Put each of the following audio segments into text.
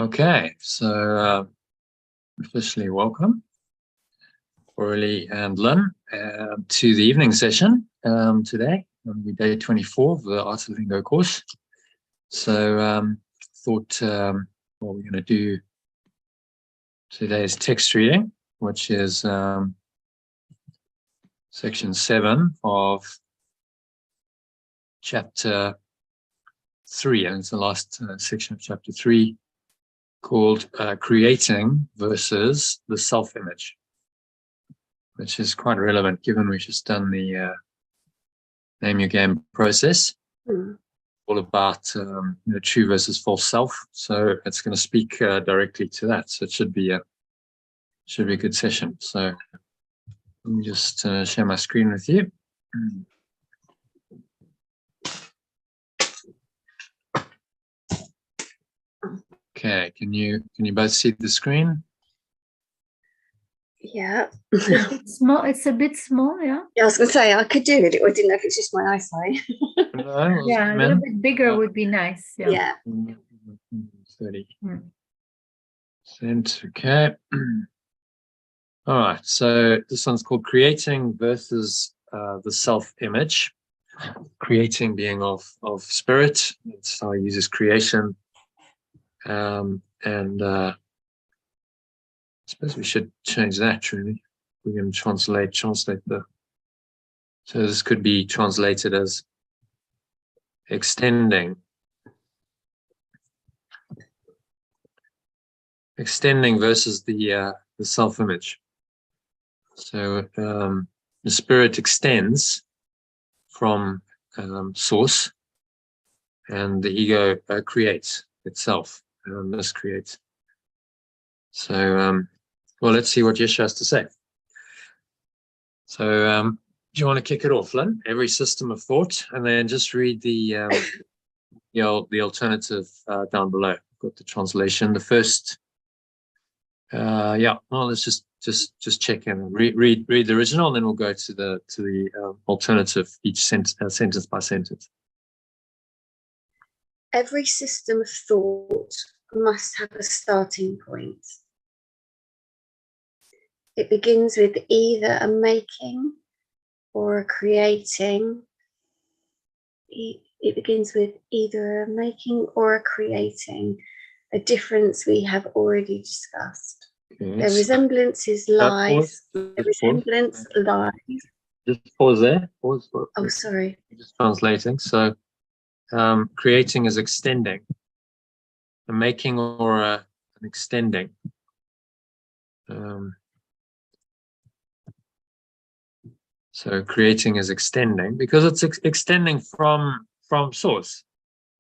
Okay, so officially welcome, Aurelie and Lynn, to the evening session today. On day 24 of the Art of Lingo course. So thought what we're going to do today is text reading, which is section 7 of chapter 3, and it's the last section of chapter 3, called creating versus the self-image, which is quite relevant given we've just done the name your game process, all about true versus false self. So it's going to speak directly to that. So it should be a good session. So let me just share my screen with you. Okay, can you both see the screen? Yeah. Small. It's a bit small, yeah. Yeah, I was going to say I could do it. I didn't know if it's just my eyesight. No, Yeah, a little bit bigger would be nice. Yeah. 30%. Okay. All right. So this one's called creating versus the self-image. Creating being of spirit. That's how he uses creation. I suppose we should change that really. We're going to translate the. So this could be translated as extending versus the self-image. So the spirit extends from source, and the ego creates itself, miscreates. So well, let's see what Yesha has to say. So do you want to kick it off, Lynn? Every system of thought, and then just read the alternative down below. I've got the translation. The first, well, let's just check in and read the original, and then we'll go to the alternative, each sentence by sentence. Every system of thought must have a starting point. It begins with either a making or a creating. It begins with either a making or a creating, a difference we have already discussed. Okay, Their resemblances lies. Their resemblance lies. Just pause there. Pause. Oh, sorry. Just translating. So creating is extending. A making or an extending. So creating is extending because it's extending from source.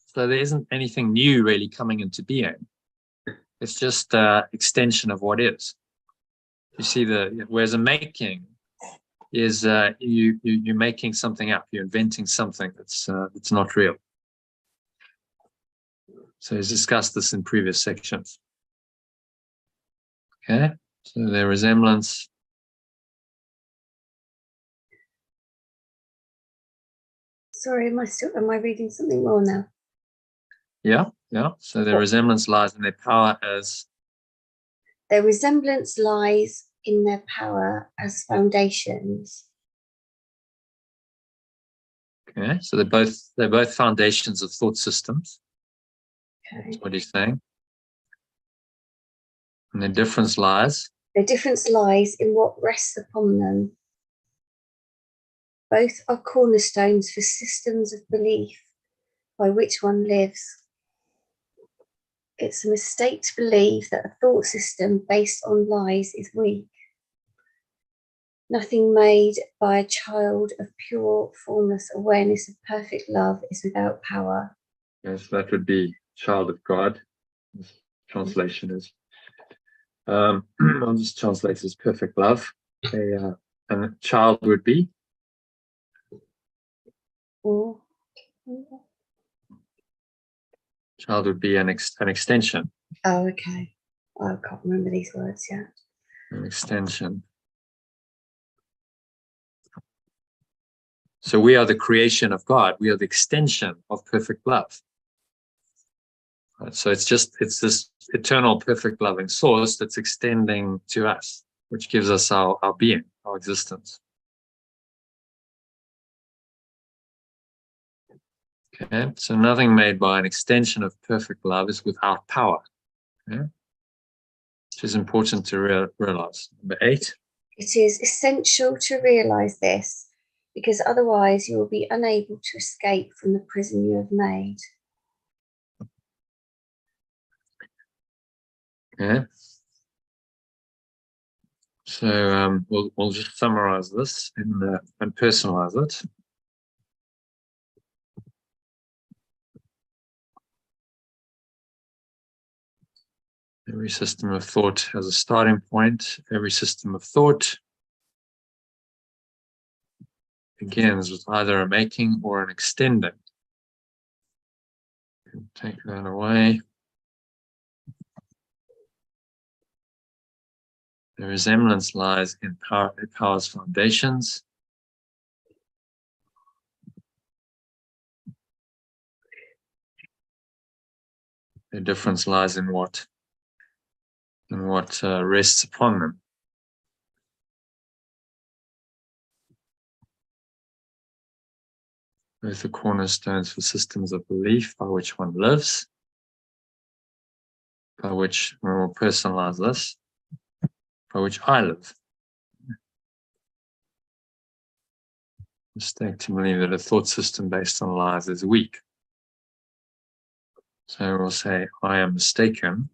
So there isn't anything new really coming into being. It's just extension of what is. You see, whereas a making is you're making something up. You're inventing something that's not real. So he's discussed this in previous sections. Okay, so their resemblance. Sorry, am I reading something wrong now? Yeah. So their resemblance lies in their power as. Their resemblance lies in their power as foundations. Okay, so they're both foundations of thought systems. Okay. That's what he's saying. And the difference lies. The difference lies in what rests upon them. Both are cornerstones for systems of belief by which one lives. It's a mistake to believe that a thought system based on lies is weak. Nothing made by a child of pure, formless awareness of perfect love is without power. Yes, that would be child of God. This translation is. I'll just translate it as perfect love. And a child would be. Child would be an extension. Oh, okay. I can't remember these words yet. An extension. So we are the creation of God. We are the extension of perfect love. Right? So it's this eternal, perfect, loving source that's extending to us, which gives us our being, our existence. Okay, so nothing made by an extension of perfect love is without power. Okay? Which is important to realize. Number 8. It is essential to realize this, because otherwise you will be unable to escape from the prison you have made. Okay. So we'll just summarize this and personalize it. Every system of thought has a starting point. Every system of thought begins with either a making or an extending. Take that away. The resemblance lies in power's foundations. The difference lies in what rests upon them. Both the cornerstones for systems of belief by which one lives, by which we will personalize this, by which I live. Mistake to believe that a thought system based on lies is weak. So we'll say, I am mistaken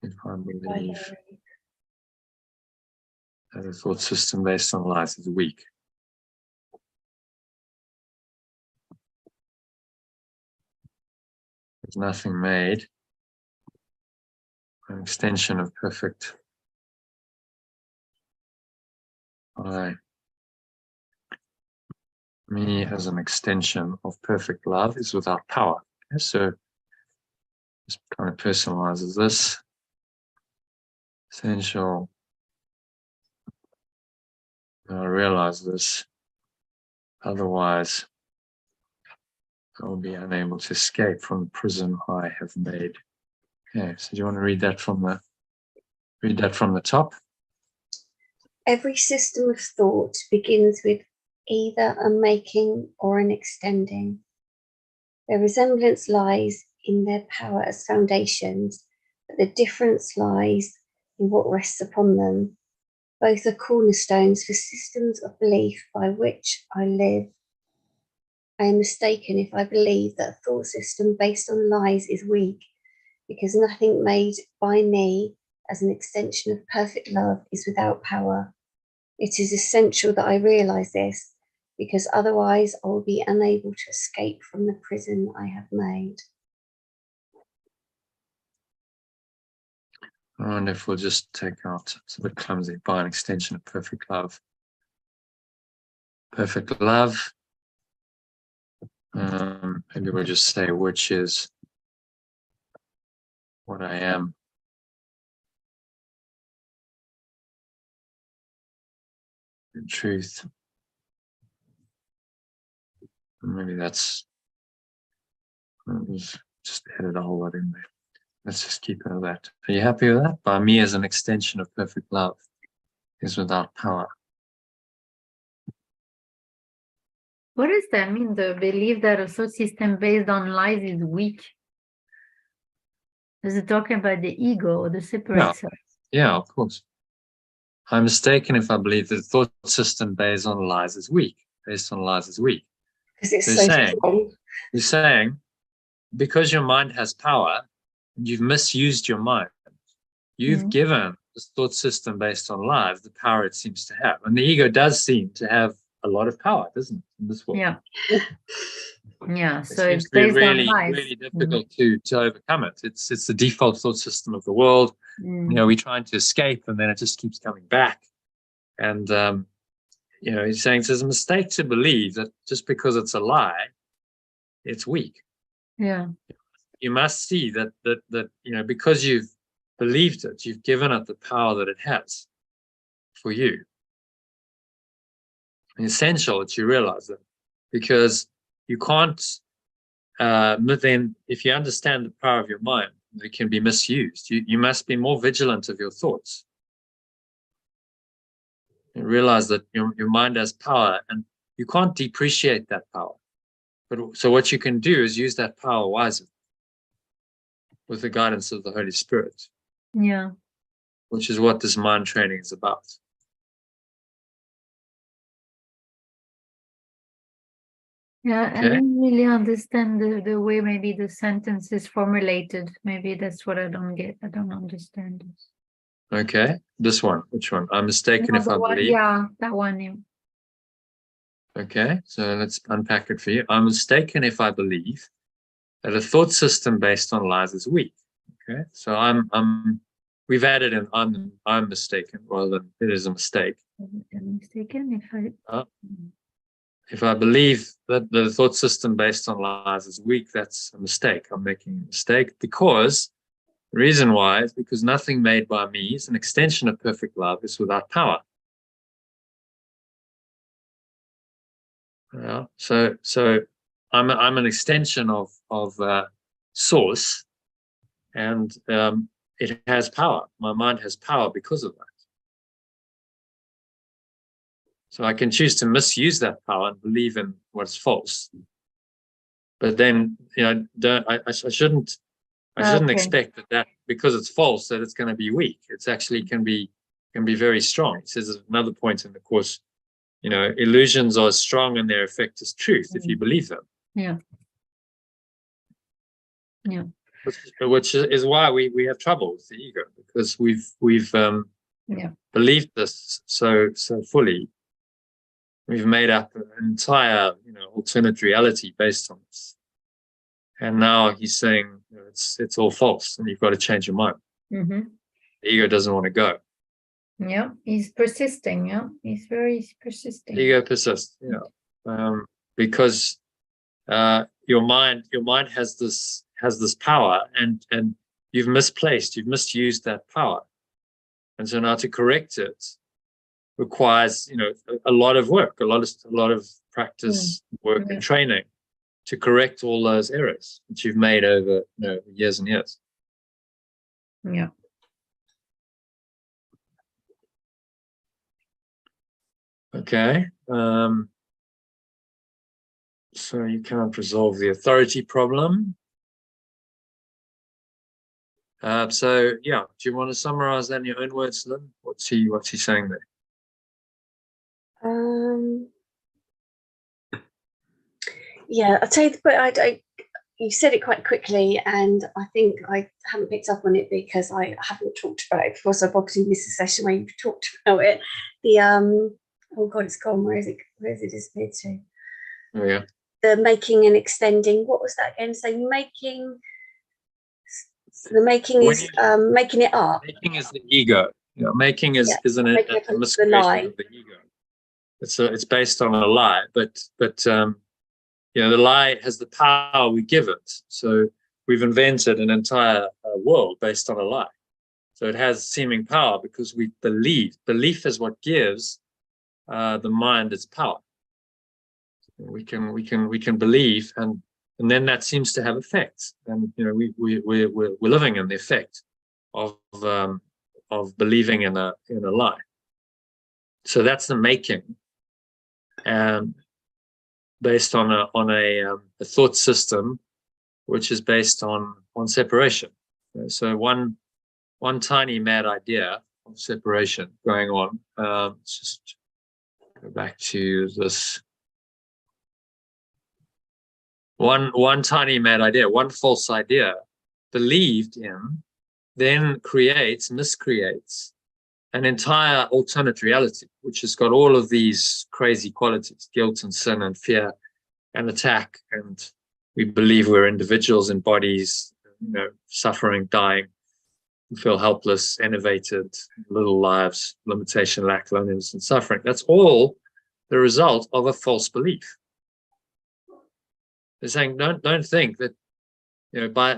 if I believe that a thought system based on lies is weak. There's nothing made an extension of perfect I. Me as an extension of perfect love is without power. Okay, so this kind of personalizes this. Essential. I realize this. Otherwise, I will be unable to escape from the prison I have made. Okay, so do you want to read that from the top? Every system of thought begins with either a making or an extending. Their resemblance lies in their power as foundations, but the difference lies in what rests upon them. Both are cornerstones for systems of belief by which I live. I am mistaken if I believe that a thought system based on lies is weak, because nothing made by me as an extension of perfect love is without power. It is essential that I realize this, because otherwise I will be unable to escape from the prison I have made. I wonder if we'll just take out, it's a bit clumsy, by an extension of perfect love. Perfect love. Maybe we'll just say which is what I am. In truth. Maybe that's, just edit a whole lot in there. Let's just keep it at that. Are you happy with that? By me as an extension of perfect love is without power. What does that mean? The belief that a thought system based on lies is weak? Is it talking about the ego or the separate self? Yeah, of course. I'm mistaken if I believe that the thought system based on lies is weak. Based on lies is weak. Because it's so strong. You're saying, because your mind has power, and you've misused your mind, you've given this thought system based on lies the power it seems to have. And the ego does seem to have a lot of power, doesn't it, in this world? Yeah. Yeah. It So seems it's to be based really, on lies. really difficult to overcome it. It's the default thought system of the world. You know, we're trying to escape, and then it just keeps coming back. And you know, he's saying it's a mistake to believe that just because it's a lie, it's weak. Yeah. You must see that you know, because you've believed it, you've given it the power that it has for you. It's essential that you realize that because you can't, then if you understand the power of your mind, it can be misused. You must be more vigilant of your thoughts. And realize that your mind has power, and you can't depreciate that power. But so what you can do is use that power wisely with the guidance of the Holy Spirit. Yeah. Which is what this mind training is about. Yeah, Okay. I don't really understand the way maybe the sentence is formulated. Maybe that's what I don't get. I don't understand this. Okay, this one. Which one? I'm mistaken if I believe. Yeah, that one. Yeah. Okay, so let's unpack it for you. I'm mistaken if I believe that a thought system based on lies is weak. Okay, so we've added in I'm mistaken rather than it is a mistake. I'm mistaken if I believe that the thought system based on lies is weak, that's a mistake. I'm making a mistake because the reason why is because nothing made by me is an extension of perfect love is without power. Yeah. So I'm an extension of source, and it has power. My mind has power because of that. So I can choose to misuse that power and believe in what's false. But then, I shouldn't expect that because it's false that it's going to be weak. It's actually can be very strong. It says at another point in the course, illusions are strong and their effect is truth if you believe them. Yeah. Yeah. Which is why we have trouble with the ego, because we've believed this so fully. We've made up an entire alternate reality based on this. And now he's saying it's all false and you've got to change your mind. Mm-hmm. The ego doesn't want to go. Yeah, he's persisting. Yeah, he's very persisting. The ego persists. Yeah, because your mind has this power, and you've misused that power, and so now to correct it requires a lot of work, a lot of practice, work, and training to correct all those errors that you've made over years and years. Yeah. Okay. So you can't resolve the authority problem. So yeah, do you want to summarize that in your own words, Lynn? What's he saying there? Yeah, I'll tell you, but you said it quite quickly, and I think I haven't picked up on it because I haven't talked about it before. So I've obviously missed a session where you've talked about it. The oh god, it's gone. Where is it disappeared to? Oh yeah. The making and extending. What was that again? So making. The making is making it up. Making is the ego. Making is a miscreation of the ego. It's based on a lie, but the lie has the power we give it. So we've invented an entire world based on a lie. So it has seeming power because we believe. Belief is what gives the mind its power. We can believe, and then that seems to have effects. And we're living in the effect of believing in a lie. So that's the making, and based on a thought system which is based on separation. So one tiny mad idea of separation going on. Let's just go back to this. One tiny mad idea, one false idea believed in, then miscreates an entire alternate reality, which has got all of these crazy qualities: guilt and sin and fear and attack. And we believe we're individuals in bodies, suffering, dying. We feel helpless, enervated, little lives, limitation, lack, loneliness, and suffering. That's all the result of a false belief. They're saying, don't think that,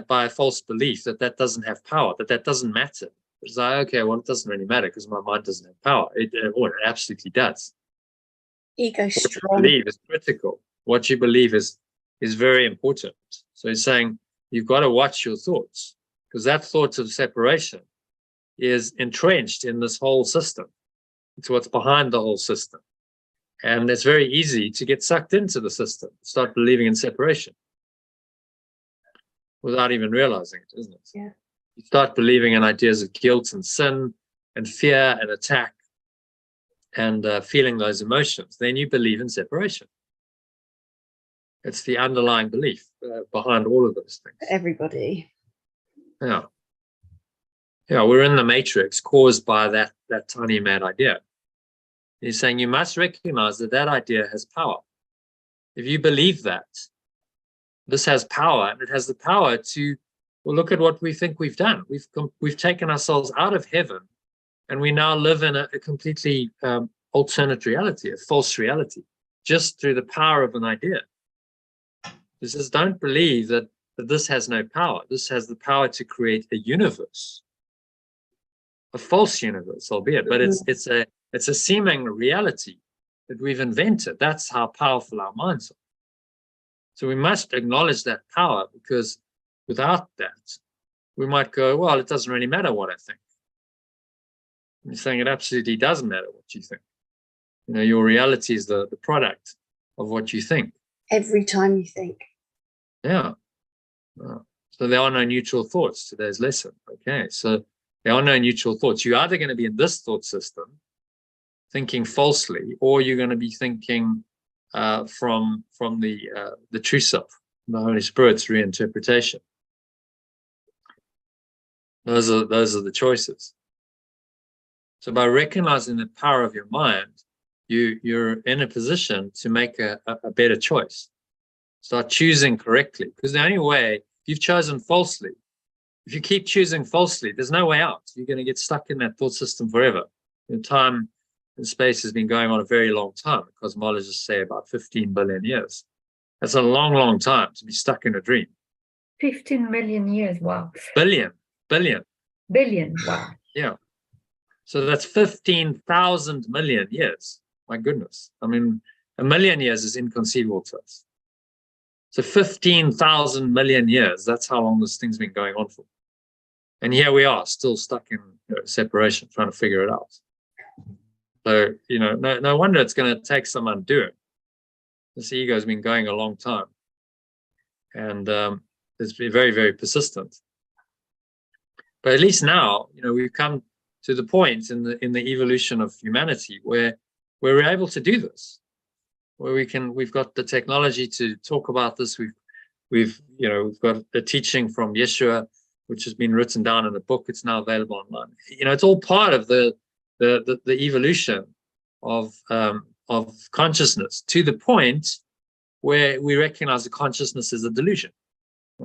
by a false belief that doesn't have power, that doesn't matter. It's like, okay, well, it doesn't really matter because my mind doesn't have power. It absolutely does. Ego strong. What you believe is critical. what you believe is very important. So he's saying you've got to watch your thoughts, because that thought of separation is entrenched in this whole system. It's what's behind the whole system. And it's very easy to get sucked into the system, start believing in separation without even realizing it, isn't it? Yeah. You start believing in ideas of guilt and sin and fear and attack and feeling those emotions. Then you believe in separation. It's the underlying belief behind all of those things. Everybody. Yeah. Yeah, we're in the matrix caused by that tiny mad idea. He's saying you must recognize that that idea has power. If you believe that, this has power, and it has the power to, well, look at what we think we've done. We've taken ourselves out of heaven, and we now live in a completely alternate reality, a false reality, just through the power of an idea. He says, don't believe that this has no power. This has the power to create a universe, a false universe, albeit, but it's a seeming reality that we've invented. That's how powerful our minds are. So we must acknowledge that power, because without that, we might go, well, it doesn't really matter what I think. And he's saying it absolutely doesn't matter what you think. You know, your reality is the product of what you think. Every time you think. Yeah. So there are no neutral thoughts. Today's lesson. Okay. So there are no neutral thoughts. You're either going to be in this thought system, thinking falsely, or you're going to be thinking from the true self, the Holy Spirit's reinterpretation. Those are the choices. So by recognizing the power of your mind, you're in a position to make a better choice. Start choosing correctly, because the only way, you've chosen falsely, if you keep choosing falsely, there's no way out. You're going to get stuck in that thought system forever. The time and space has been going on a very long time. Cosmologists say about 15 billion years. That's a long, long time to be stuck in a dream. 15 million years, wow. Billion. Billion, wow. Yeah. So that's 15,000 million years. My goodness. I mean, a million years is inconceivable to us. So 15,000 million years, that's how long this thing's been going on for. And here we are, still stuck in separation, trying to figure it out. So, no wonder it's going to take some undoing. This ego has been going a long time. And it's been very, very persistent. But at least now, we've come to the point in the evolution of humanity where we're able to do this, where we've got the technology to talk about this. We've got a teaching from Yeshua, which has been written down in a book. It's now available online. It's all part of the evolution of consciousness, to the point where we recognize that consciousness is a delusion.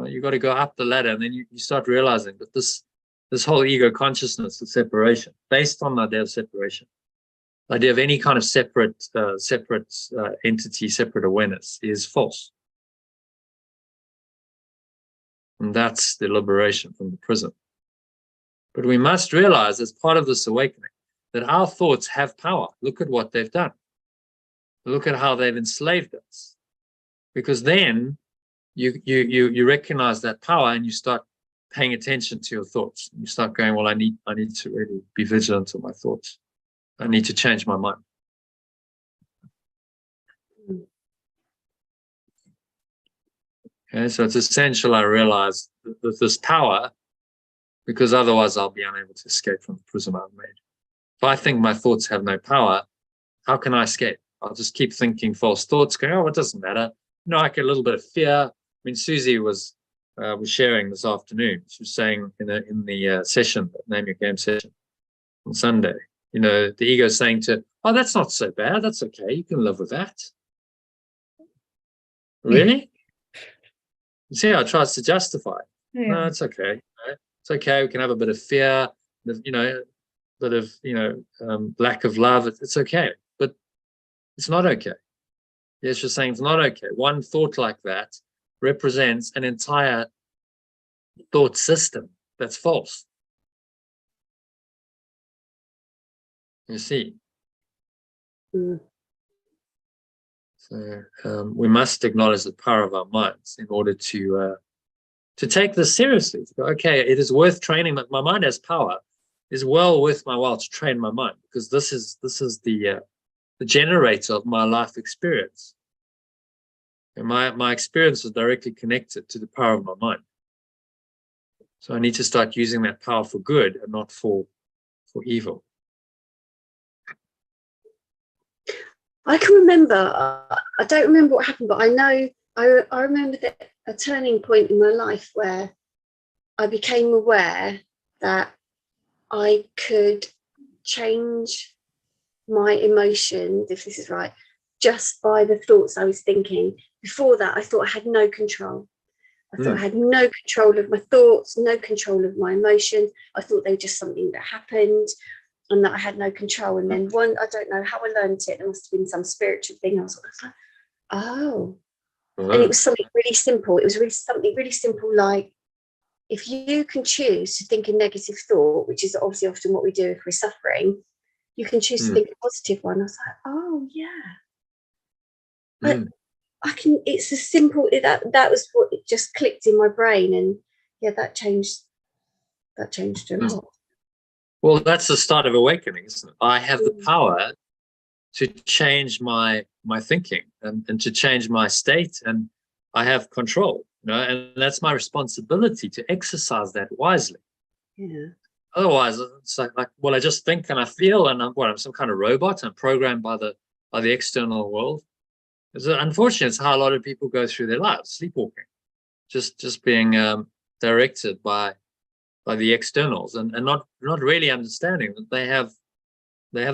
You've got to go up the ladder, and then you start realizing that this whole ego consciousness of separation, based on the idea of separation, the idea of any kind of separate entity, separate awareness, is false. And that's the liberation from the prison. But we must realize, as part of this awakening, that our thoughts have power. Look at what they've done. Look at how they've enslaved us. Because then you recognize that power, and you start paying attention to your thoughts. You start going, well, I need to really be vigilant of my thoughts. I need to change my mind. Okay, so it's essential I realize that this power, because otherwise I'll be unable to escape from the prison I've made. If I think my thoughts have no power, how can I escape? I'll just keep thinking false thoughts, going, oh, it doesn't matter. Like a little bit of fear. I mean, Susie was sharing this afternoon. She was saying in the session, Name Your Game session on Sunday, the ego is saying to, oh, that's not so bad. That's okay. You can live with that. Really? You see how it tries to justify. Yeah. No, it's okay. It's okay. We can have a bit of fear, bit of lack of love. It's okay. But it's not okay. Yes, you're saying it's not okay. One thought like that represents an entire thought system that's false. You see? So So we must acknowledge the power of our minds in order to take this seriously. To go, okay, it is worth training. My mind has power. It is well worth my while to train my mind, because this is the generator of my life experience. And my experience is directly connected to the power of my mind. So I need to start using that power for good and not for evil. I can remember, I don't remember what happened, but I know, I remember a turning point in my life where I became aware that I could change my emotions, if this is right, just by the thoughts I was thinking. Before that, I thought I had no control. I thought I had no control of my thoughts, no control of my emotions. I thought they were just something that happened and that I had no control. And then I don't know how I learned it. There must have been some spiritual thing. I was like, oh. And it was something really simple. It was really something really simple, like, if you can choose to think a negative thought, which is obviously often what we do if we're suffering, you can choose to think a positive one. I was like, oh yeah. I can, it's as simple, that was what it just clicked in my brain, and yeah, that changed a lot. Well, that's the start of awakening, isn't it? I have the power to change my thinking and to change my state, and I have control, and that's my responsibility to exercise that wisely. Yeah. Otherwise, it's like, well, I just think and I feel, and I'm some kind of robot. I'm programmed by the external world. Unfortunately, it's how a lot of people go through their lives, sleepwalking, just being directed by the externals, and not really understanding that they have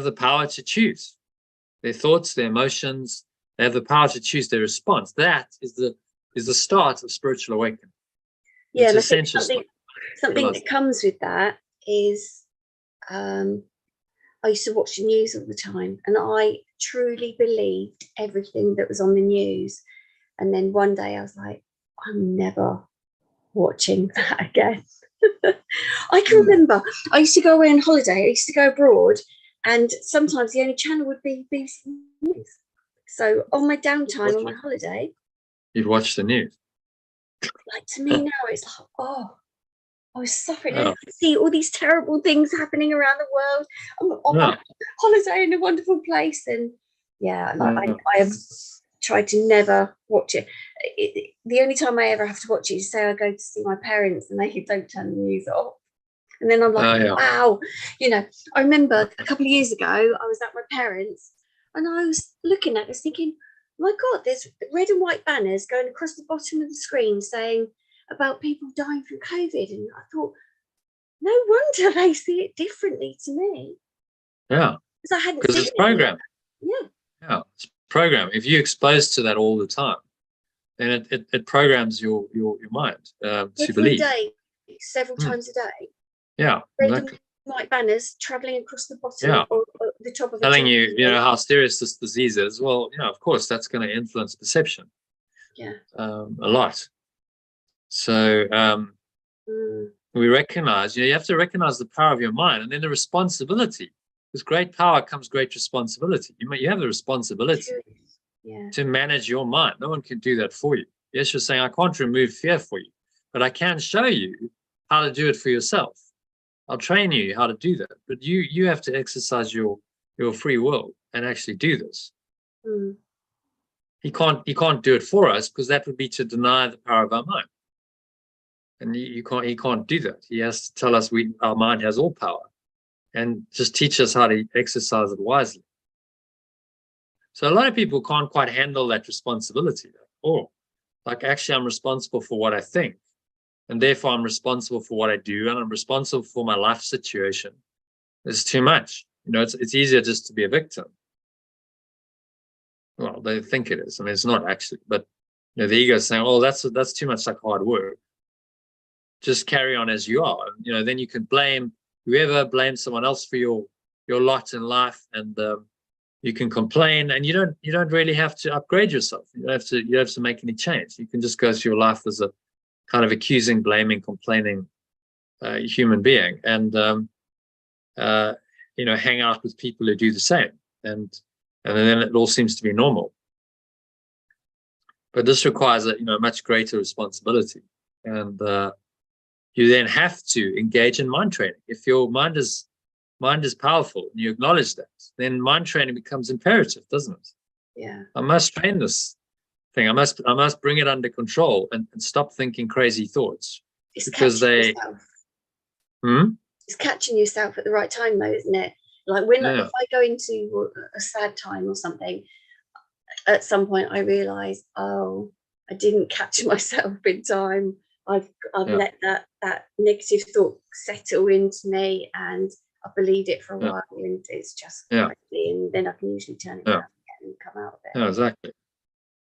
the power to choose their thoughts, their emotions. They have the power to choose their response. That is the start of spiritual awakening. Yeah, it's and I think essential. something that comes with that is I used to watch the news all the time, and I truly believed everything that was on the news. And then one day I was like, I'm never watching that again. I can remember I used to go away on holiday. I used to go abroad, and sometimes the only channel would be BBC News. So on my downtime on my holiday, you'd watch the news. Like, to me now, it's like, oh, I was suffering. I could see all these terrible things happening around the world. I'm on my holiday in a wonderful place, and I have tried to never watch it. The only time I ever have to watch it is, say I go to see my parents and they don't turn the news off, and then I'm like, wow. I remember a couple of years ago I was at my parents and I was looking at this thinking, my God, there's red and white banners going across the bottom of the screen saying about people dying from COVID. And I thought, no wonder they see it differently to me. Yeah. Because it's programmed. Yeah, it's programmed. If you're exposed to that all the time, then it programs your mind to believe. Every day, several times a day. Yeah, red and white banners traveling across the bottom or the top of telling you, how serious this disease is. Well, of course, that's going to influence perception. Yeah. A lot. So we recognize, you have to recognize the power of your mind, and then the responsibility. With great power comes great responsibility. You have the responsibility to manage your mind. No one can do that for you. Yes, you're saying, I can't remove fear for you, but I can show you how to do it for yourself. I'll train you how to do that, but you have to exercise your free will and actually do this. He can't do it for us, because that would be to deny the power of our mind. And he can't do that. He has to tell us our mind has all power, and just teach us how to exercise it wisely. So a lot of people can't quite handle that responsibility. Actually, I'm responsible for what I think, and therefore I'm responsible for what I do, and I'm responsible for my life situation. It's too much. It's easier just to be a victim. Well, they think it is. I mean, it's not actually, but the ego is saying, "Oh, that's too much like hard work. Just carry on as you are." Then you can blame blame someone else for your lot in life, and you can complain, and you don't really have to upgrade yourself. You don't have to make any change. You can just go through your life as a kind of accusing, blaming, complaining human being, and hang out with people who do the same, and then it all seems to be normal. But this requires a much greater responsibility, and you then have to engage in mind training. If your mind is powerful and you acknowledge that, then mind training becomes imperative, doesn't it? Yeah. I must train this thing. I must bring it under control and stop thinking crazy thoughts. It's because catching yourself. It's catching yourself at the right time, though, isn't it? Like if I go into a sad time or something, at some point I realise, oh, I didn't catch myself in time. I've let that negative thought settle into me, and I believed it for a while, and it's just crazy, and then I can usually turn it around again and come out of it. Yeah, exactly.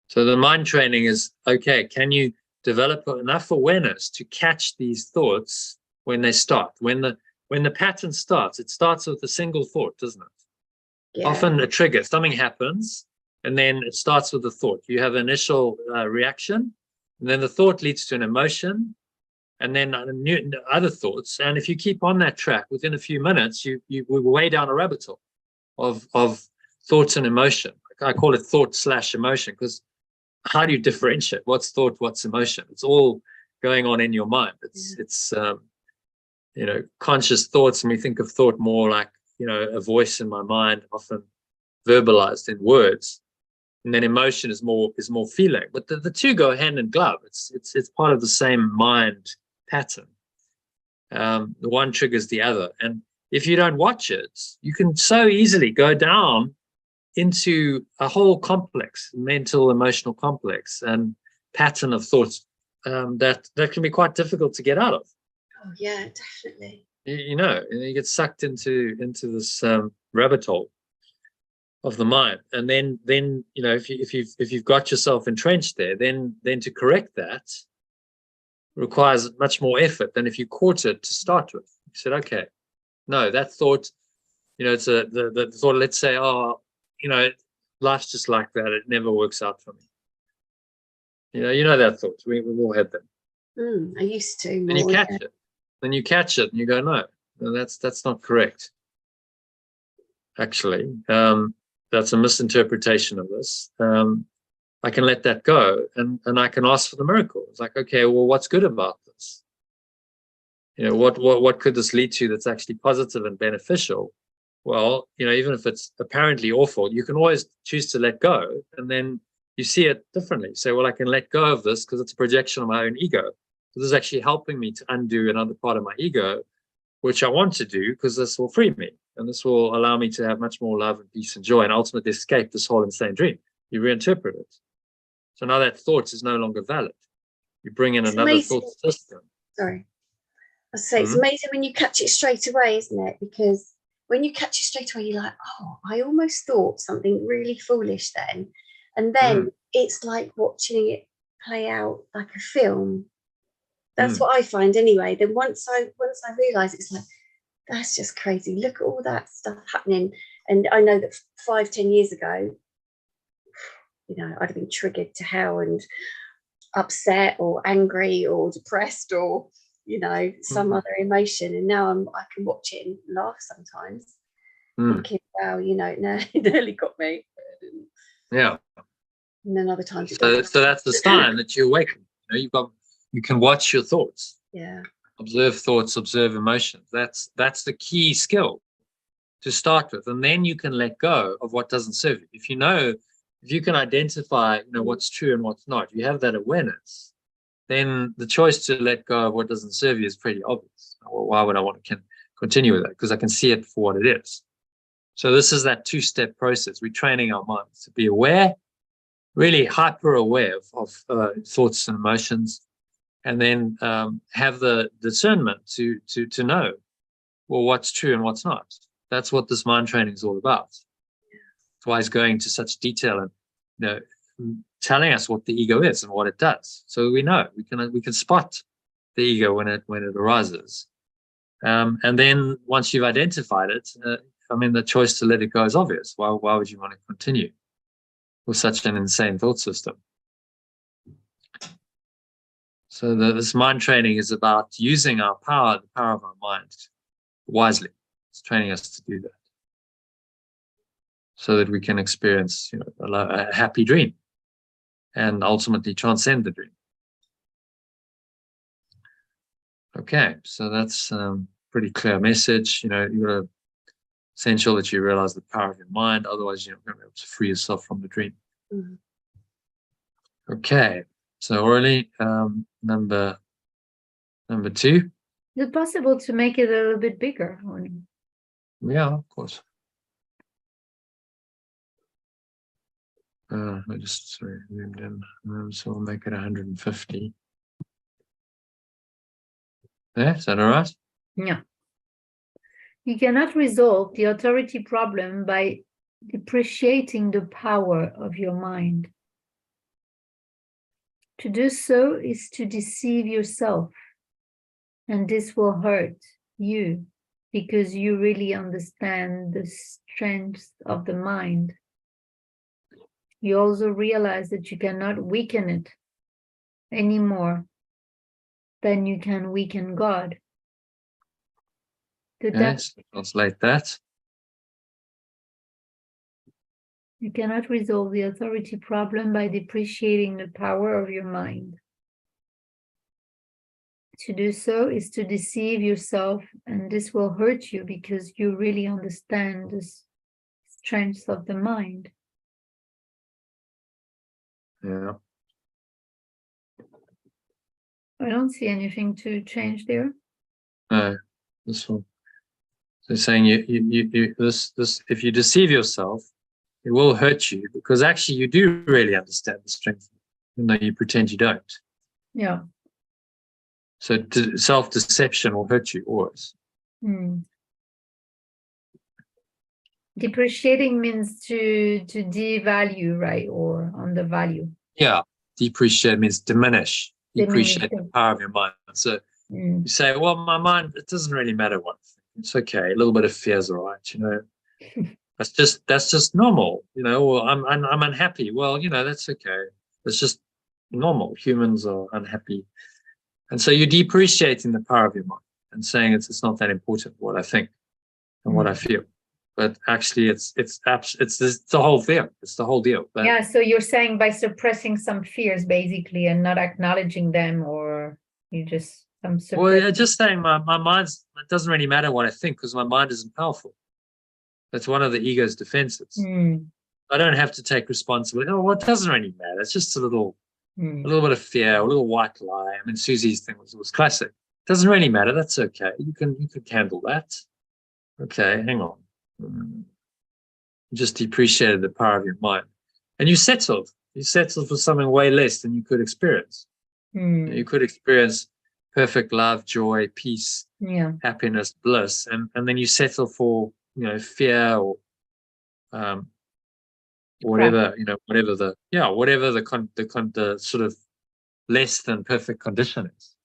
So the mind training is, okay, can you develop enough awareness to catch these thoughts when they start? When the pattern starts, it starts with a single thought, doesn't it? Yeah. Often a trigger, something happens, and then it starts with a thought. You have an initial reaction, and then the thought leads to an emotion, and then other thoughts. And if you keep on that track, within a few minutes, you will way down a rabbit hole of thoughts and emotion. I call it thought/emotion, because how do you differentiate what's thought, what's emotion? It's all going on in your mind. It's conscious thoughts, and we think of thought more like a voice in my mind, often verbalized in words. And then emotion is more feeling, but the two go hand in glove. It's part of the same mind pattern. The one triggers the other, and if you don't watch it, you can so easily go down into a whole complex, mental, emotional complex and pattern of thoughts that can be quite difficult to get out of. Oh yeah, definitely. You get sucked into this rabbit hole of the mind, and then if you've got yourself entrenched there, then to correct that requires much more effort than if you caught it to start with. You said, okay, no, that thought, it's the thought. Let's say, life's just like that. It never works out for me. That thought. We've all had them. I used to. And you catch it. Then you catch it, and you go, no, that's not correct. Actually, that's a misinterpretation of this. I can let that go, and I can ask for the miracle. It's like, okay, well, what's good about this? What could this lead to that's actually positive and beneficial? Well, even if it's apparently awful, you can always choose to let go, and then you see it differently. Say, well, I can let go of this because it's a projection of my own ego. So this is actually helping me to undo another part of my ego, which I want to do, because this will free me, and this will allow me to have much more love and peace and joy, and ultimately escape this whole insane dream. You reinterpret it. So now that thought is no longer valid. You bring in another thought system. Sorry. I say it's amazing when you catch it straight away, isn't it? Because when you catch it straight away, you're like, oh, I almost thought something really foolish then. And then it's like watching it play out like a film. That's what I find anyway. Then once I realise, it's like, that's just crazy. Look at all that stuff happening. And I know that 5-10 years ago, I'd have been triggered to hell and upset or angry or depressed or, some other emotion. And now I can watch it and laugh sometimes. Thinking, wow, no, it nearly got me. Yeah. And then other times. So that's the sign that you're awakened. You can watch your thoughts. Yeah. Observe thoughts, observe emotions. That's the key skill to start with. And then you can let go of what doesn't serve you. If you can identify, what's true and what's not, you have that awareness, then the choice to let go of what doesn't serve you is pretty obvious. Well, why would I want to continue with that? Because I can see it for what it is. So this is that two-step process. We're training our minds to be aware, really hyper aware of thoughts and emotions, and then have the discernment to know, well, what's true and what's not. That's what this mind training is all about. That's why it's going to such detail and telling us what the ego is and what it does, so we know we can spot the ego when it arises. And then once you've identified it, the choice to let it go is obvious. Why would you want to continue with such an insane thought system? So this mind training is about using our power, the power of our mind, wisely. It's training us to do that, so that we can experience a happy dream. and ultimately transcend the dream. Okay, so that's pretty clear message. You know, you've got to essential that you realize the power of your mind, otherwise you're not going to be able to free yourself from the dream. Okay, so Aurelie, number 2. Is it possible to make it a little bit bigger? Yeah, of course. I just zoomed in, so we'll make it 150. Yeah, is that all right? Yeah. You cannot resolve the authority problem by depreciating the power of your mind. To do so is to deceive yourself, and this will hurt you because you really understand the strength of the mind. You also realize that you cannot weaken it any more than you can weaken God. Yes, translate that. You cannot resolve the authority problem by depreciating the power of your mind. To do so is to deceive yourself, and this will hurt you because you really understand the strength of the mind. Yeah. I don't see anything to change there. No, this one. So saying this if you deceive yourself, it will hurt you because actually you do really understand the strength, even though you pretend you don't. Yeah. So self-deception will hurt you always. Depreciating means to devalue, right? Or undervalue. Yeah. Depreciate means diminish. Depreciate the power of your mind. So you say, well, my mind, it doesn't really matter what. It's okay. A little bit of fear is all right, you know. That's just normal, you know. Well, I'm unhappy. Well, you know, that's okay. It's just normal. Humans are unhappy. And so you're depreciating the power of your mind and saying it's not that important what I think and what I feel. But actually, it's the whole thing. It's the whole deal. Yeah. So you're saying by suppressing some fears, basically, and not acknowledging them, or you just well, yeah, just saying my mind's. It doesn't really matter what I think because my mind isn't powerful. That's one of the ego's defenses. I don't have to take responsibility. Oh, well, it doesn't really matter. It's just a little bit of fear, a little white lie. I mean, Susie's thing was classic. It doesn't really matter. That's okay. You can handle that. Okay, hang on. You just depreciated the power of your mind, and you settled. You settled for something way less than you could experience. You could experience perfect love, joy, peace, happiness, bliss, and then you settle for fear or whatever whatever the sort of less than perfect condition is.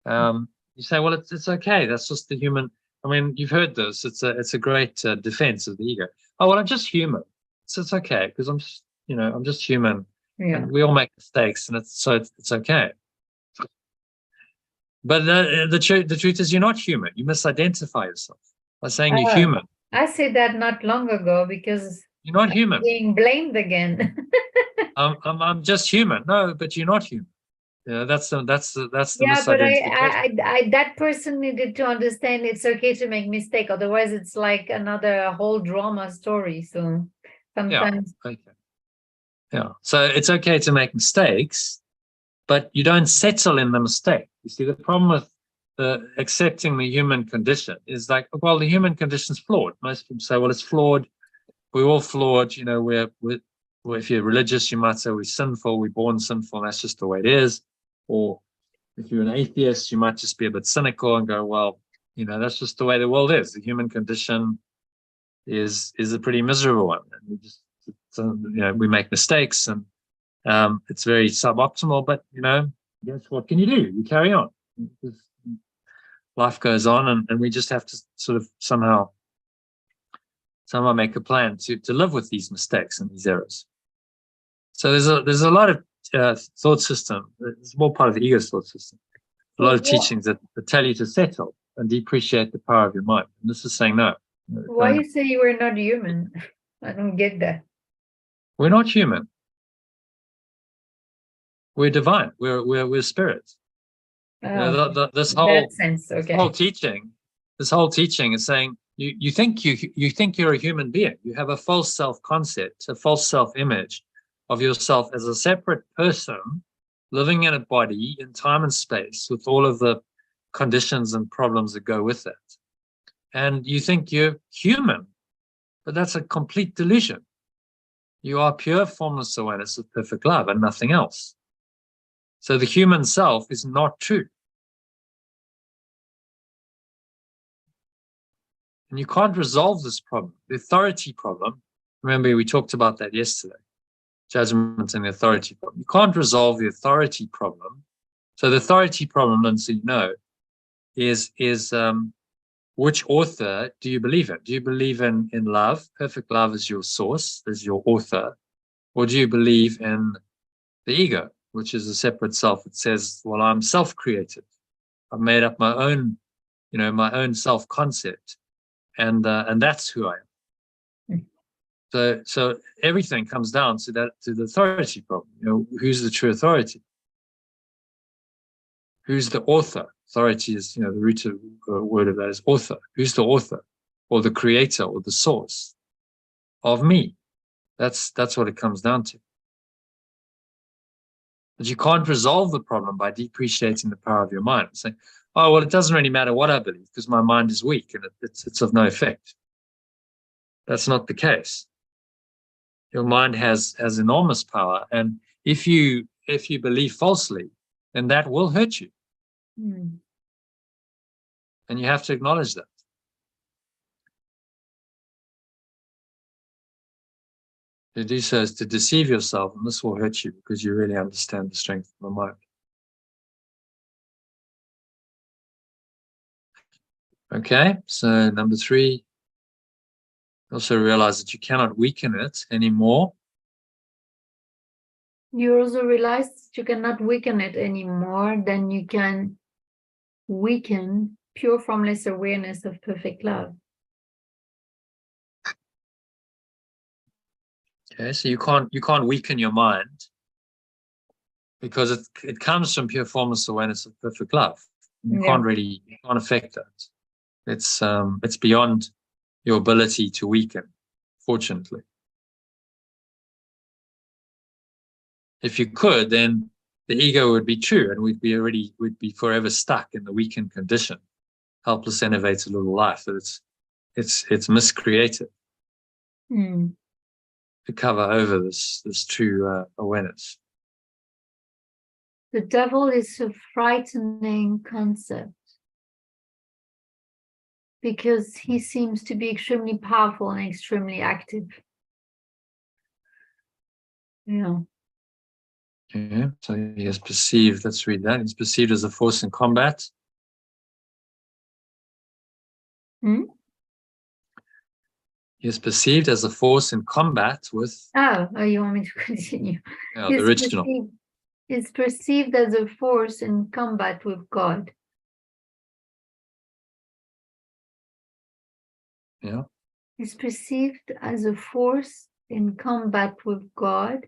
You say, well, it's okay. That's just the human. I mean, you've heard this. It's a great defense of the ego. Oh, well, I'm just human, so it's okay because I'm just human, and we all make mistakes, and it's okay. But the truth is, you're not human. You misidentify yourself by saying you're human. I said that not long ago because you're not human. Being blamed again. I'm just human. No, but you're not human. Yeah, that's the misidentification. But that person needed to understand it's okay to make mistake. Otherwise, it's like another whole drama story. So sometimes, So it's okay to make mistakes, but you don't settle in the mistake. You see, the problem with accepting the human condition is like, well, the human condition is flawed. Most people say, well, it's flawed. We're all flawed. You know, we're if you're religious, you might say we're sinful. We're born sinful. That's just the way it is. Or if you're an atheist, you might just be a bit cynical and go, well, that's just the way the world is. The human condition is a pretty miserable one. And we just, we make mistakes and it's very suboptimal, but, guess what can you do? You carry on. Life goes on and we just have to sort of somehow make a plan to live with these mistakes and these errors. So there's a lot of thought system. It's more part of the ego's thought system. A lot of teachings that tell you to settle and depreciate the power of your mind. And this is saying no. Why you say you were not human? I don't get that. We're not human. We're divine. We're spirit. This whole sense, okay. This whole teaching is saying you think you're a human being. You have a false self-concept, a false self-image of yourself as a separate person living in a body in time and space with all of the conditions and problems that go with it. And you think you're human, but that's a complete delusion. You are pure formless awareness of perfect love and nothing else. So the human self is not true. And you can't resolve this problem, the authority problem. Remember, we talked about that yesterday. Judgment and the authority problem. You can't resolve the authority problem. So the authority problem, Lynn, so you know, is which author do you believe in? Do you believe in love? Perfect love is your source, is your author. Or do you believe in the ego, which is a separate self? It says, well, I'm self-created. I've made up my own, my own self-concept. And that's who I am. So everything comes down to the authority problem. Who's the true authority? Who's the author? Authority is, the root of the word of that is author. Who's the author, or the creator, or the source of me? That's what it comes down to. But you can't resolve the problem by depreciating the power of your mind and saying, oh, well, it doesn't really matter what I believe because my mind is weak and it's of no effect. That's not the case. Your mind has enormous power, and if you believe falsely, then that will hurt you. And you have to acknowledge that. To do so is to deceive yourself, and this will hurt you because you really understand the strength of the mind. Okay, so number 3, also realize that you cannot weaken it anymore. You also realize that you cannot weaken it anymore than you can weaken pure formless awareness of perfect love. Okay, so you can't weaken your mind because it comes from pure formless awareness of perfect love. You can't affect that. It's beyond your ability to weaken, fortunately. If you could, then the ego would be true, and we'd be forever stuck in the weakened condition, helpless, innovative little life that it's miscreated to cover over this true awareness. The devil is a frightening concept because he seems to be extremely powerful and extremely active. Yeah. Yeah, so he is perceived, let's read that. He's perceived as a force in combat. He is perceived as a force in combat with... Oh, you want me to continue? Yeah, the original. It's perceived as a force in combat with God. Yeah. Is perceived as a force in combat with God,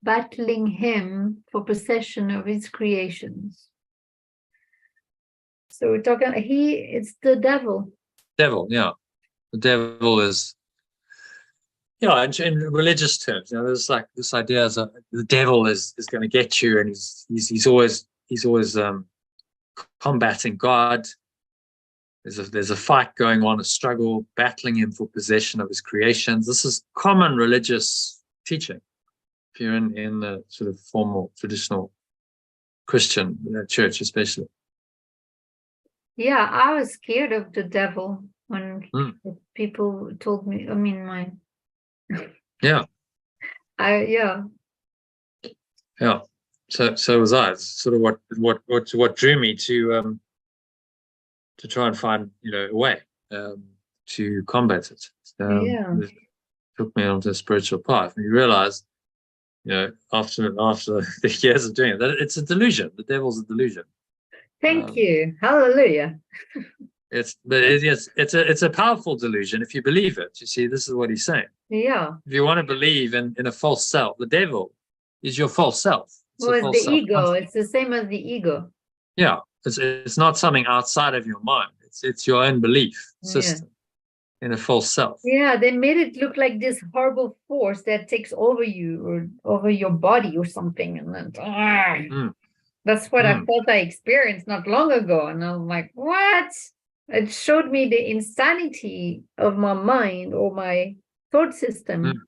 battling him for possession of his creations. So we're talking, it's the devil. Devil, yeah. The devil is, in religious terms, there's like this idea as the devil is going to get you, and he's always combating God. There's a fight going on, a struggle, battling him for possession of his creations. This is common religious teaching. If you're in the sort of formal, traditional Christian church, especially. Yeah, I was scared of the devil when people told me. I mean, Yeah. Yeah. So was I. It's sort of what drew me to try and find a way to combat it. It took me onto a spiritual path, and you realize, after the years of doing it, that it's a delusion. The devil's a delusion. Thank you. Hallelujah. It's a powerful delusion if you believe it. You see, this is what he's saying. Yeah. If you want to believe in a false self, the devil is your false self. Well, it's false the ego. self-concept. It's the same as the ego. Yeah, it's not something outside of your mind. It's your own belief Yeah. system in a false self. Yeah, they made it look like this horrible force that takes over you or over your body or something. And then that's what I thought I experienced not long ago. And I was like, what? It showed me the insanity of my mind or my thought system.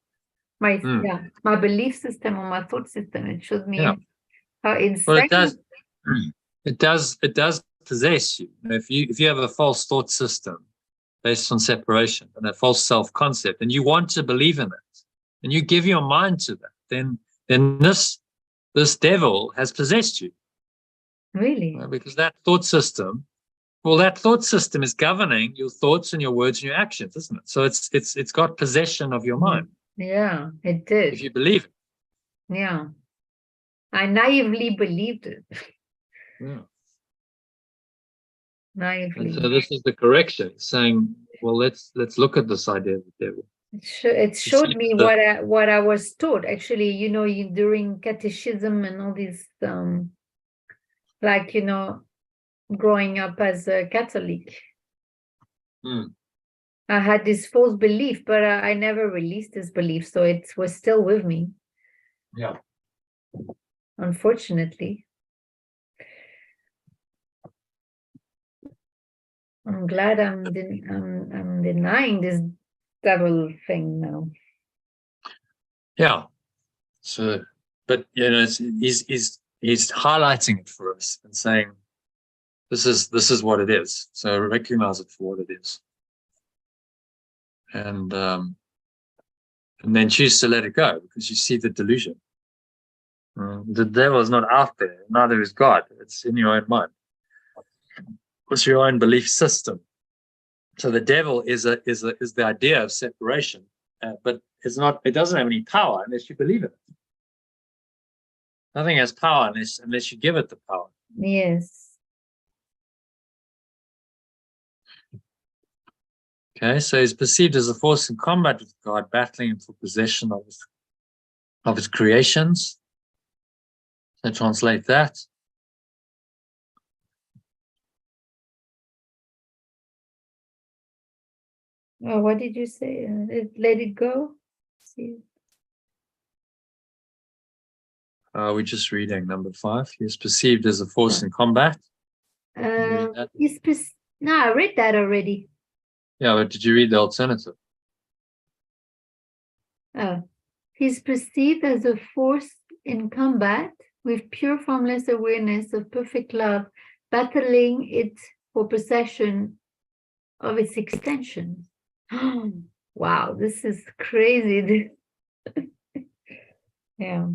My belief system or my thought system. It showed me how insane. Well, it does possess you. If you have a false thought system based on separation and a false self-concept, and you want to believe in it, and you give your mind to that, then this devil has possessed you. Really? Because that thought system is governing your thoughts and your words and your actions, isn't it? So it's got possession of your mind. Yeah, it did. If you believe it. Yeah. I naively believed it. Yeah. Naively. And so this is the correction, saying, well, let's look at this idea of the devil. It showed me what I was taught. Actually, during catechism and all these, like, growing up as a Catholic. I had this false belief, but I never released this belief. So it was still with me. Yeah. Unfortunately. I'm glad I'm denying this devil thing now. Yeah. So, but he's highlighting it for us and saying, this is what it is. So recognize it for what it is, and then choose to let it go because you see the delusion. The devil is not out there. Neither is God. It's in your own mind. It's your own belief system. So the devil is the idea of separation, but it's not. It doesn't have any power unless you believe it. Nothing has power unless you give it the power. Yes. Okay, so he's perceived as a force in combat with God, battling for possession of his creations. So translate that. Oh, what did you say? Let it go? See. We're just reading number 5. He is perceived as a force in combat. No, I read that already. Yeah, but did you read the alternative? Oh, he's perceived as a force in combat with pure formless awareness of perfect love, battling it for possession of its extension. Wow, this is crazy. Yeah.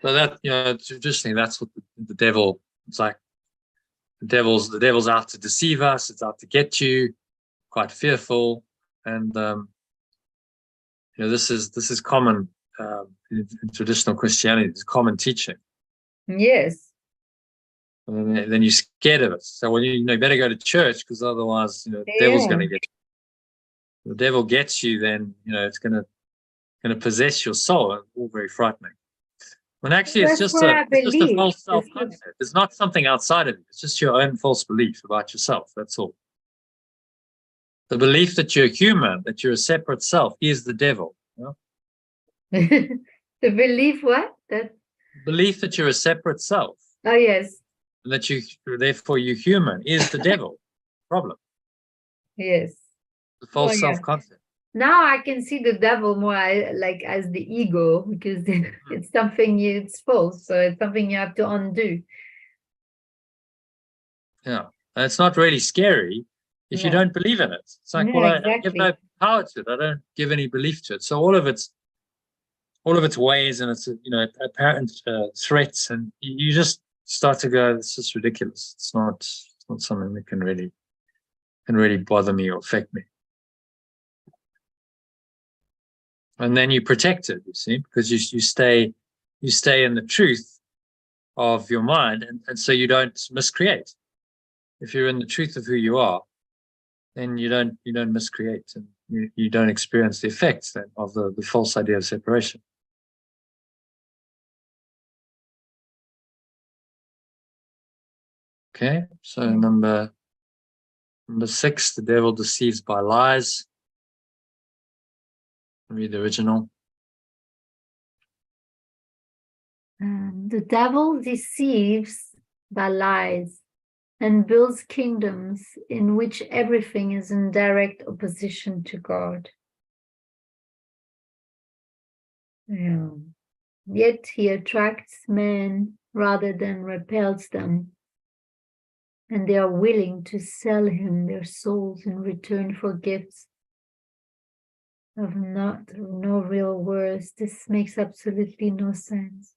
So that, traditionally, that's what the devil, it's like the devil's out to deceive us. It's out to get you, quite fearful. And, this is common in traditional Christianity. It's common teaching. Yes. And then you're scared of it. So, well, you better go to church because otherwise, the devil's going to get you. The devil gets you, then, it's going to possess your soul. All very frightening. When actually it's just a false self-concept. It's not something outside of you. It's just your own false belief about yourself. That's all. The belief that you're human, that you're a separate self, is the devil. The belief what? Belief that you're a separate self. Oh, yes. And that therefore you're human is the devil. Problem. Yes. The false self-concept. Now I can see the devil more like as the ego, because it's something, it's false. So it's something you have to undo. Yeah. And it's not really scary if you don't believe in it. It's like, I give no power to it. I don't give any belief to it. So all of its ways and its apparent threats, and you just start to go, this is ridiculous. It's not something that can really bother me or affect me. And then you protect it, you see, because you stay in the truth of your mind, and so you don't miscreate. If you're in the truth of who you are, then you don't miscreate, and you don't experience the effects then of the false idea of separation. Okay, so number 6, the devil deceives by lies. Read the original. The devil deceives by lies and builds kingdoms in which everything is in direct opposition to God. Yeah. Yet he attracts men rather than repels them, and they are willing to sell him their souls in return for gifts of no real worth. This makes absolutely no sense.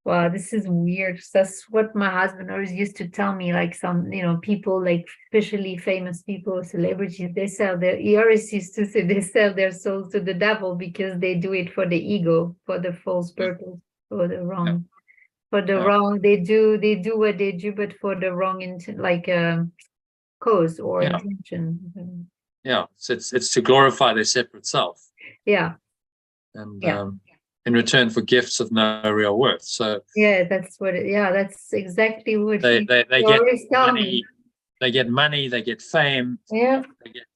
Wow, this is weird. That's what my husband always used to tell me, like some, people, like especially famous people, celebrities, he always used to say they sell their souls to the devil because they do it for the ego, for the false purpose, for the wrong, wrong, they do what they do, but for the wrong cause or intention. Yeah, so it's to glorify their separate self. Yeah. And in return for gifts of no real worth. So that's what that's exactly what they get money, they get money, they get fame, they get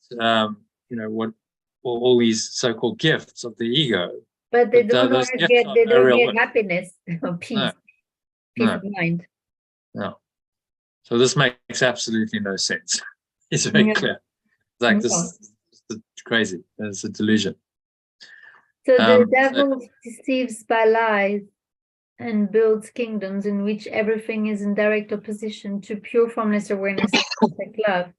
all these so-called gifts of the ego. But they don't get happiness or peace, of mind. No. So this makes absolutely no sense. It's very clear. Like this is crazy. It's a delusion. So the devil deceives by lies and builds kingdoms in which everything is in direct opposition to pure formless awareness and perfect love.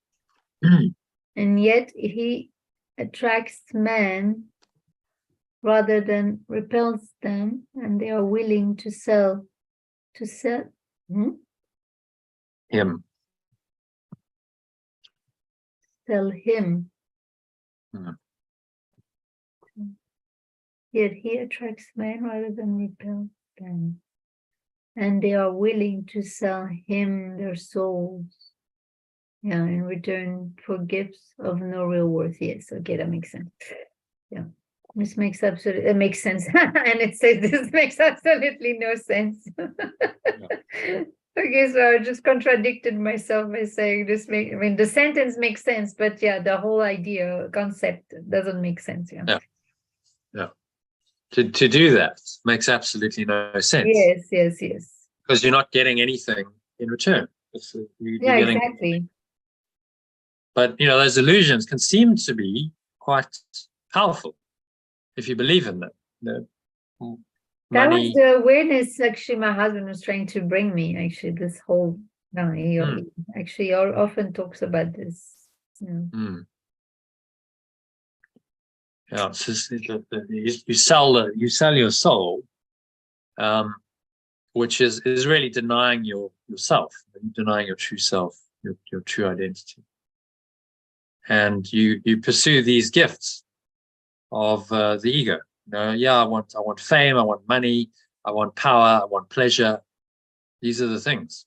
And yet he attracts men rather than repels them, and they are willing to sell him. Sell him. Yet he attracts men rather than repels them. And they are willing to sell him their souls. Yeah, in return for gifts of no real worth. Yes, okay, that makes sense. Yeah. This makes it makes sense. And it says this makes absolutely no sense. Okay, so I just contradicted myself by saying the sentence makes sense, but the whole concept doesn't make sense. Yeah. To do that makes absolutely no sense. Yes. Because you're not getting anything in return. Exactly. But those illusions can seem to be quite powerful if you believe in them. That was the awareness actually my husband was trying to bring me, actually, this whole he actually often talks about this. So you sell your soul, which is really denying yourself, denying your true self, your true identity. And you pursue these gifts of the ego. I want fame, I want money, I want power, I want pleasure. These are the things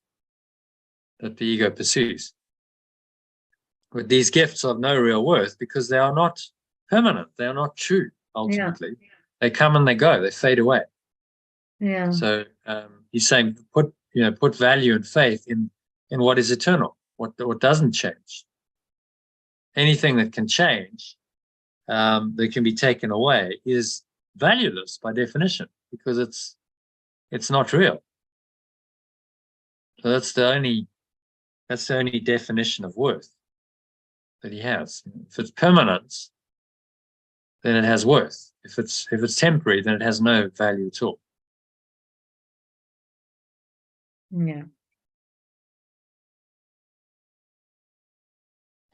that the ego pursues. But these gifts are of no real worth because they are not permanent. They are not true, ultimately. They come and they go. They fade away. Yeah. So he's saying put value and faith in what is eternal, what doesn't change. Anything that can change, that can be taken away, is valueless by definition because it's not real. So that's the only definition of worth that he has. If it's permanent, then it has worth. If it's temporary, then it has no value at all. Yeah.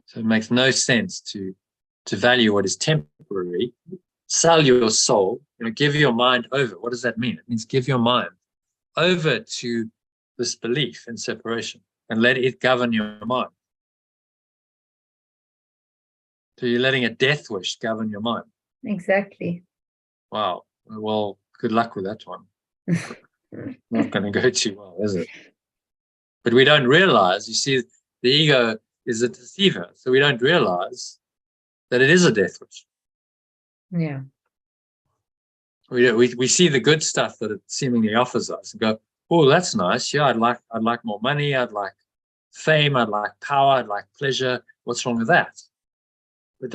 So it makes no sense to value what is temporary, sell your soul, give your mind over. What does that mean? It means give your mind over to this belief in separation and let it govern your mind. So you're letting a death wish govern your mind. Exactly. Wow. Well, good luck with that one. Not going to go too well, is it? But we don't realize, you see, the ego is a deceiver. So we don't realize that it is a death wish. Yeah. We see the good stuff that it seemingly offers us and go, oh, that's nice. Yeah, I'd like more money. I'd like fame, I'd like power, I'd like pleasure. What's wrong with that? It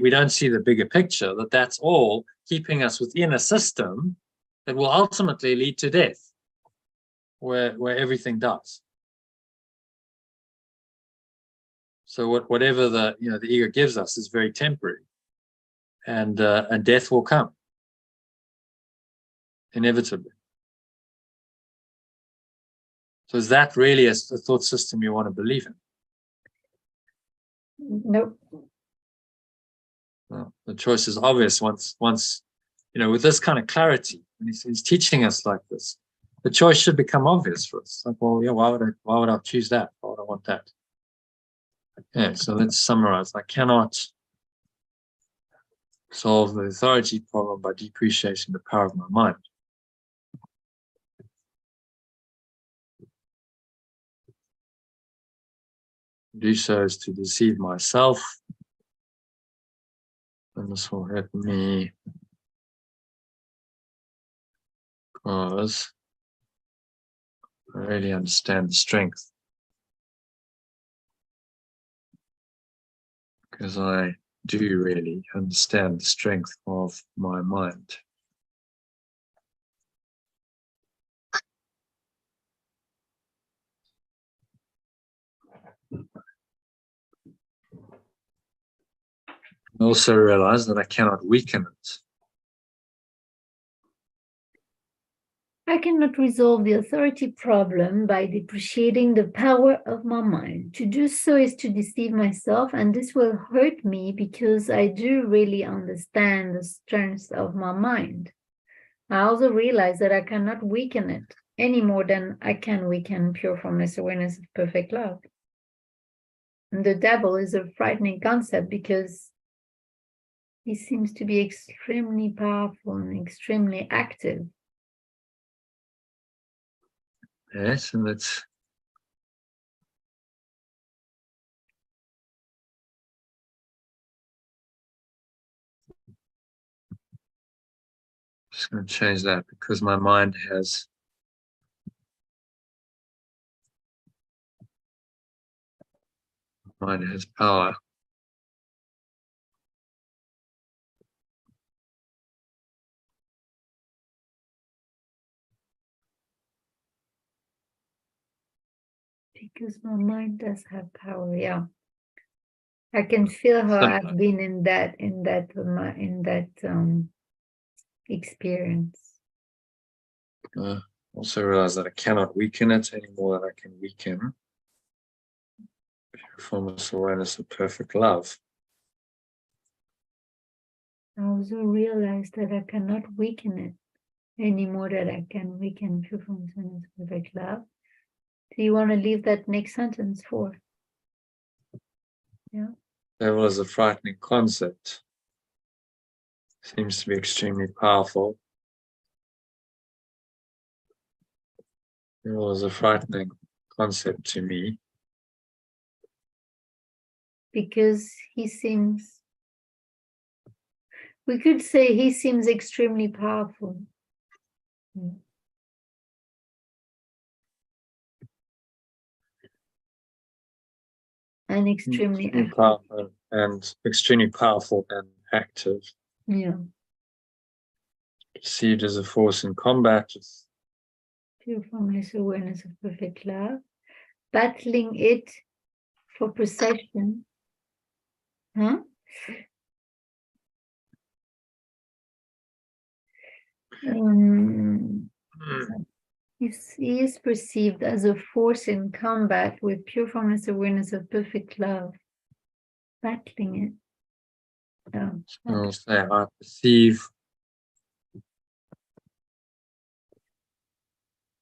we don't see the bigger picture, that that's all keeping us within a system that will ultimately lead to death, where everything does. So whatever the ego gives us is very temporary, and death will come inevitably. So is that really a thought system you want to believe in? Nope. Well, the choice is obvious once with this kind of clarity, and he's teaching us like this. The choice should become obvious for us. Like, well, yeah, why would I choose that? Why would I want that? Okay, so let's summarize. I cannot solve the authority problem by depreciating the power of my mind. Do so is to deceive myself, and this will hurt me because I really understand the strength. Because I do really understand the strength of my mind. I also realize that I cannot weaken it. I cannot resolve the authority problem by depreciating the power of my mind. To do so is to deceive myself, and this will hurt me because I do really understand the strength of my mind. I also realize that I cannot weaken it any more than I can weaken pure formless awareness of perfect love. And the devil is a frightening concept because he seems to be extremely powerful and extremely active. Yes, and that's just going to change that because my mind has power. Because my mind does have power, yeah. I can feel how I've been in that experience. Also realize that I cannot weaken it any more than I can weaken formless awareness of perfect love. I also realize that I cannot weaken it any more than I can weaken pure formless awareness of perfect love. Do you want to leave that next sentence for? Yeah. Devil is a frightening concept. Seems to be extremely powerful. Devil is a frightening concept to me. Because we could say he seems extremely powerful. Yeah. And extremely powerful and extremely powerful and active. Yeah. Perceived as a force in combat. Pure formless awareness of perfect love. Battling it for possession. Huh? He is perceived as a force in combat with pure formless awareness of perfect love. Battling it. Oh, I'll say I perceive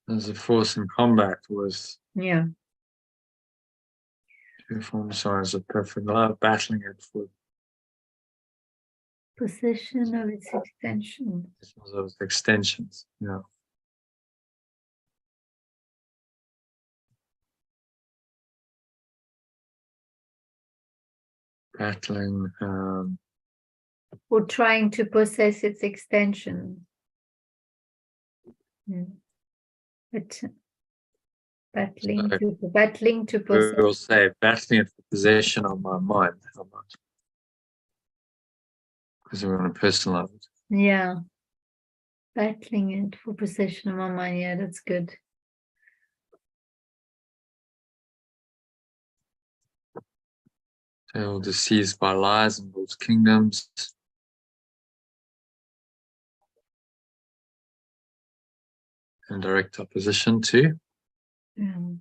as a force in combat with yeah. pure formless awareness of perfect love, battling it for Possession of its extension. those extensions. Yeah. Battling Or trying to possess its extension. Battling So to we possess. will say battling for possession of my mind. How much? Because we want to personalize it. Yeah. Battling it for possession of my mind. Yeah, that's good. Devil deceives by lies and builds kingdoms. In direct opposition to Yeah.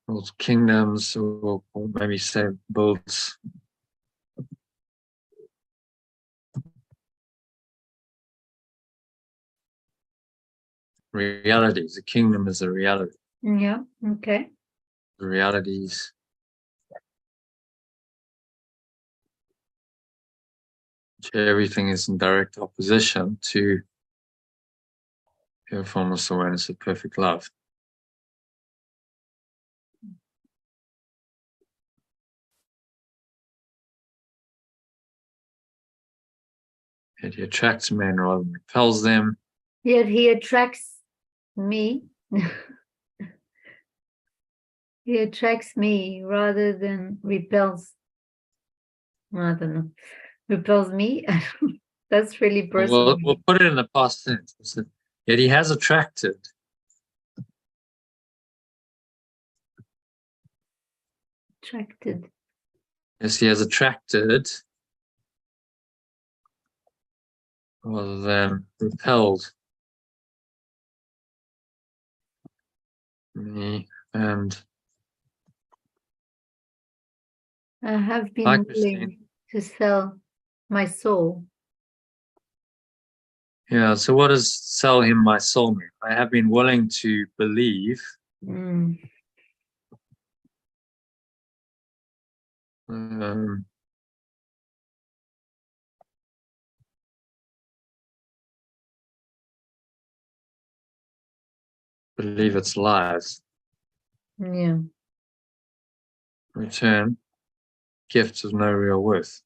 builds kingdoms, or maybe say builds realities. A kingdom is a reality. Yeah. Okay. The realities which everything is in direct opposition to pure formless awareness of perfect love. Yet he attracts men rather than repels them. Yet he attracts me. He attracts me rather than repels. I don't know. Repels me. That's really personal. We'll put it in the past tense. Yet he has attracted. Attracted. Yes, he has attracted rather than repelled me, and I have been like willing Christine. to sell my soul. Yeah, so what does sell him my soul mean? I have been willing to believe believe its lies. Yeah. Return gifts of no real worth.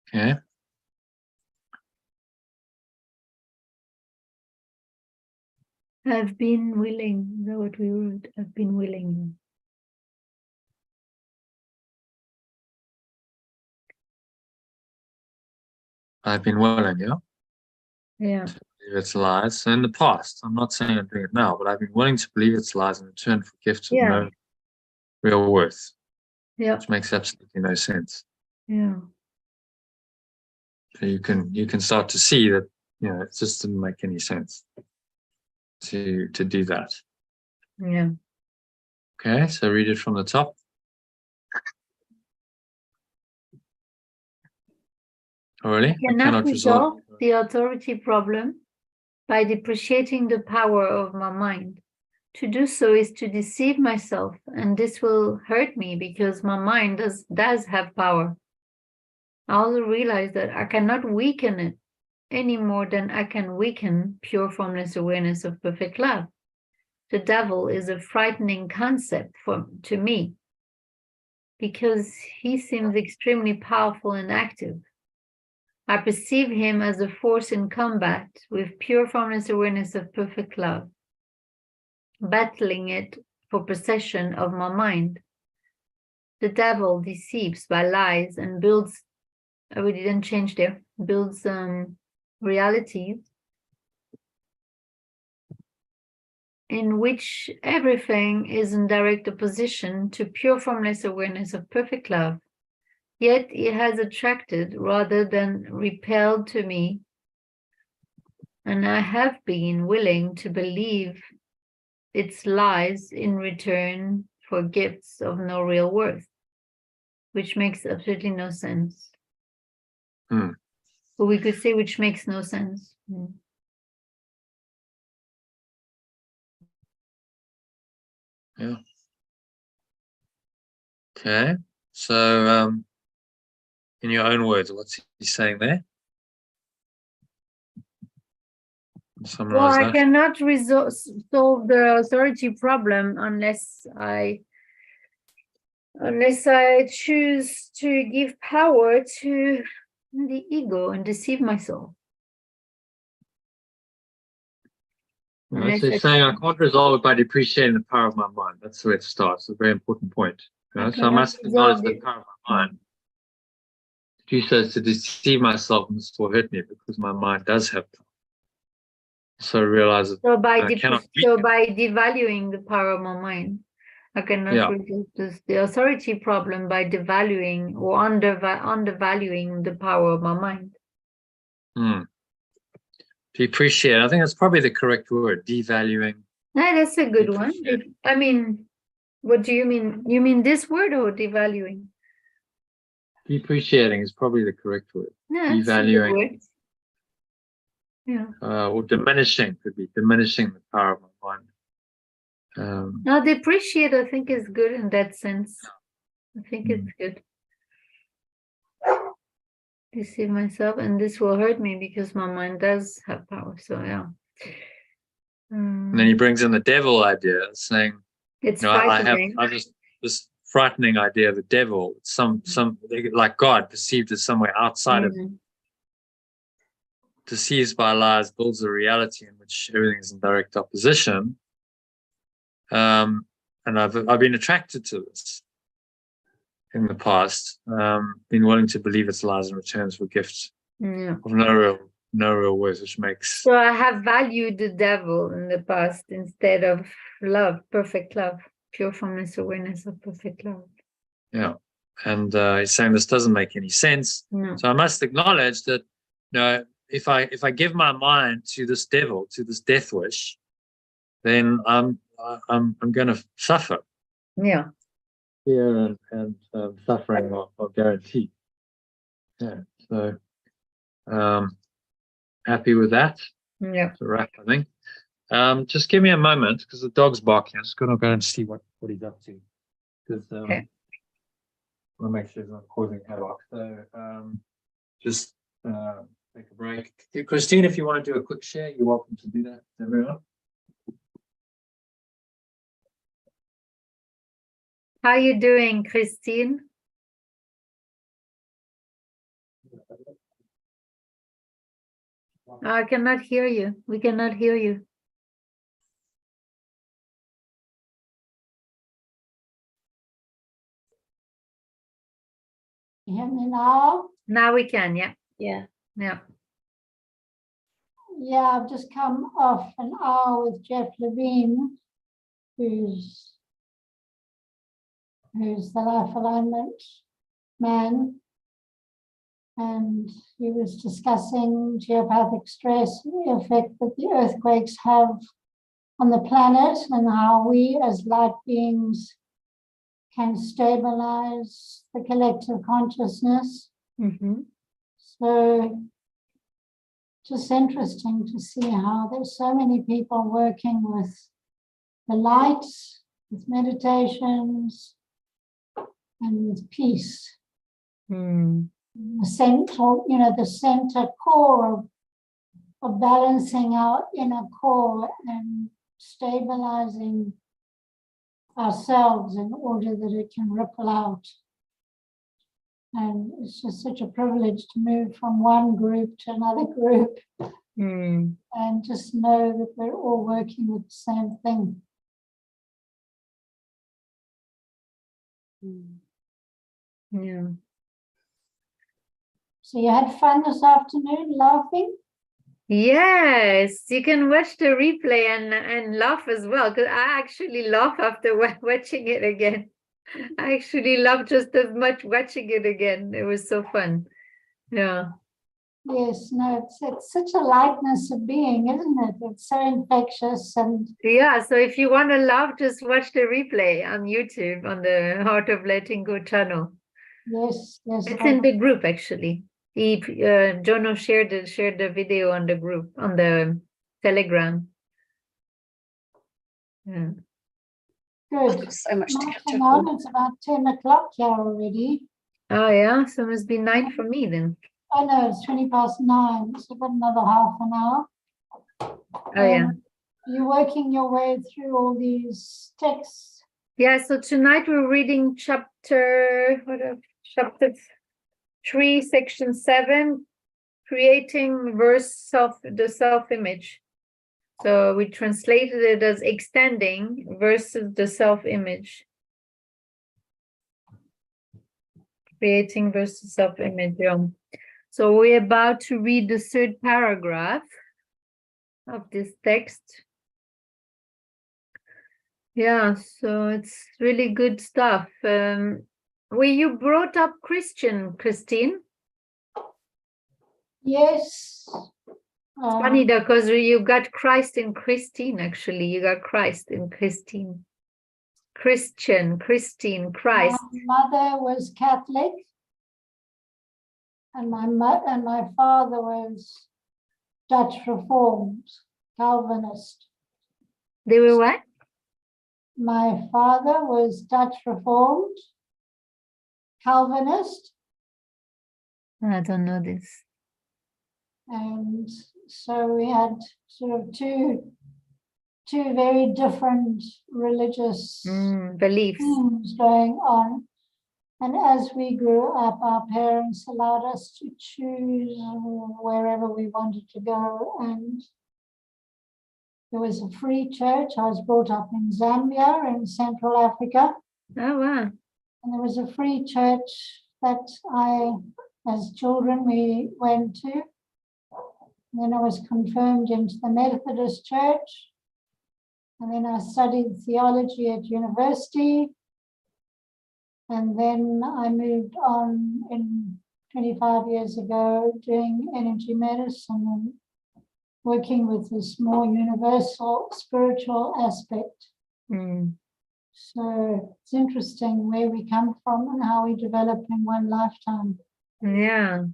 Okay. I've been willing. Is that what we wrote? I've been willing. I've been willing, yeah, Yeah. to believe its lies. So in the past, I'm not saying I'm doing it now, but I've been willing to believe its lies in return for gifts of Yeah. no real worth, Yeah. which makes absolutely no sense. Yeah. So you can start to see that, you know, it just didn't make any sense to do that. Yeah. Okay, so read it from the top. Oh, really? I cannot resolve the authority problem by depreciating the power of my mind. To do so is to deceive myself, and this will hurt me because my mind does have power. I also realize that I cannot weaken it any more than I can weaken pure formless awareness of perfect love. The devil is a frightening concept to me because he seems extremely powerful and active. I perceive him as a force in combat with pure formless awareness of perfect love, battling it for possession of my mind. The devil deceives by lies and builds, we didn't change there, builds realities in which everything is in direct opposition to pure formless awareness of perfect love. Yet it has attracted rather than repelled to me, and I have been willing to believe its lies in return for gifts of no real worth, which makes absolutely no sense. But we could say which makes no sense. Yeah. Okay. So in your own words, what's he saying there? Summarize I that. cannot solve the authority problem unless I choose to give power to the ego and deceive myself. So Unless it's saying I can't resolve it by depreciating the power of my mind. That's where it starts. A very important point. So I cannot must acknowledge resolve the it. power of my mind. She says to deceive myself and this will hurt me because my mind does have power. So realize that So by I cannot devaluing the power of my mind, I cannot Yeah. reduce the authority problem by devaluing or undervaluing the power of my mind. Depreciate. I think that's probably the correct word. Devaluing. No, that's a good one. Depreciate. I mean, what do you mean? You mean this word or devaluing? Depreciating is probably the correct word. No, that's a good Devaluing. word. Yeah. Or diminishing could be diminishing the power of my mind. Now, depreciate, I think, is good in that sense. I think it's good. Deceive myself, and this will hurt me because my mind does have power. So, yeah. And then he brings in the devil idea, saying, It's I have frightening. this frightening idea of the devil, some like God perceived as somewhere outside of him. Deceives by lies, builds a reality in which everything is in direct opposition. And I've been attracted to this in the past, been willing to believe its lies in returns for gifts of no real worth, which makes. So I have valued the devil in the past instead of love, perfect love, pure formless awareness of perfect love. Yeah, and he's saying this doesn't make any sense. No. So I must acknowledge that, if I give my mind to this devil, to this death wish, then I'm going to suffer. Yeah. Fear and suffering are guaranteed. Yeah. So happy with that. Yeah. It's a wrap, I think. Just give me a moment because the dog's barking. I'm just going to go and see what he's up to. Because Okay. I want to make sure he's not causing havoc. So just take a break. Christine, if you want to do a quick share, you're welcome to do that, everyone. How are you doing, Christine? I cannot hear you. We cannot hear you. You hear me now? Now we can, yeah. Yeah. Yeah. Yeah, I've just come off an hour with Jeff Levine, who's the life alignment man. And he was discussing geopathic stress and the effect that the earthquakes have on the planet and how we as light beings can stabilize the collective consciousness. Mm-hmm. So just interesting to see how there's so many people working with the light, with meditations, and with peace. The central, the center core of balancing our inner core and stabilizing ourselves in order that it can ripple out. And it's just such a privilege to move from one group to another group and just know that we're all working with the same thing. Yeah. So you had fun this afternoon laughing? Yes, you can watch the replay and laugh as well, because I actually laugh after watching it again. I actually love just as much watching it again. It was so fun. Yeah. Yes, no, it's such a lightness of being, isn't it? It's so infectious. And yeah, so if you want to laugh, just watch the replay on YouTube on the Heart of Letting Go channel. Yes, It's in the group actually. Jono shared the video on the group on the Telegram. Yeah. Good. Got so much to catch Martin, up on. it's about 10 o'clock here already. Oh yeah, so it must be 9 for me then. Oh no, it's 9:20. So about another half an hour. yeah. You're working your way through all these texts. Yeah, so tonight we're reading chapter 3, section 7, creating the self-image. So we translated it as extending versus the self-image. Creating versus self-image. Yeah. So we're about to read the 3rd paragraph of this text. Yeah, so it's really good stuff. You brought up Christine? Yes. It's funny though, because you got Christ in Christine, actually. You got Christ in Christine. Christian, Christine, Christ. My mother was Catholic, and my father was Dutch Reformed, Calvinist. They were what? My father was Dutch Reformed, Calvinist. I don't know this. And so we had sort of two very different religious Beliefs themes going on. And as we grew up, our parents allowed us to choose wherever we wanted to go. And there was a free church. I was brought up in Zambia in Central Africa. Oh, wow. And there was a free church that as children, we went to. And then I was confirmed into the Methodist Church. And then I studied theology at university. And then I moved on in 25 years ago doing energy medicine and working with this more universal spiritual aspect. So it's interesting where we come from and how we develop in one lifetime. Yeah.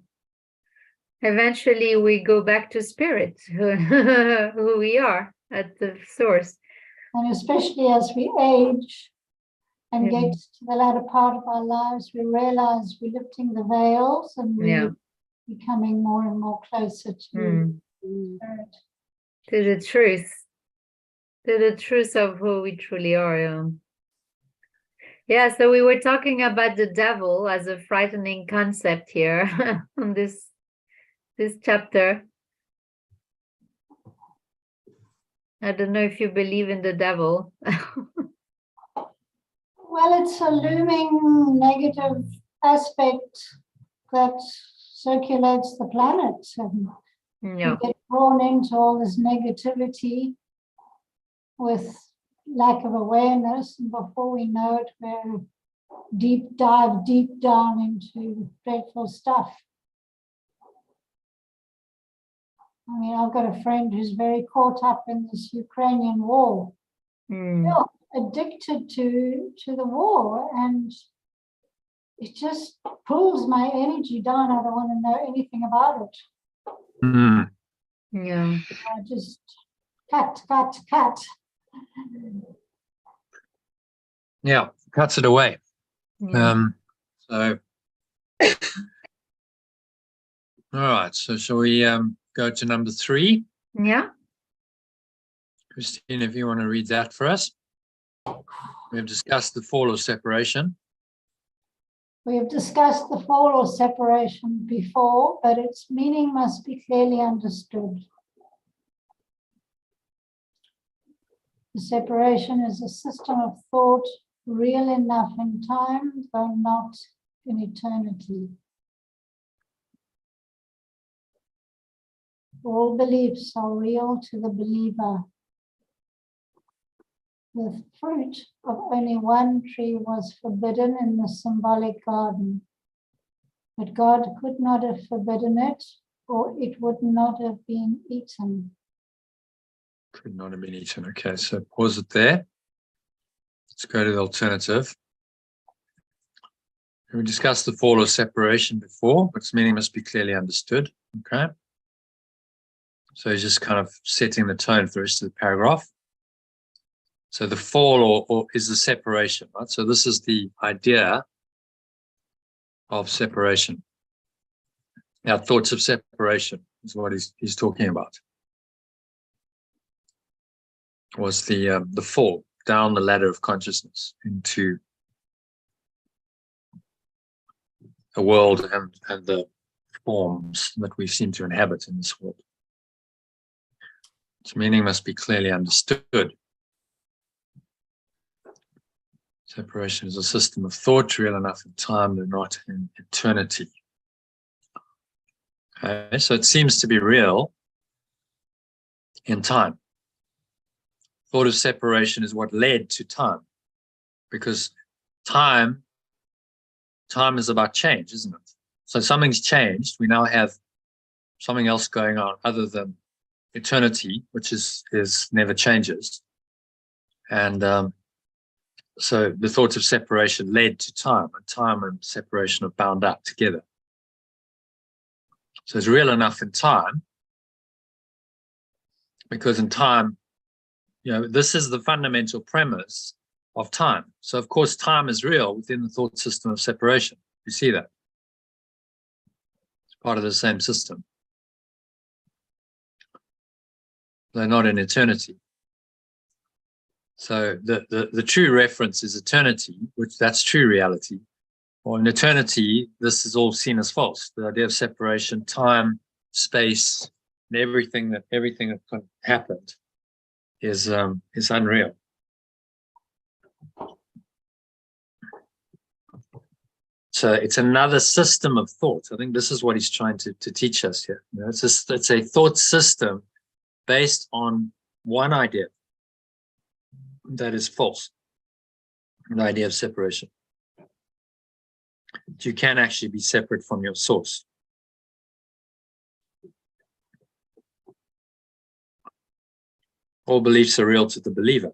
Eventually we go back to spirit, who we are at the source. And especially as we age and get to the latter part of our lives, we realize we're lifting the veils and we're becoming more and more closer to spirit. To the truth of who we truly are. Yeah, so we were talking about the devil as a frightening concept here on this chapter. I don't know if you believe in the devil. Well, it's a looming negative aspect that circulates the planet. And we get drawn into all this negativity with lack of awareness. And before we know it, we're deep down into dreadful stuff. I mean, I've got a friend who's very caught up in this Ukrainian war. They're addicted to the war, and it just pulls my energy down. I don't want to know anything about it. Yeah. I just cut. Yeah, cuts it away. So, all right. So, shall we go to number 3? Yeah. Christine, if you want to read that for us. We have discussed the fall of separation. We have discussed the fall or separation before, but its meaning must be clearly understood. The separation is a system of thought real enough in time, though not in eternity. All beliefs are real to the believer. The fruit of only one tree was forbidden in the symbolic garden, but God could not have forbidden it, or it would not have been eaten. Could not have been eaten. Okay, so pause it there. Let's go to the alternative. We discussed the fall or separation before, but its meaning must be clearly understood. Okay. So he's just kind of setting the tone for the rest of the paragraph. So the fall or is the separation, right? So this is the idea of separation. Our thoughts of separation is what he's talking about. was the fall down the ladder of consciousness into a world and the forms that we seem to inhabit in this world. Its meaning must be clearly understood. Separation is a system of thought, real enough in time, but not in eternity. Okay, so it seems to be real in time. Thought of separation is what led to time, because time is about change, isn't it? So something's changed. We now have something else going on other than eternity, which is never changes. And so the thought of separation led to time, and time and separation are bound up together. So it's real enough in time, because in time, this is the fundamental premise of time. So of course, time is real within the thought system of separation. You see that? It's part of the same system. They're not in eternity. So the true reference is eternity, which that's true reality. Or in eternity, this is all seen as false. The idea of separation, time, space, and everything that happened is unreal. So it's another system of thought. I think this is what he's trying to teach us here. It's a thought system based on one idea that is false, the idea of separation. You can actually be separate from your source. All beliefs are real to the believer.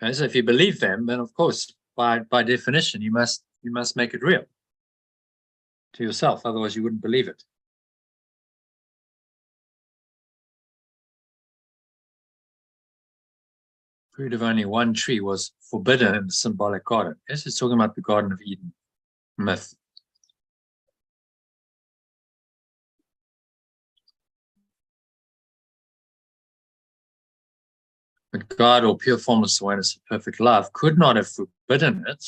Okay, so if you believe them, then of course, by definition, you must make it real to yourself. Otherwise, you wouldn't believe it. Fruit of only one tree was forbidden in the symbolic garden. Yes, it's talking about the Garden of Eden myth. But God, or pure formless awareness of perfect love, could not have forbidden it,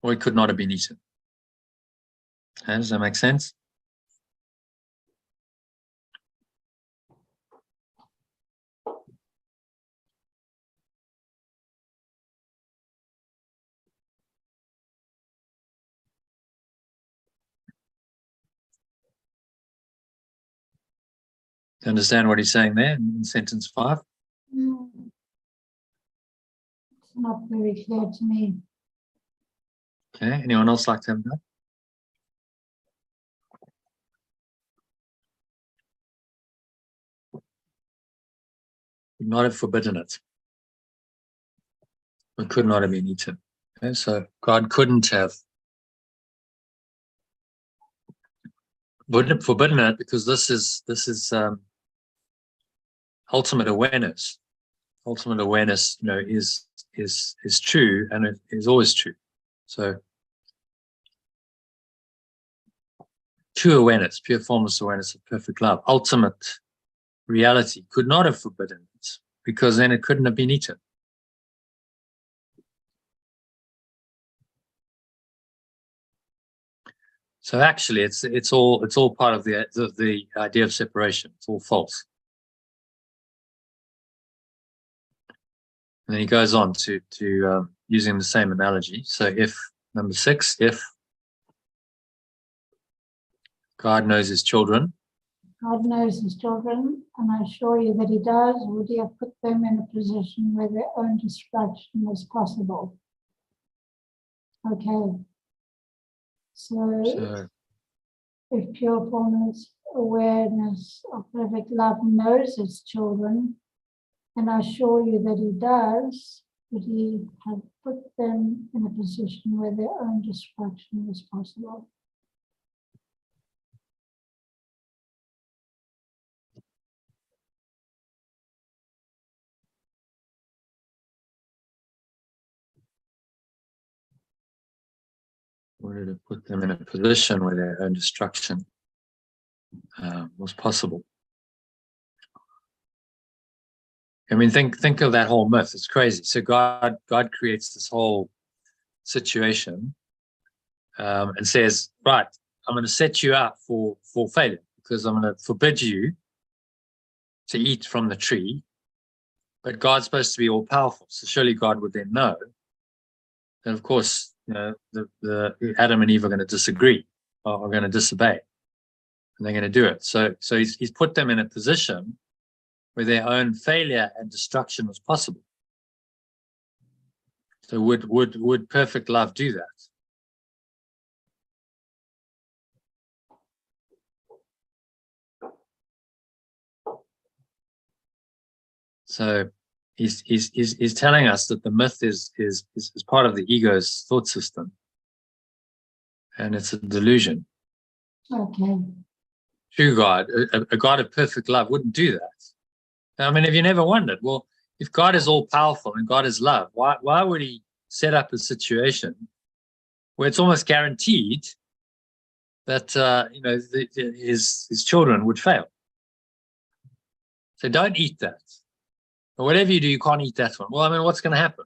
or it could not have been eaten. Okay, does that make sense? Do you understand what he's saying there in sentence 5? It's not very clear to me. Okay, anyone else like to have that? Would not have forbidden it. It could not have been eaten. Okay, so God couldn't have forbidden it, because this is ultimate awareness. Ultimate awareness, is true, and it is always true. So true awareness, pure formless awareness of perfect love, ultimate reality, could not have forbidden it, because then it couldn't have been eaten. So actually, it's all part of the idea of separation. It's all false. And then he goes on to using the same analogy. So if number 6, if God knows his children, God knows his children, and I assure you that he does. Would he have put them in a position where their own destruction was possible? Okay. So if pure formless awareness of perfect love knows its children, and I assure you that he does, would he have put them in a position where their own destruction was possible? would it have put them in a position where their own destruction was possible? I mean, think of that whole myth. It's crazy. So God creates this whole situation and says, right, I'm going to set you up for failure because I'm going to forbid you to eat from the tree. But God's supposed to be all powerful. So surely God would then know. And of course, the Adam and Eve are going to disagree, or are going to disobey, and they're going to do it. So he's put them in a position where their own failure and destruction was possible. So would perfect love do that? So he's telling us that the myth is part of the ego's thought system, and it's a delusion. Okay. True God, a God of perfect love, wouldn't do that. I mean, have you never wondered? Well, if God is all powerful and God is love, why would He set up a situation where it's almost guaranteed that his children would fail? So don't eat that. Or whatever you do, you can't eat that one. Well, I mean, what's going to happen?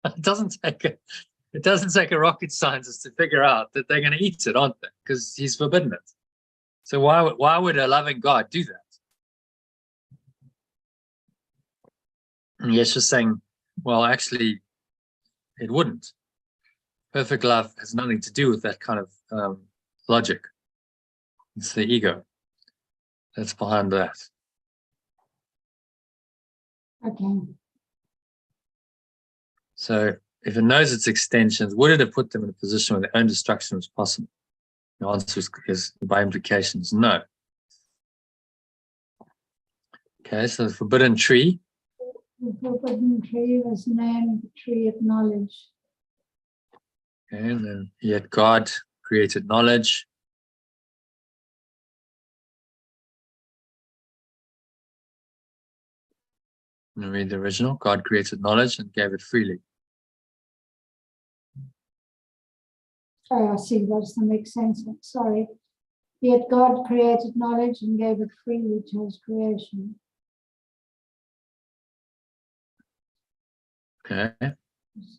It doesn't take a rocket scientist to figure out that they're going to eat it, aren't they? Because He's forbidden it. So why would a loving God do that? And He's just saying, well, actually, it wouldn't. Perfect love has nothing to do with that kind of logic. It's the ego that's behind that. Okay. So if it knows its extensions, would it have put them in a position where their own destruction was possible? The answer is by implication is no. Okay, so the forbidden tree. The forbidden tree was named the tree of knowledge. Okay, and then yet God created knowledge. I'm going to read the original. God created knowledge and gave it freely. Oh, I see, that's the next sentence. Sorry. Yet God created knowledge and gave it freely to His creation. Okay.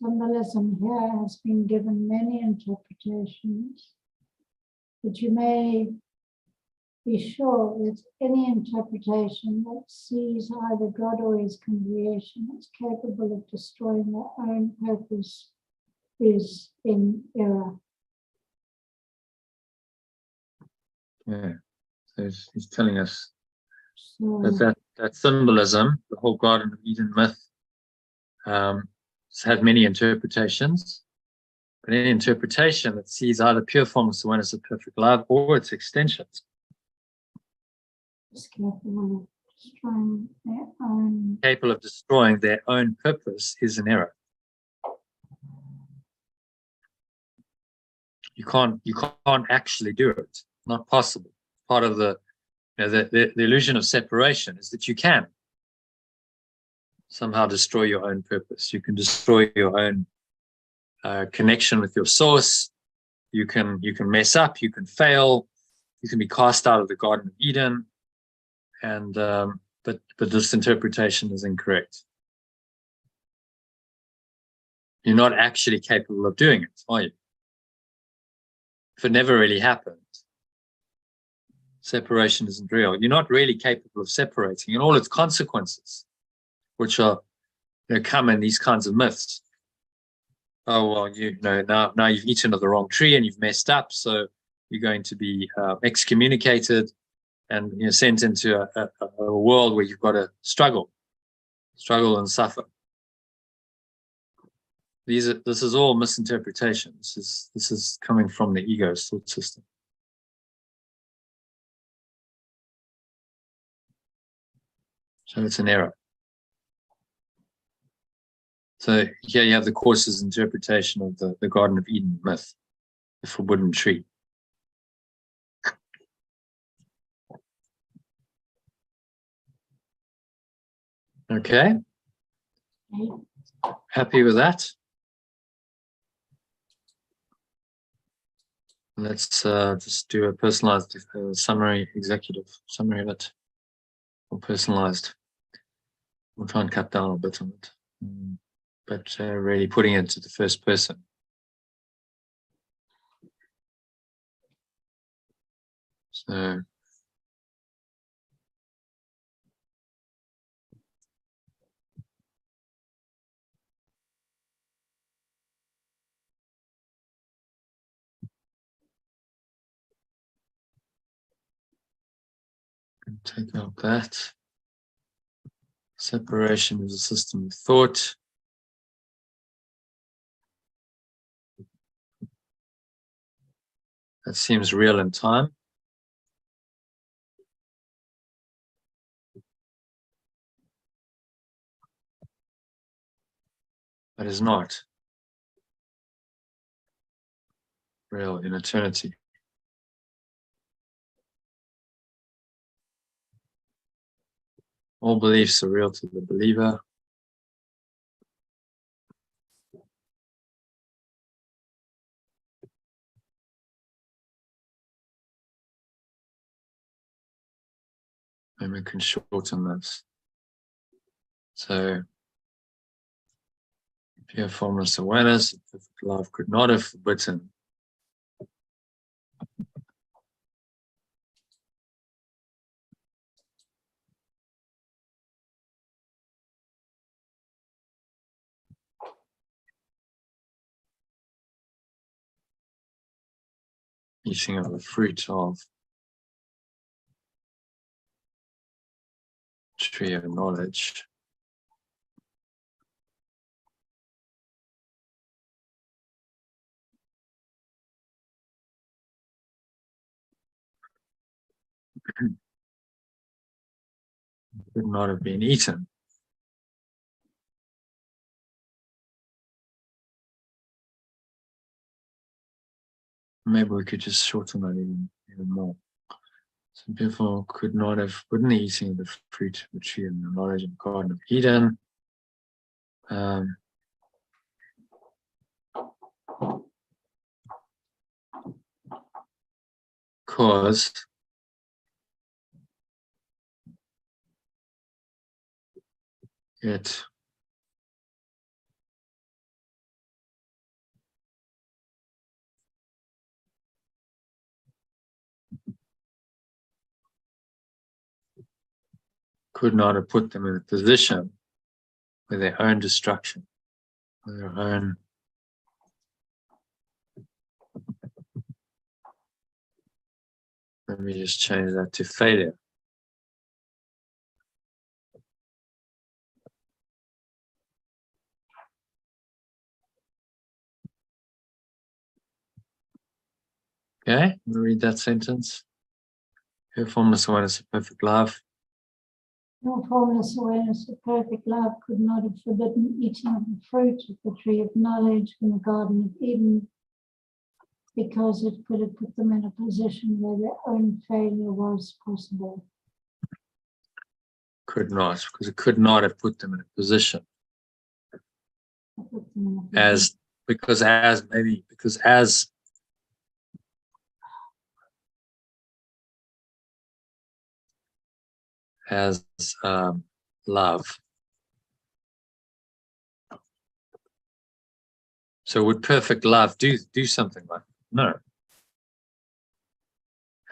Symbolism here has been given many interpretations, but you may be sure that any interpretation that sees either God or His creation as capable of destroying their own purpose is in error. Yeah. So he's telling us So, that symbolism, the whole Garden of Eden myth, has many interpretations. But any interpretation that sees either pure formless awareness of perfect love or its extensions, just careful of destroying their own. capable of destroying their own purpose, is an error. You can't actually do it. Not possible. Part of the illusion of separation is that you can somehow destroy your own purpose. You can destroy your own connection with your source. You can mess up. You can fail. You can be cast out of the Garden of Eden. And but this interpretation is incorrect. You're not actually capable of doing it, are you? If it never really happened, separation isn't real. You're not really capable of separating, and all its consequences, which are come in these kinds of myths. Oh well, now you've eaten of the wrong tree and you've messed up, so you're going to be excommunicated and sent into a world where you've got to struggle and suffer. This is all misinterpretation. This is coming from the ego's thought system. So it's an error. So here you have the Course's interpretation of the Garden of Eden myth, the forbidden tree. Okay. Happy with that? Let's just do a personalized summary, executive summary of it, or personalized. We'll try and cut down a bit on it, but really putting it to the first person. So take out that. Separation is a system of thought. That seems real in time. But is not real in eternity. All beliefs are real to the believer. And we can shorten this. So, pure formless awareness, perfect love could not have forbidden eating of the fruit of tree of knowledge. Could not have been eaten. Maybe we could just shorten that even more. So therefore could not have wouldn't eating the fruit of the tree of the knowledge of the Garden of Eden. Because it could not have put them in a position with their own destruction, with their own let me just change that to failure. Okay, I'm going to read that sentence. Pure formless awareness of perfect love. Your formless awareness of perfect love could not have forbidden eating of the fruit of the tree of knowledge in the Garden of Eden, because it could have put them in a position where their own failure was possible. Could not, because it could not have put them in a position. As love. So would perfect love do something like that? No.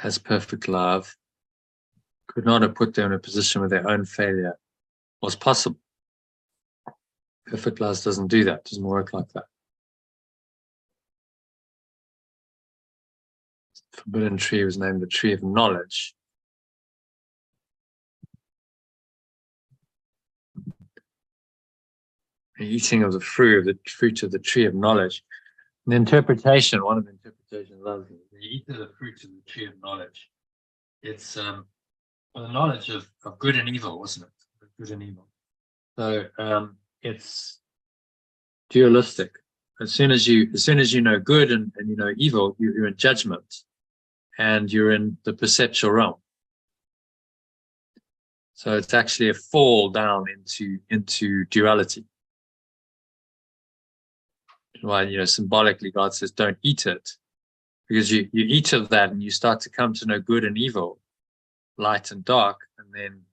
As perfect love could not have put them in a position where their own failure was possible. Perfect love doesn't do that, doesn't work like that. The forbidden tree was named the tree of knowledge. The eating of the fruit of the tree of knowledge. And the interpretation, one of the interpretations of the eat of the fruit of the tree of knowledge. It's the knowledge of good and evil, wasn't it? Good and evil. So it's dualistic. As soon as you know good and you know evil, you're in judgment, and you're in the perceptual realm. So it's actually a fall down into duality. Why, symbolically God says don't eat it, because you eat of that and you start to come to know good and evil, light and dark, and then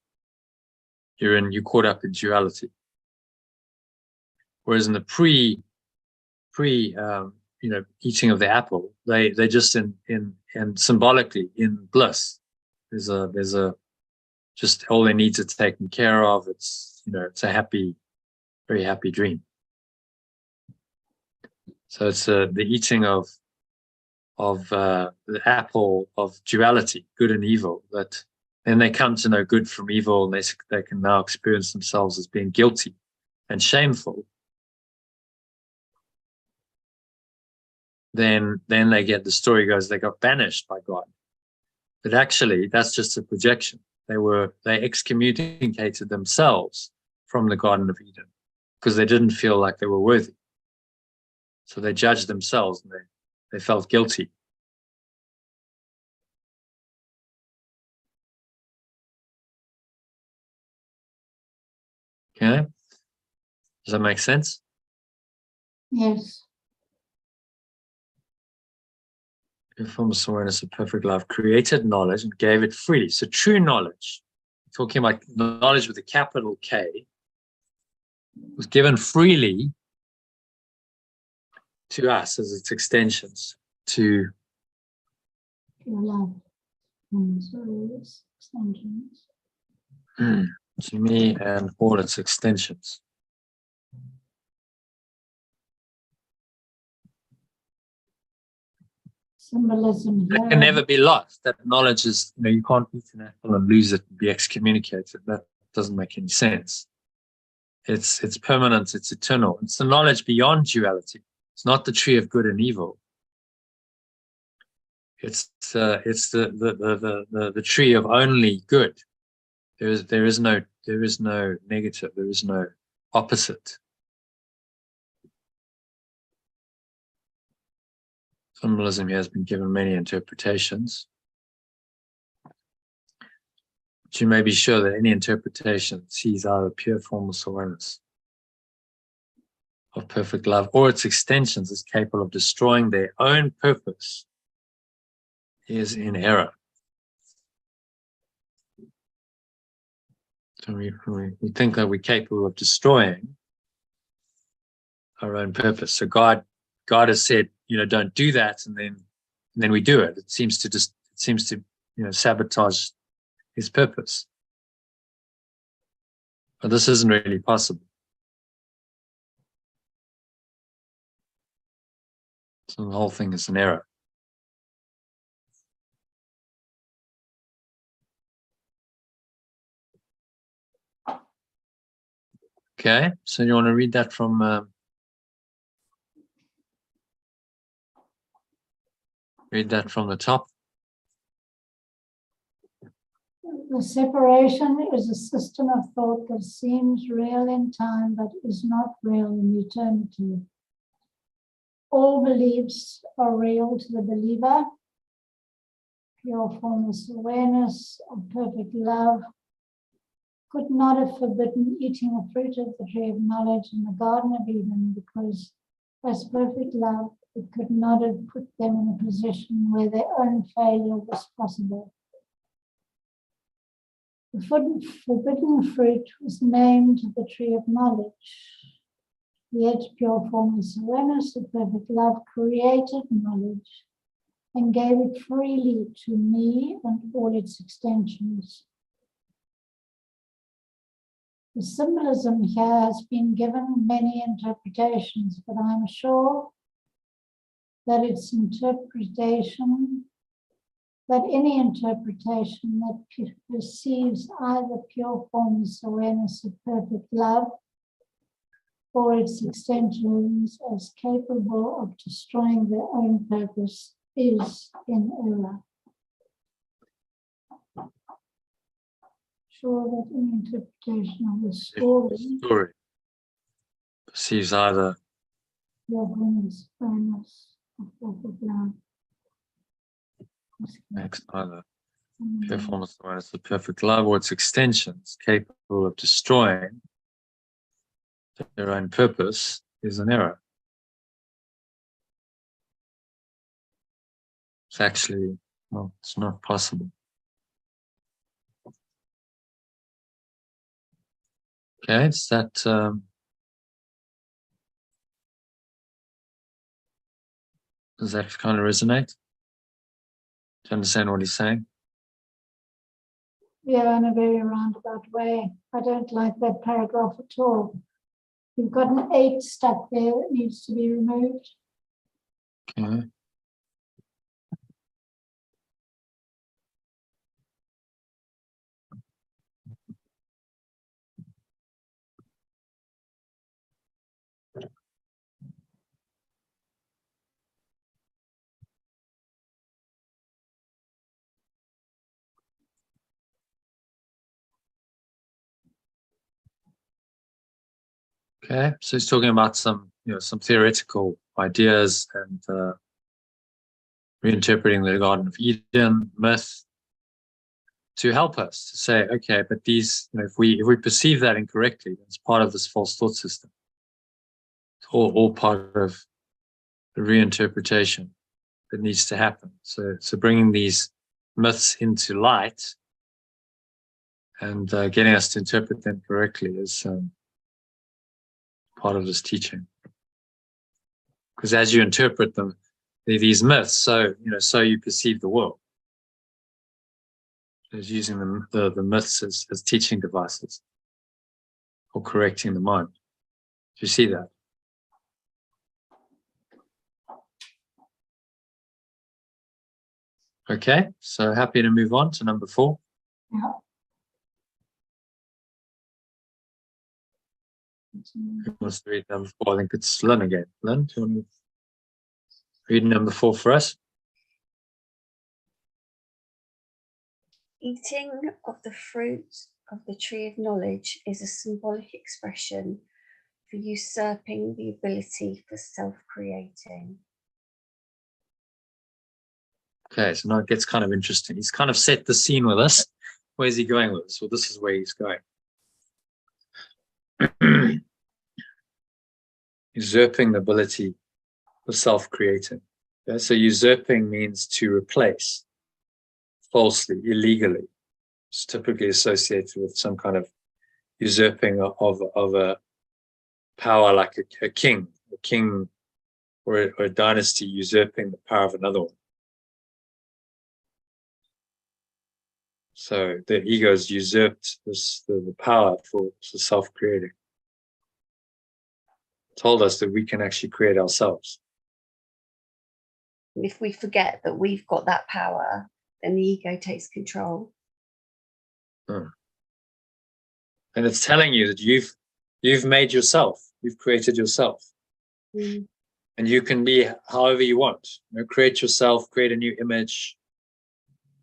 you're caught up in duality. Whereas in the eating of the apple, they're just in symbolically in bliss. There's a just all their needs are taken care of. It's it's a happy, very happy dream. So it's the eating of the apple of duality, good and evil, that then they come to know good from evil, and they can now experience themselves as being guilty and shameful. Then they get, the story goes, they got banished by God. But actually, that's just a projection. They excommunicated themselves from the Garden of Eden because they didn't feel like they were worthy. So they judged themselves and they felt guilty. Okay? Does that make sense? Yes. Pure formless awareness of perfect love created knowledge and gave it freely. So true knowledge, talking about knowledge with a capital K, was given freely to us as its extensions, to Pure love. So it's extensions. to me and all its extensions. Symbolism It here. can never be lost. That knowledge is, you can't eat an apple and lose it and be excommunicated. That doesn't make any sense. It's permanent, it's eternal. It's the knowledge beyond duality. It's not the tree of good and evil. It's the tree of only good. There is no negative. There is no opposite. Symbolism here has been given many interpretations. But you may be sure that any interpretation sees either pure formless awareness of perfect love or its extensions as capable of destroying their own purpose is in error. So we think that we're capable of destroying our own purpose. So God has said, don't do that, and then we do it. It seems to sabotage his purpose. But this isn't really possible. So the whole thing is an error. Okay, so you want to read that from the top. The separation is a system of thought that seems real in time but is not real in eternity. All beliefs are real to the believer. Pure formless awareness of perfect love could not have forbidden eating the fruit of the tree of knowledge in the Garden of Eden because, as perfect love, it could not have put them in a position where their own failure was possible. The forbidden fruit was named the tree of knowledge. Yet pure formless awareness of perfect love created knowledge and gave it freely to me and all its extensions. The symbolism here has been given many interpretations, but I'm sure that any interpretation that perceives either pure formless awareness of perfect love or its extensions as capable of destroying their own purpose is in error. Sure that any interpretation of the story perceives either pure formless awareness of perfect love. makes either pure formless awareness of perfect love or its extensions capable of destroying their own purpose is an error. It's actually, well, it's not possible. Okay, does that kind of resonate? Do you understand what he's saying? Yeah, in a very roundabout way. I don't like that paragraph at all. You've got an 8 stuck there that needs to be removed. Okay. Okay, so he's talking about some theoretical ideas and reinterpreting the Garden of Eden myth to help us to say, okay, but these, if we perceive that incorrectly, it's part of this false thought system. It's all part of the reinterpretation that needs to happen. So bringing these myths into light and getting us to interpret them correctly is part of this teaching. Because as you interpret them, these myths, so you perceive the world. Is using the myths as teaching devices or correcting the mind. Do you see that? Okay, so happy to move on to number 4. Yeah. Who wants to read number 4? I think it's Lynn again. Lynn, do you want to read number 4 for us? Eating of the fruit of the tree of knowledge is a symbolic expression for usurping the ability for self-creating. Okay, so now it gets kind of interesting. He's kind of set the scene with us. Where's he going with this? Well, this is where he's going. Usurping the ability for self-creating. Okay? So usurping means to replace falsely, illegally. It's typically associated with some kind of usurping of a power, like a king or a dynasty usurping the power of another one. So the ego's usurped the power for self-creating. Told us that we can actually create ourselves. And if we forget that we've got that power, then the ego takes control. And it's telling you that you've made yourself, you've created yourself. Mm. And you can be however you want. Create yourself, create a new image,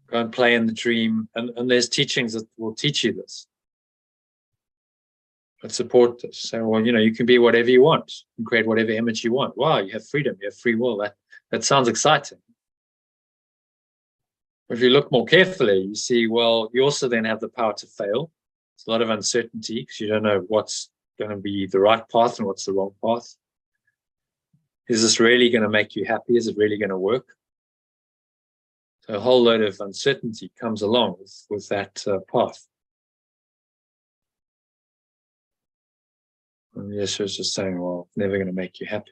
go and play in the dream. And there's teachings that will teach you this. That support this. So, well, you can be whatever you want and create whatever image you want. Wow, you have freedom, you have free will. That sounds exciting. If you look more carefully, you see, well, you also then have the power to fail. It's a lot of uncertainty because you don't know what's going to be the right path and what's the wrong path. Is this really going to make you happy? Is it really going to work? So a whole load of uncertainty comes along with that path. And Yeshua's just saying, well, it's never going to make you happy.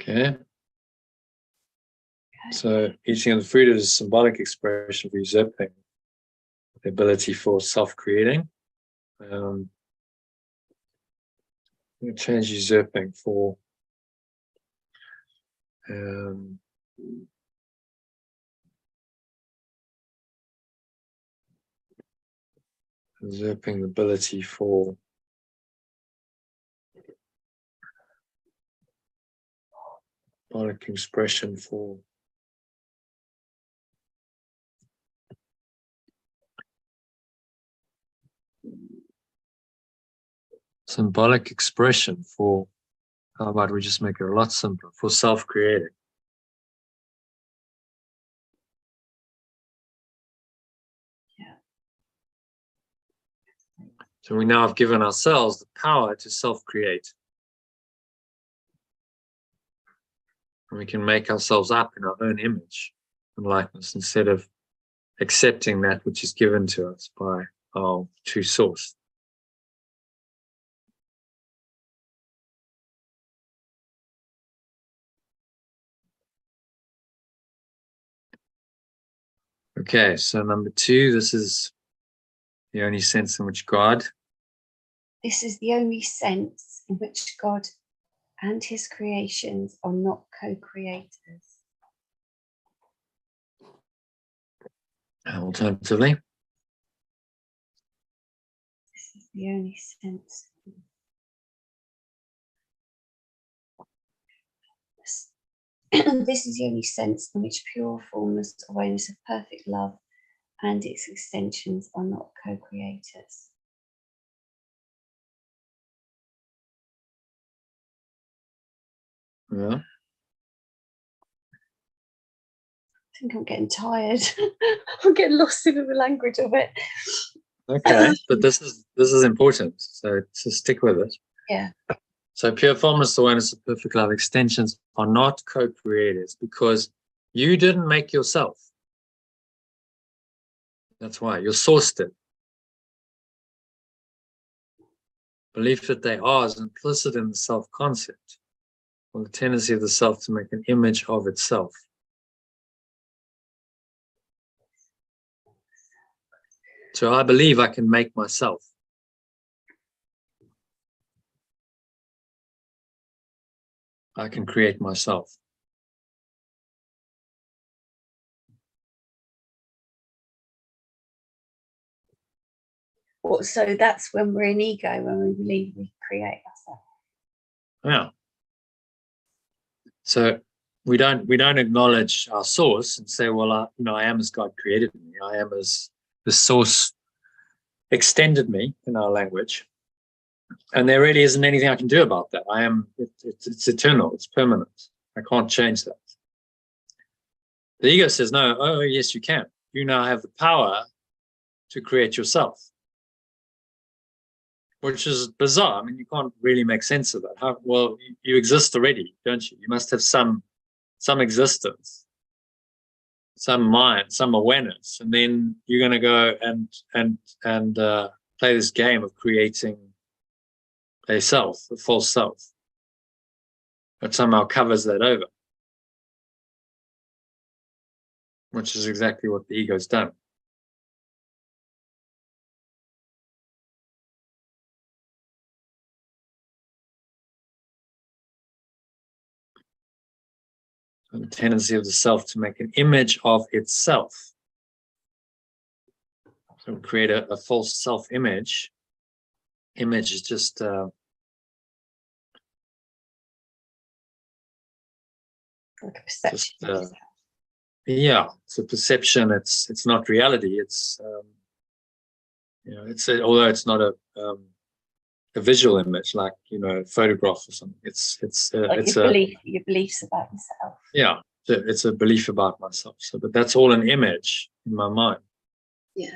Okay. So eating of the fruit is a symbolic expression for usurping the ability for self-creating. I'm going to change usurping for usurping the ability for symbolic expression for symbolic expression for, how about we just make it a lot simpler, for self-creating. Yeah. So we now have given ourselves the power to self-create. And we can make ourselves up in our own image and likeness instead of accepting that which is given to us by our true source. Okay, so number 2, this is the only sense in which God. This is the only sense in which God and his creations are not co-creators. Alternatively, This is the only sense. This is the only sense in which pure formless awareness of perfect love and its extensions are not co-creators. yeah. I think I'm getting tired. I'm getting lost in the language of it. Okay, but this is important, so stick with it. Yeah. So pure formless awareness of perfect love extensions are not co-creators because you didn't make yourself. That's why your source did. Belief that they are is implicit in the self-concept, or the tendency of the self to make an image of itself. So I believe I can make myself. I can create myself. Well, so that's when we're in ego, when we believe we create ourselves. Yeah. So we don't acknowledge our source and say, well, I am as God created me. I am as the source extended me in our language. And there really isn't anything I can do about that. I am, it's eternal, it's permanent. I can't change that. The ego says, no, oh, yes, you can. You now have the power to create yourself, which is bizarre. I mean, you can't really make sense of that. How, well, you exist already, don't you? You must have some existence, some mind, some awareness, and then you're going to go and play this game of creating a self, a false self, that somehow covers that over, which is exactly what the ego's done. So the tendency of the self to make an image of itself. So we create a false self-image. Image is just Like a perception. yeah, it's a perception. It's not reality. It's it's although it's not a visual image like a photograph or something. It's your beliefs about yourself. Yeah, it's a belief about myself. So, but that's all an image in my mind. Yeah.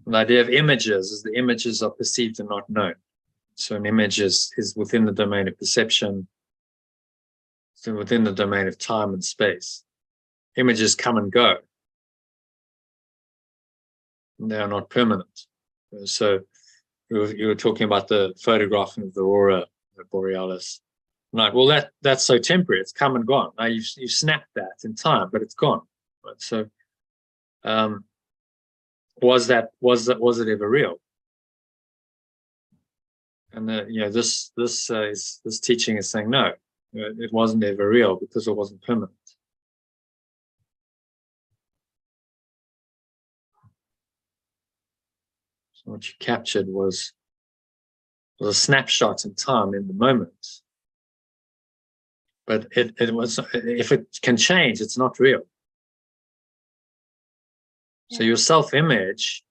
The idea of images is the images are perceived and not known. So an image is within the domain of perception. So within the domain of time and space. Images come and go. They are not permanent. So you were talking about the photographing of the aurora borealis. Like, well, that's so temporary. It's come and gone. Now you snapped that in time, but it's gone. Right? So, was it ever real? And this teaching is saying no, it wasn't ever real because it wasn't permanent. So what you captured was a snapshot in time in the moment. But it was, if it can change, it's not real. Yeah. So your self-image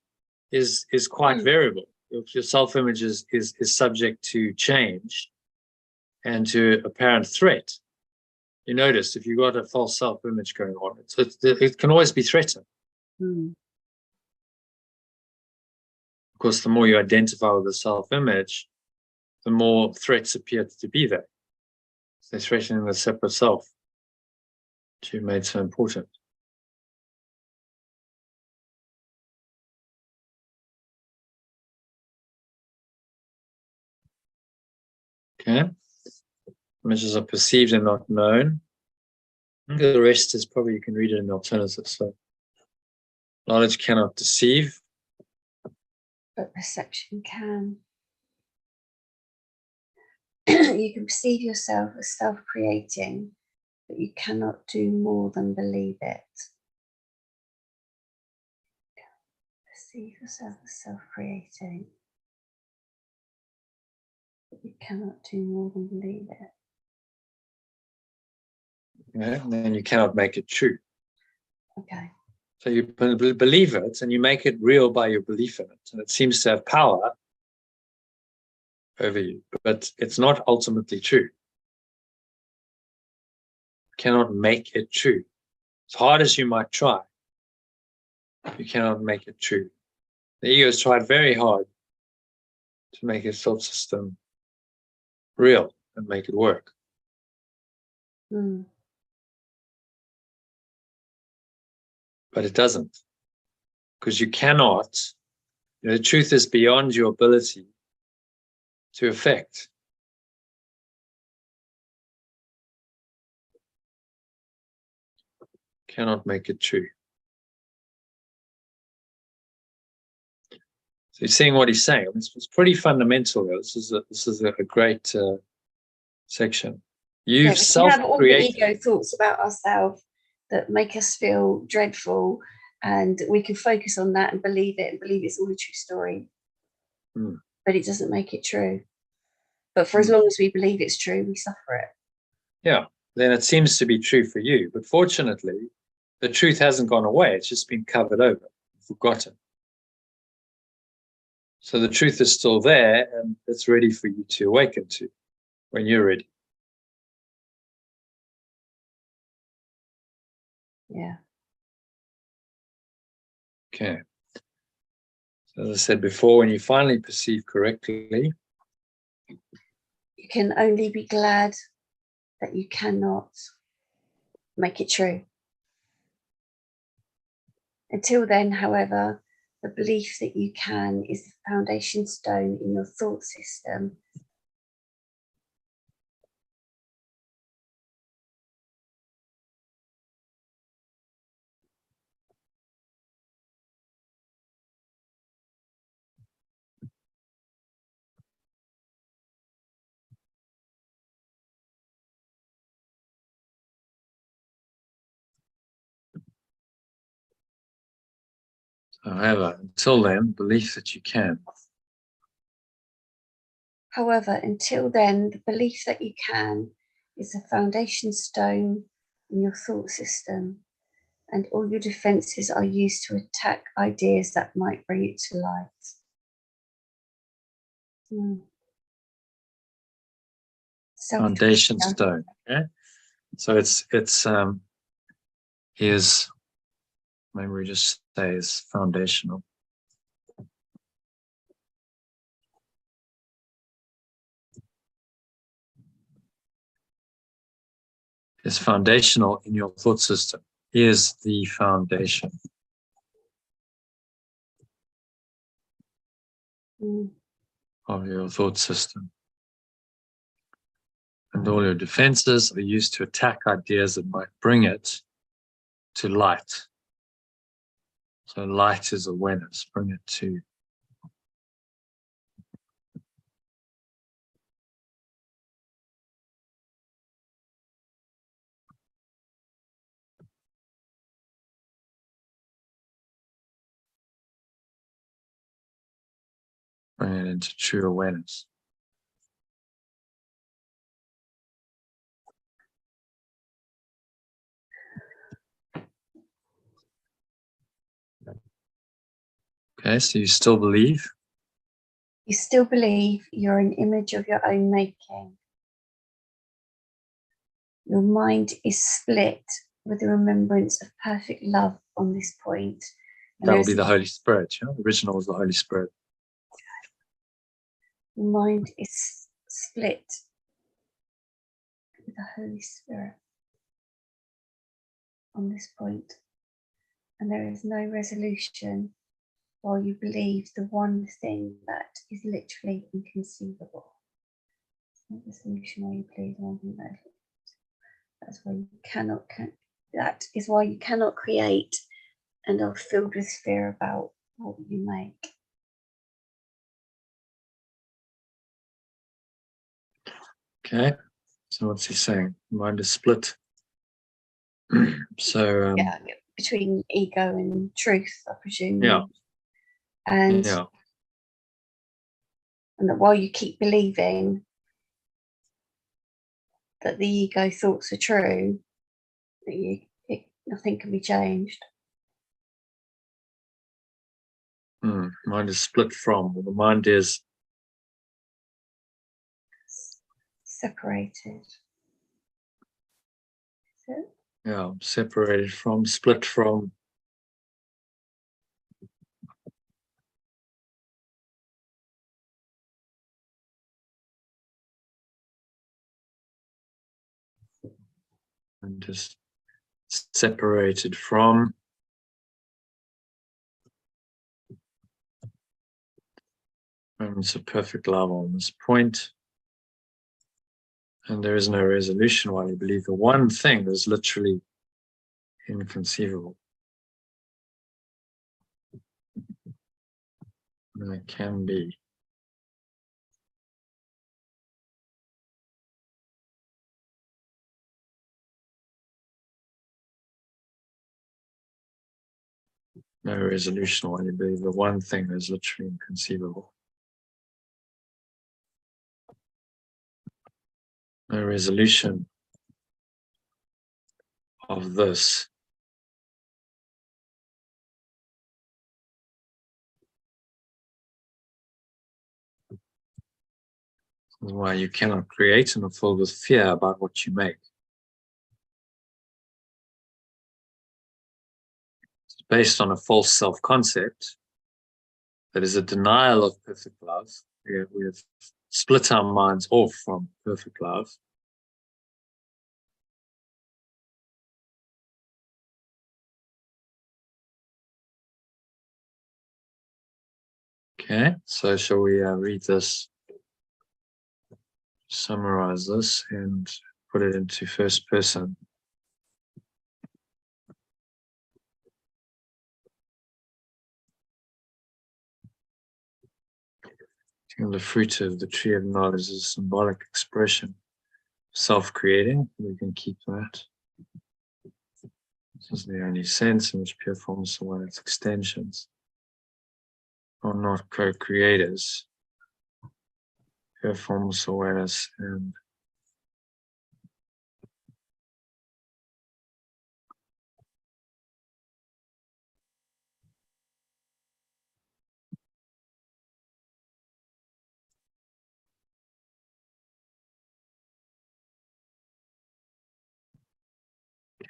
is quite variable. Your self-image is subject to change and to apparent threat. You notice if you've got a false self-image going on, it can always be threatened. Mm. Of course, the more you identify with the self-image, the more threats appear to be there. They're threatening the separate self that you made so important. Okay. Images are perceived and not known. I think the rest is probably, you can read it in the alternative. So, knowledge cannot deceive. But perception can. You can perceive yourself as self-creating, but you cannot do more than believe it. Perceive yourself as self-creating, but you cannot do more than believe it. Yeah, and then you cannot make it true. Okay. So you believe it and you make it real by your belief in it. And it seems to have power over you, but it's not ultimately true. You cannot make it true. As hard as you might try, you cannot make it true. The ego has tried very hard to make its thought system real and make it work. Mm. But it doesn't. Because you cannot, the truth is beyond your ability to affect. Cannot make it true. So you're seeing what he's saying. It's pretty fundamental. This is a great section. You've We have all the self-created. ego thoughts about ourselves that make us feel dreadful, and we can focus on that and believe it and believe it's all a true story. Hmm. But it doesn't make it true. But for as long as we believe it's true, we suffer it. Yeah, then it seems to be true for you. But fortunately, the truth hasn't gone away. It's just been covered over, forgotten. So the truth is still there, and it's ready for you to awaken to when you're ready. Yeah. Okay. So as I said before, when you finally perceive correctly, You can only be glad that you cannot make it true. Until then, however, the belief that you can is the foundation stone in your thought system. however, until then, belief that you can. However, until then, the belief that you can is the foundation stone in your thought system, and all your defenses are used to attack ideas that might bring it to light. Foundation stone. Okay. So it's here's, maybe we just say is foundational. Is foundational in your thought system. Is the foundation of your thought system. And all your defenses are used to attack ideas that might bring it to light. So light is awareness, bring it to. Bring it into true awareness. Okay, so you still believe? You still believe you're an image of your own making. Your mind is split with the remembrance of perfect love on this point. And That will be the Holy Spirit. Yeah? The original was the Holy Spirit. Your mind is split with the Holy Spirit on this point. And there is no resolution while you believe the one thing that is literally inconceivable. No resolution while you believe the one thing that is, that's why you cannot, that is why you cannot create and are filled with fear about what you make. Okay, so what's he saying? Mind is split. So Yeah, between ego and truth, I presume. yeah, And yeah, that while you keep believing that the ego thoughts are true, that nothing can be changed. mind is split from, or the mind is Separated. Is it? yeah, separated from, split from. And just separated from. And it's a perfect love on this point. And there is no resolution while you believe the one thing is literally inconceivable. And it can be. No resolution while you believe the one thing is literally inconceivable. No resolution of this. This is why you cannot create and are filled with fear about what you make. It's based on a false self-concept that is a denial of perfect love. We have split our minds off from perfect love. Okay, so shall we read this, summarize this, and put it into first person? And the fruit of the tree of knowledge is a symbolic expression, self-creating. We can keep that. This is the only sense in which pure forms and its extensions are not co-creators. Pure formless awareness and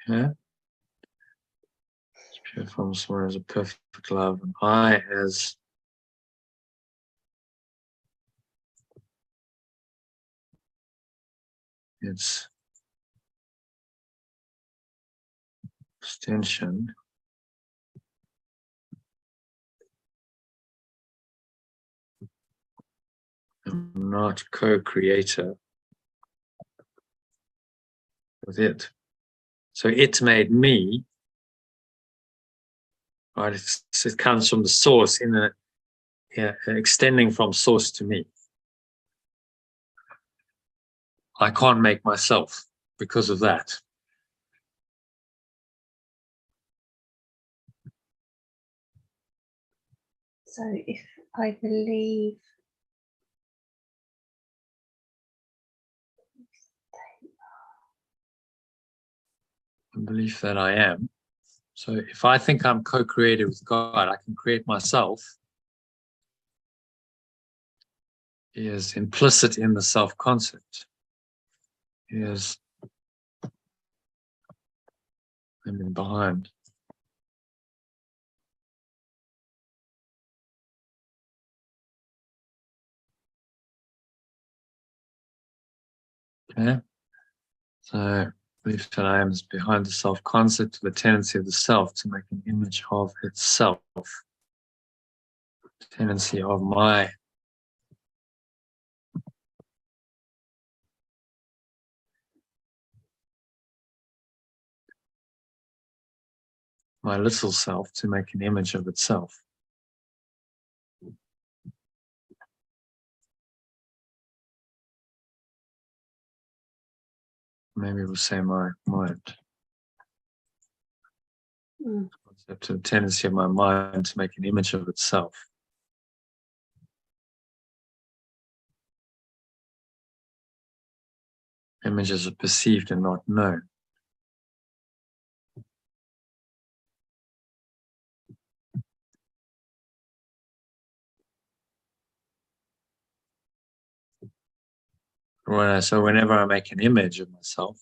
okay. Pure formless awareness, a perfect love, and I as its extension. I'm not co-creator with it. So it made me, right? It comes from the source in a extending from source to me. I can't make myself because of that. So if I believe The belief that I am. So if I think I'm co-created with God, I can create myself. Is implicit in the self-concept. Is behind. Okay. So, belief that I am is behind the self-concept of the tendency of the self to make an image of itself. Tendency of my little self to make an image of itself. Maybe we'll say my mind. Concept of the tendency of my mind to make an image of itself. Images are perceived and not known. So whenever I make an image of myself,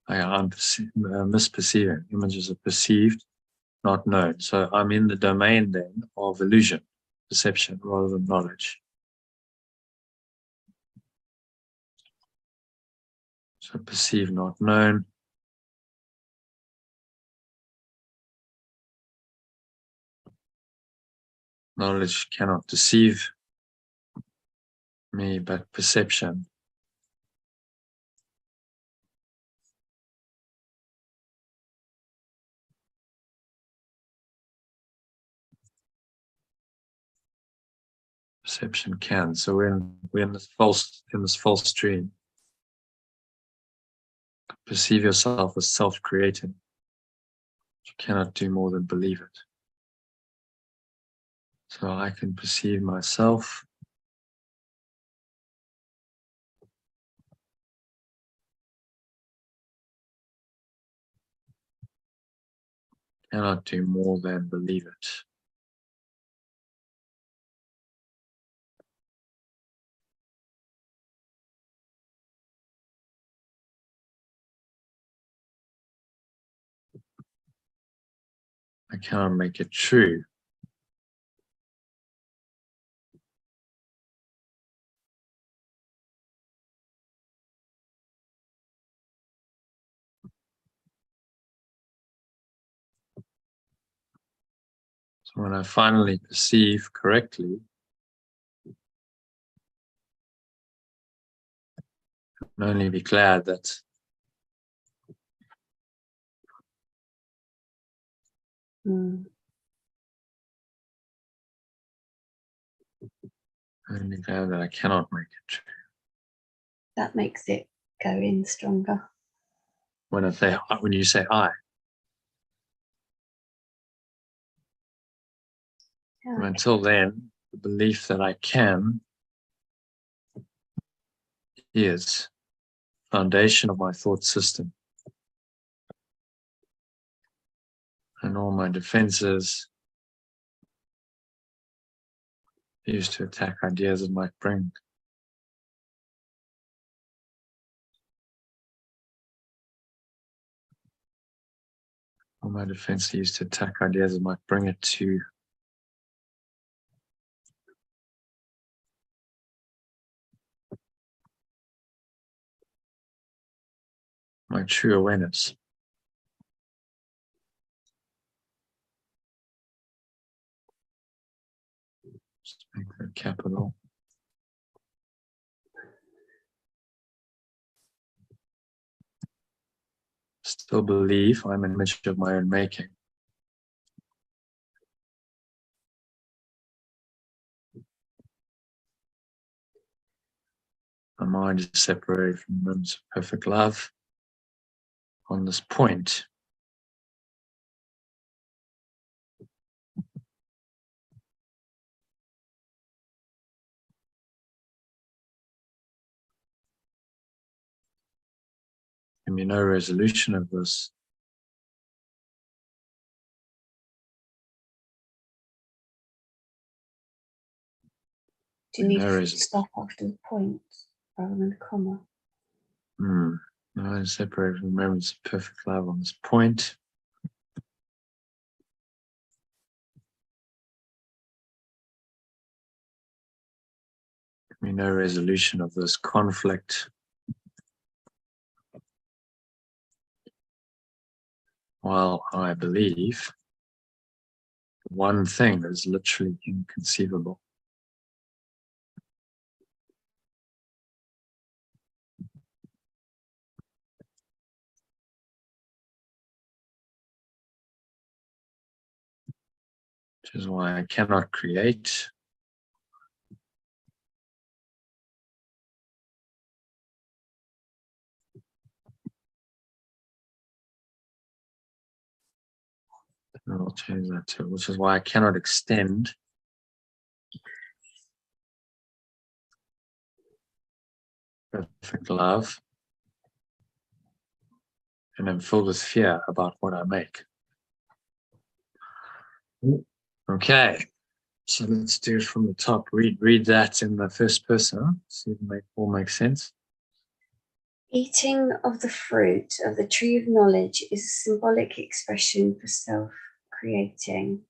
I'm misperceiving. Images are perceived, not known. So I'm in the domain then of illusion, perception, rather than knowledge. So perceived, not known. Knowledge cannot deceive me, but perception can. So we're in this false dream. Perceive yourself as self-creating. You cannot do more than believe it. So I can perceive myself cannot do more than believe it. I cannot make it true. So when I finally perceive correctly, I can only be glad that I cannot make it true. That makes it go in stronger. When you say I. Yeah. Until then, the belief that I can is foundation of my thought system. And all my defenses used to attack ideas it might bring. All my defenses used to attack ideas it might bring it to my true awareness. Just make that capital. Still believe I'm an image of my own making. My mind is separated from moments of perfect love. On this point, there can be no resolution of this. Do you need There to is- stop after the point rather than a comma? My mind is separated from moments of perfect love on this point. be no resolution of this conflict while I believe one thing is literally inconceivable. Which is why I cannot create. And I'll change that to, which is why I cannot extend perfect love, and I'm filled with fear about what I make. Okay, so let's do it from the top. Read that in the first person. See if it all makes sense. Eating of the fruit of the tree of knowledge is a symbolic expression for self-creating.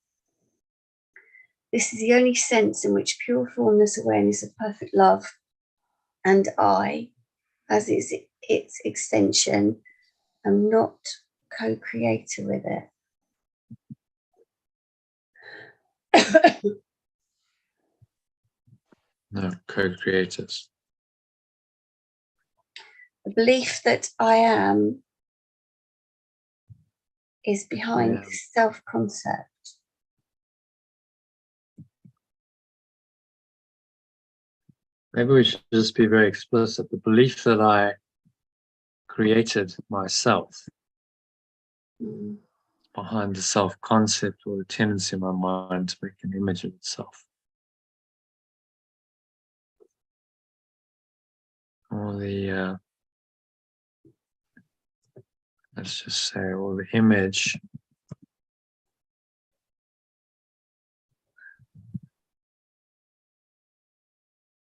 This is the only sense in which pure formless awareness of perfect love and I, as its extension, am not co-creator with it. No, co-creators. The belief that I am is behind Yeah. this self-concept. Maybe we should just be very explicit. The belief that I created myself behind the self-concept or the tendency in my mind to make an image of itself. Or the, let's just say, or the image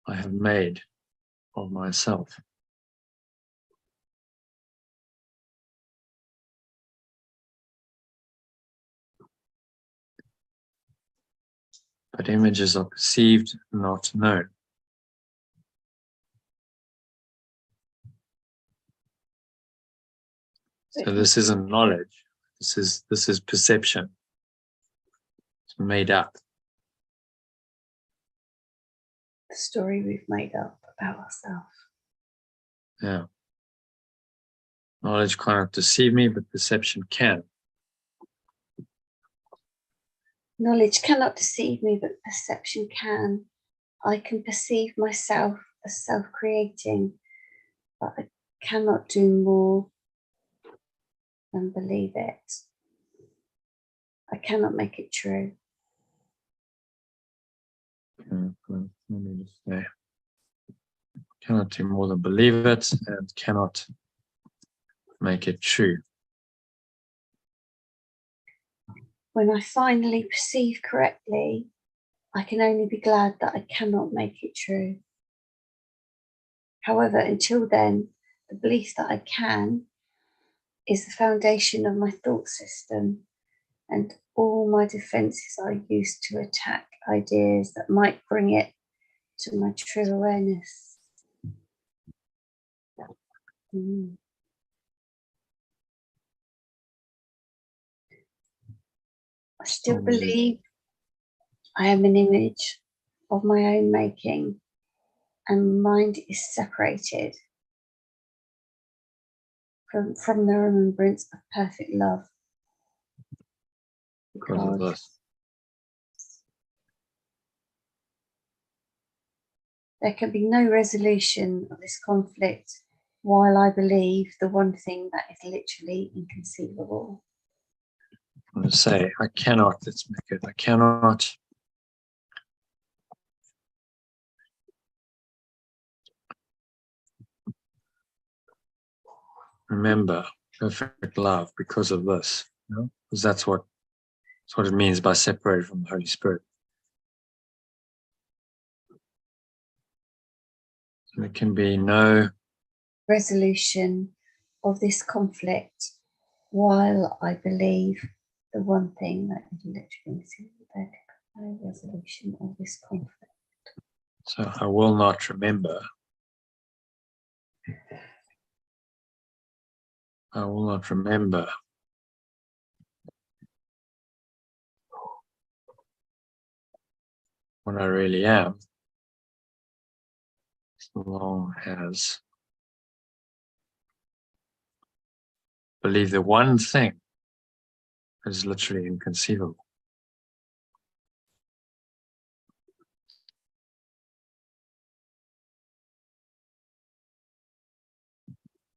I have made of myself. But images are perceived, not known. So this isn't knowledge. This is perception. It's made up. The story we've made up about ourselves. Yeah. Knowledge cannot deceive me, but perception can. Knowledge cannot deceive me, but perception can. I can perceive myself as self-creating, but I cannot do more than believe it. I cannot make it true. Let me just say, cannot do more than believe it and cannot make it true. When I finally perceive correctly, I can only be glad that I cannot make it true. However, until then, the belief that I can is the foundation of my thought system, and all my defenses are used to attack ideas that might bring it to my true awareness. I still believe I am an image of my own making, and mind is separated from the remembrance of perfect love. Because of this. There can be no resolution of this conflict while I believe the one thing that is literally inconceivable. I'm going to say, I cannot, let's make it, I cannot remember perfect love because of this, you know? Because that's what it means by separated from the Holy Spirit. So there can be no resolution of this conflict while I believe the one thing that is literally inconceivable. There can be no resolution of this conflict. So I will not remember. I will not remember what I really am, so long as I believe the one thing is literally inconceivable.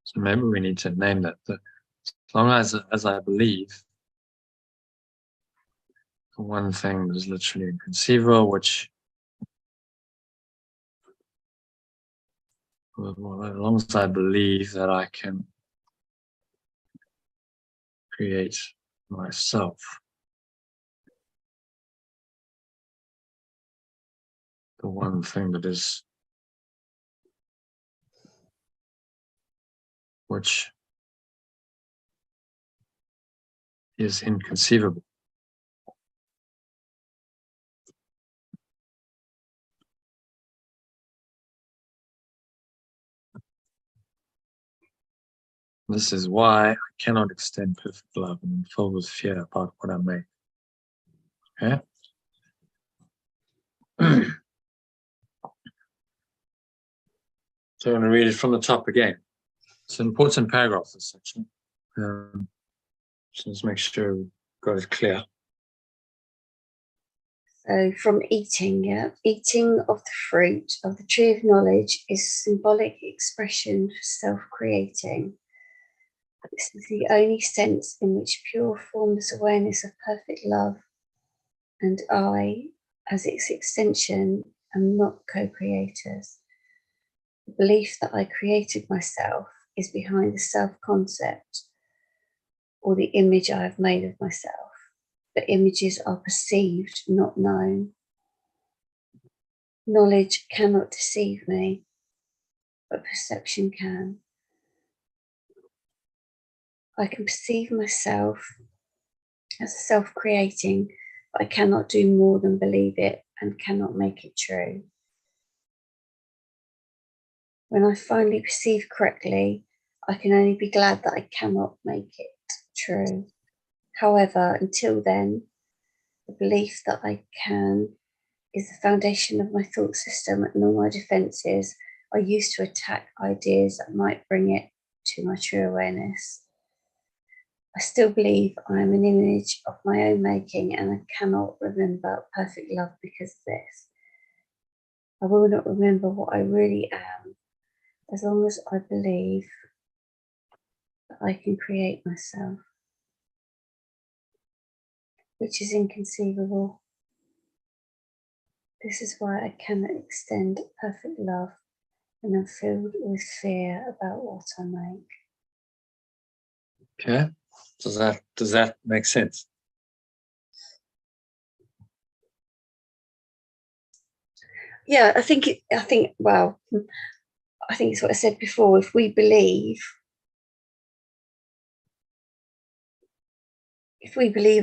So maybe we need to name that. As long as I believe the one thing is literally inconceivable, which, well, as long as I believe that I can create myself, the one thing that is, which is inconceivable. This is why I cannot extend perfect love and am filled with fear about what I make. Okay? So I'm going to read it from the top again. It's an important paragraph, this section. So let's make sure we've got it clear. So from eating, yeah, eating of the fruit of the tree of knowledge is symbolic expression for self-creating. This is the only sense in which pure formless awareness of perfect love and I, as its extension, am not co-creators. The belief that I created myself is behind the self-concept or the image I have made of myself. But images are perceived, not known. Knowledge cannot deceive me, but perception can. I can perceive myself as self-creating, but I cannot do more than believe it and cannot make it true. When I finally perceive correctly, I can only be glad that I cannot make it true. However, until then, the belief that I can is the foundation of my thought system, and all my defenses are used to attack ideas that might bring it to my true awareness. I still believe I am an image of my own making, and I cannot remember perfect love because of this. I will not remember what I really am, as long as I believe that I can create myself, which is inconceivable. This is why I cannot extend perfect love and am filled with fear about what I make. Okay? Does that make sense? Yeah, I think it's what I said before. If we believe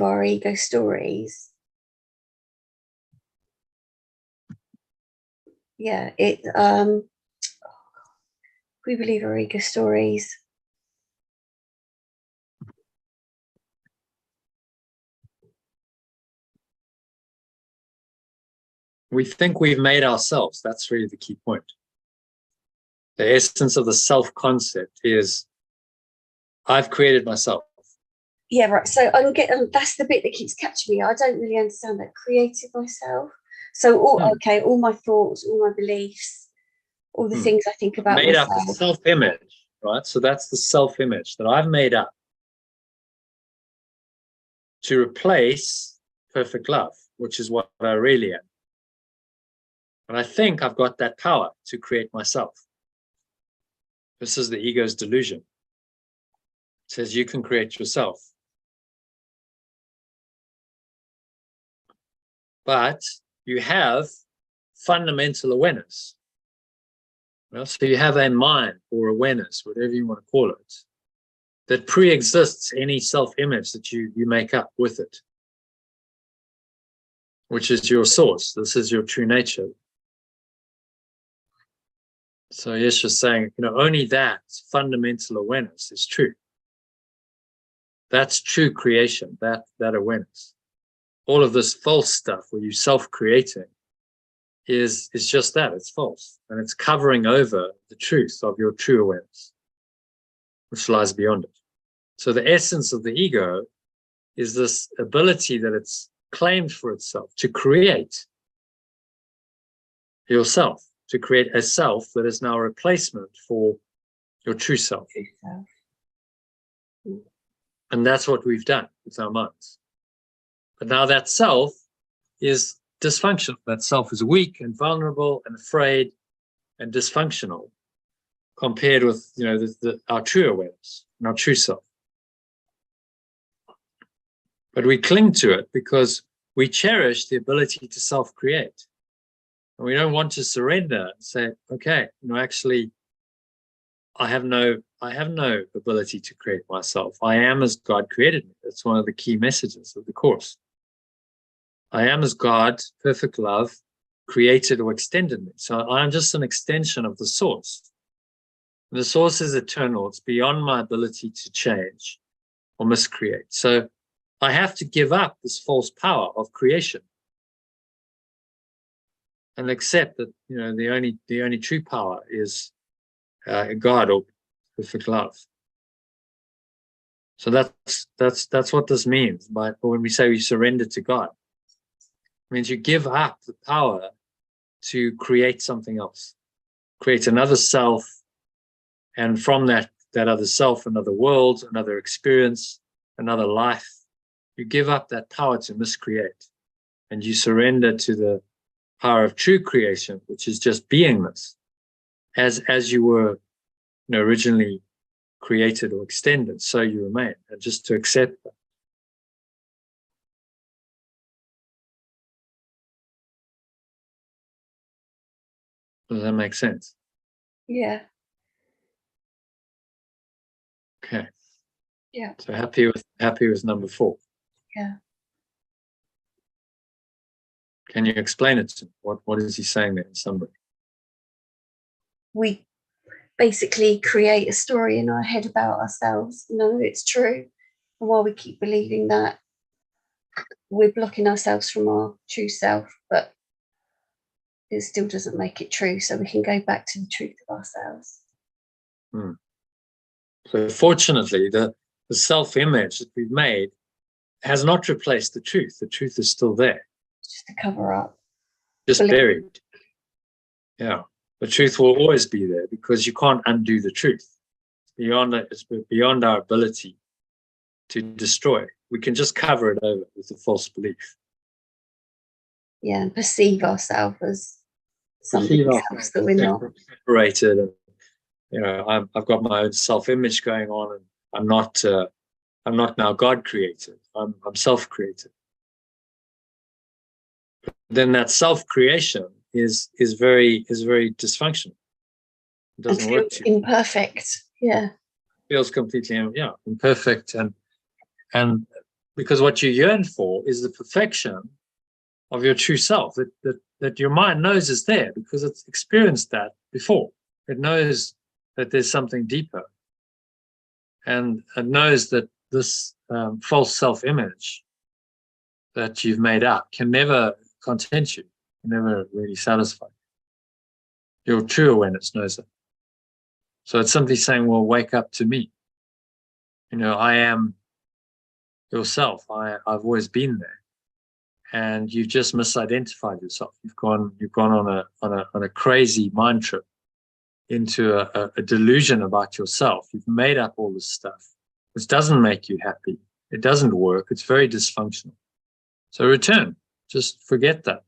our ego stories, yeah, we believe our ego stories, We think we've made ourselves. That's really the key point. The essence of the self-concept is I've created myself. yeah, right. So that's the bit that keeps catching me. I don't really understand that. Created myself. So all my thoughts, all my beliefs, all the things I think about made myself. up the self-image, right? So that's the self-image that I've made up to replace perfect love, which is what I really am. And I think I've got that power to create myself. This is the ego's delusion. It says you can create yourself. But you have fundamental awareness. Well, so you have a mind or awareness, whatever you want to call it, that pre-exists any self-image that you make up with it, which is your source. This is your true nature. So yes, just saying, only that fundamental awareness is true. That's true creation, that awareness. All of this false stuff where you're self-creating is just that, it's false. And it's covering over the truth of your true awareness, which lies beyond it. So the essence of the ego is this ability that it's claimed for itself to create yourself, to create a self that is now a replacement for your true self. And that's what we've done with our minds. But now that self is dysfunctional. That self is weak and vulnerable and afraid and dysfunctional compared with, our true awareness and our true self. But we cling to it because we cherish the ability to self-create. And we don't want to surrender and say, okay, actually, I have no ability to create myself. I am as God created me. That's one of the key messages of the Course. I am as God, perfect love, created or extended me. So I'm just an extension of the Source. And the Source is eternal. It's beyond my ability to change or miscreate. So I have to give up this false power of creation and accept that, the only true power is God or perfect love. So that's what this means when we say we surrender to God. It means you give up the power to create something else, create another self, and from that other self, another world, another experience, another life. You give up that power to miscreate, and you surrender to the power of true creation, which is just beingness, as you were originally created or extended, so you remain, and just to accept that. Does that make sense? Yeah. Okay. Yeah. So happy with number 4. Yeah. Can you explain it to me? What is he saying there in summary? We basically create a story in our head about ourselves. No, it's true. And while we keep believing that, we're blocking ourselves from our true self, but it still doesn't make it true. So we can go back to the truth of ourselves. So fortunately, the self-image that we've made has not replaced the truth. The truth is still there. Just to cover up. Just buried. Yeah. The truth will always be there because you can't undo the truth. It's beyond our ability to destroy. We can just cover it over with a false belief. Yeah, and perceive ourselves as something else that we're not. Separated, and I've got my own self-image going on, and I'm not now God created. I'm self-created. Then that self-creation is very dysfunctional. It doesn't work. Imperfect. Yeah. Feels completely imperfect, and because what you yearn for is the perfection of your true self that your mind knows is there because it's experienced that before. It knows that there's something deeper, and it knows that this false self-image that you've made up can never content you, can never really satisfy you. Your true awareness knows it. So it's simply saying, well, wake up to me. I am yourself. I've always been there. And you've just misidentified yourself. You've gone on a crazy mind trip into a delusion about yourself. You've made up all this stuff, which doesn't make you happy. It doesn't work. It's very dysfunctional. So return. Just forget that.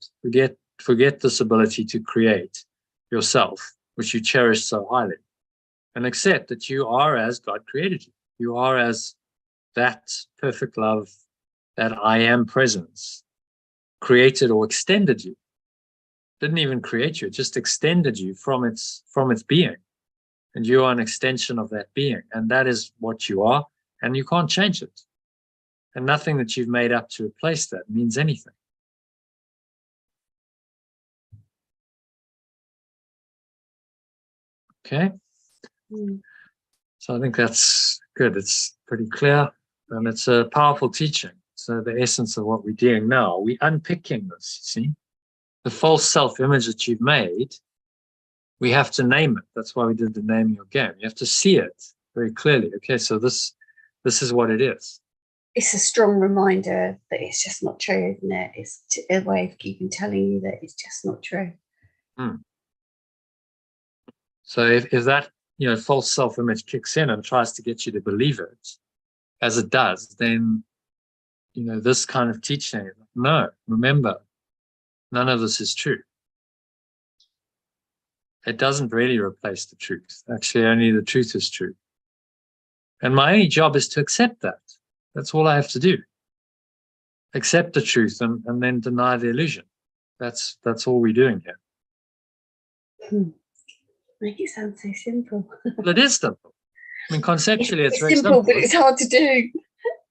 Forget this ability to create yourself, which you cherish so highly, and accept that you are as God created you. You are as that perfect love, that I am presence, created or extended you. Didn't even create you, it just extended you from its being. And you are an extension of that being. And that is what you are, and you can't change it. And nothing that you've made up to replace that means anything. Okay. Mm. So I think that's good. It's pretty clear, and it's a powerful teaching. So the essence of what we're doing now, we're unpicking this, you see. The false self-image that you've made, we have to name it. That's why we did the naming your game. You have to see it very clearly. Okay, so this is what it is. It's a strong reminder that it's just not true, isn't it? It's a way of keeping telling you that it's just not true. So if that false self-image kicks in and tries to get you to believe it, as it does, then this kind of teaching, no, remember, none of this is true. It doesn't really replace the truth. Actually, only the truth is true. And my only job is to accept that. That's all I have to do. Accept the truth and then deny the illusion. That's all we're doing here. Make it sound so simple. Well, it is simple. I mean, conceptually, it's very simple, simple. but it's hard to do.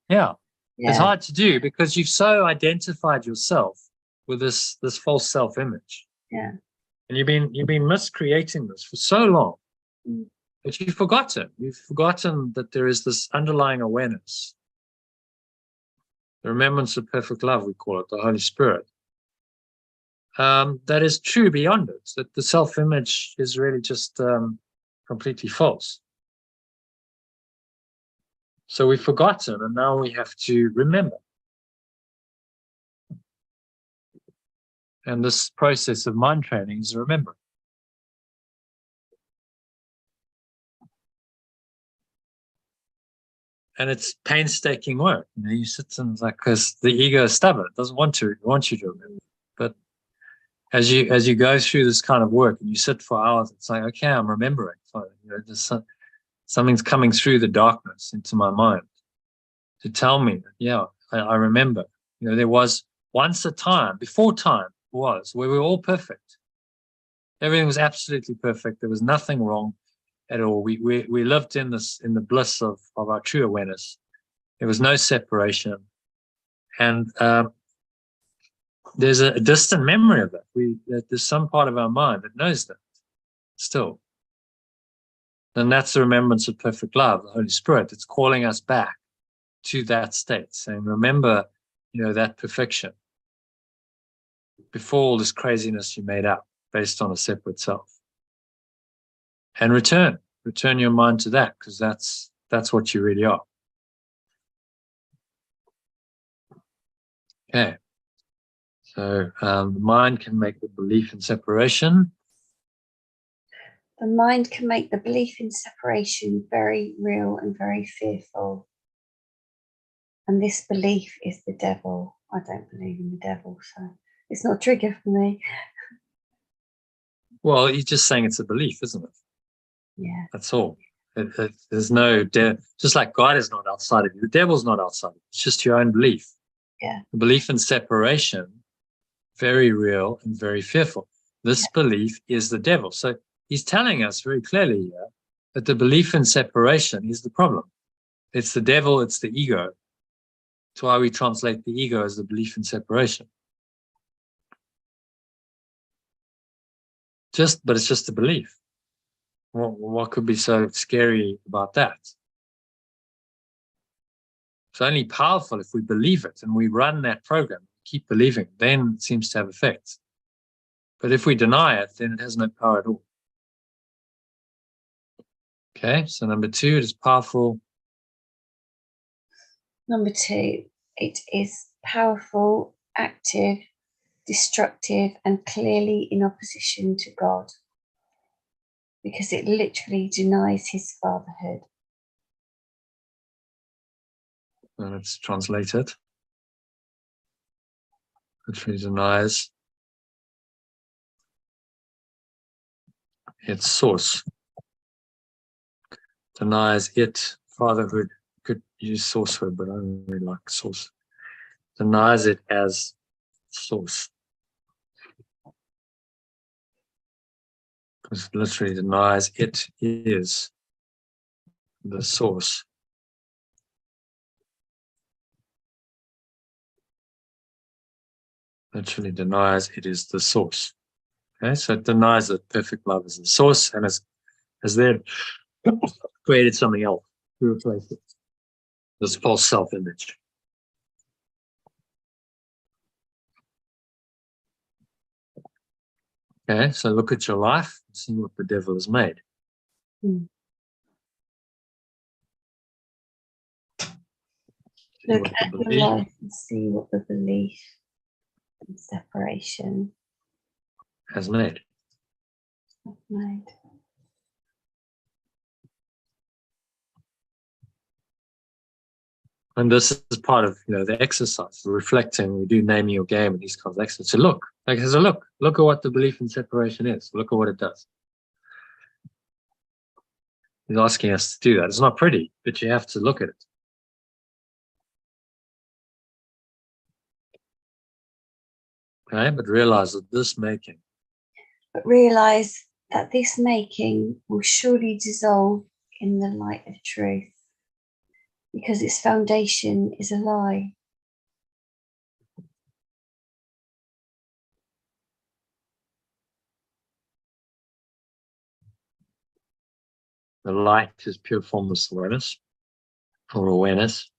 Yeah. Yeah. It's hard to do because you've so identified yourself with this false self-image. Yeah. And you've been miscreating this for so long that you've forgotten. You've forgotten that there is this underlying awareness. The remembrance of perfect love, we call it, the Holy Spirit. That is true beyond it, that the self-image is really just completely false. So we've forgotten, and now we have to remember. And this process of mind training is remembering. And it's painstaking work. You sit and because the ego is stubborn, it doesn't want you to remember. But as you go through this kind of work and you sit for hours, it's like, okay, I'm remembering. Something's coming through the darkness into my mind to tell me that, yeah, I remember. There was once a time, before time was, where we were all perfect. Everything was absolutely perfect. There was nothing wrong at all. We lived in the bliss of our true awareness. There was no separation. And there's a distant memory of that. There's some part of our mind that knows that still. And that's the remembrance of perfect love, the Holy Spirit. It's calling us back to that state, saying, remember, that perfection before all this craziness you made up based on a separate self. And return your mind to that, because that's what you really are. Okay. So the mind can make the belief in separation. The mind can make the belief in separation very real and very fearful. And this belief is the devil. I don't believe in the devil, so it's not a trigger for me. Well, you're just saying it's a belief, isn't it? Yeah. That's all. There's no, just like God is not outside of you, the devil's not outside of you. It's just your own belief. Yeah. The belief in separation, very real and very fearful. This belief is the devil. So he's telling us very clearly here that the belief in separation is the problem. It's the devil, it's the ego. That's why we translate the ego as the belief in separation. But it's just a belief. What could be so scary about that? It's only powerful if we believe it and we run that program, keep believing, then it seems to have effect. But if we deny it, then it has no power at all. Okay, so number 2, it is powerful. Number 2, it is powerful, active, destructive, and clearly in opposition to God, because it literally denies his fatherhood. And it's translated. Literally denies its source. Denies it fatherhood. Could use sourcehood, but I don't really like source. Denies it as source. Because it literally denies it is the source. Literally denies it is the source. Okay, so it denies that perfect love is the source, and as has then created something else to replace it. This false self-image. Okay, so look at your life and see what the devil has made. Look at your life and see what the belief and separation has made. And this is part of the exercise, the reflecting. We do naming your game and these kinds of exercises. So look, like there's a look at what the belief in separation is. Look at what it does. He's asking us to do that. It's not pretty, but you have to look at it. Okay, but realize that this making. But realize that this making will surely dissolve in the light of truth, because its foundation is a lie. The light is pure formless awareness, or awareness.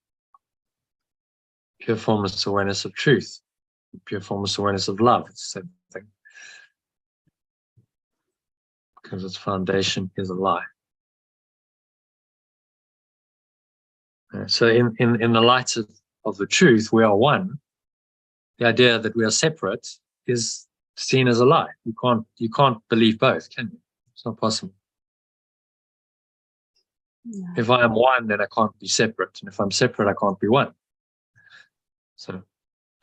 Pure formless awareness of truth. Pure formless awareness of love. It's the same thing. Because its foundation is a lie. So in the light of the truth, we are one. The idea that we are separate is seen as a lie. You can't believe both, can you? It's not possible. No. If I am one, then I can't be separate. And if I'm separate, I can't be one. So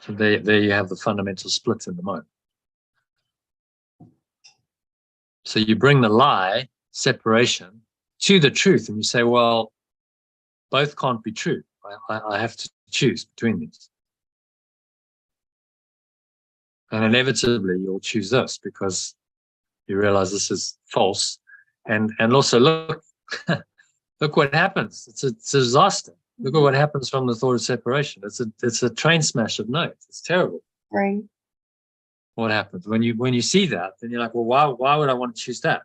there you have the fundamental split in the mind. So you bring the lie, separation, to the truth, and you say, well, both can't be true. I have to choose between these. And inevitably, you'll choose this because you realize this is false. And also, look, look what happens. It's a disaster. Look at what happens from the thought of separation. It's a train smash of notes. It's terrible. Right. What happens when you see that? Then you're like, well, why would I want to choose that?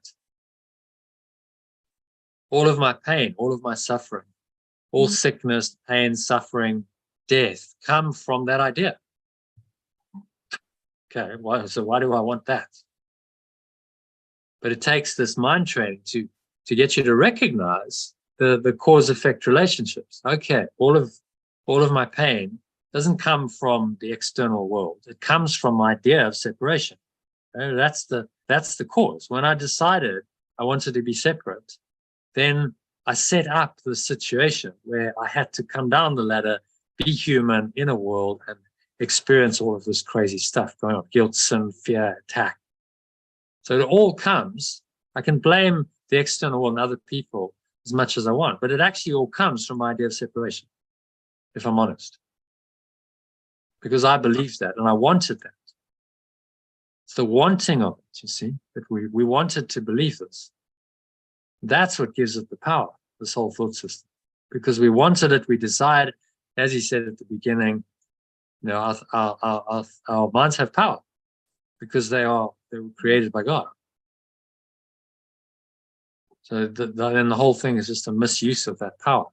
All of my pain, all of my suffering, all sickness, pain, suffering, death come from that idea. Okay, so why do I want that? But it takes this mind training to get you to recognize the cause-effect relationships. Okay, all of my pain doesn't come from the external world. It comes from my idea of separation. Okay, that's the cause. When I decided I wanted to be separate, then I set up the situation where I had to come down the ladder, be human in a world, and experience all of this crazy stuff going on: guilt, sin, fear, attack. So it all comes. I can blame the external world and other people as much as I want, but it actually all comes from my idea of separation, if I'm honest. Because I believed that and I wanted that. It's the wanting of it, you see, that we wanted to believe this. That's what gives it the power, this whole thought system. Because we wanted it, we desired, as he said at the beginning, our minds have power because they were created by God. So then the whole thing is just a misuse of that power.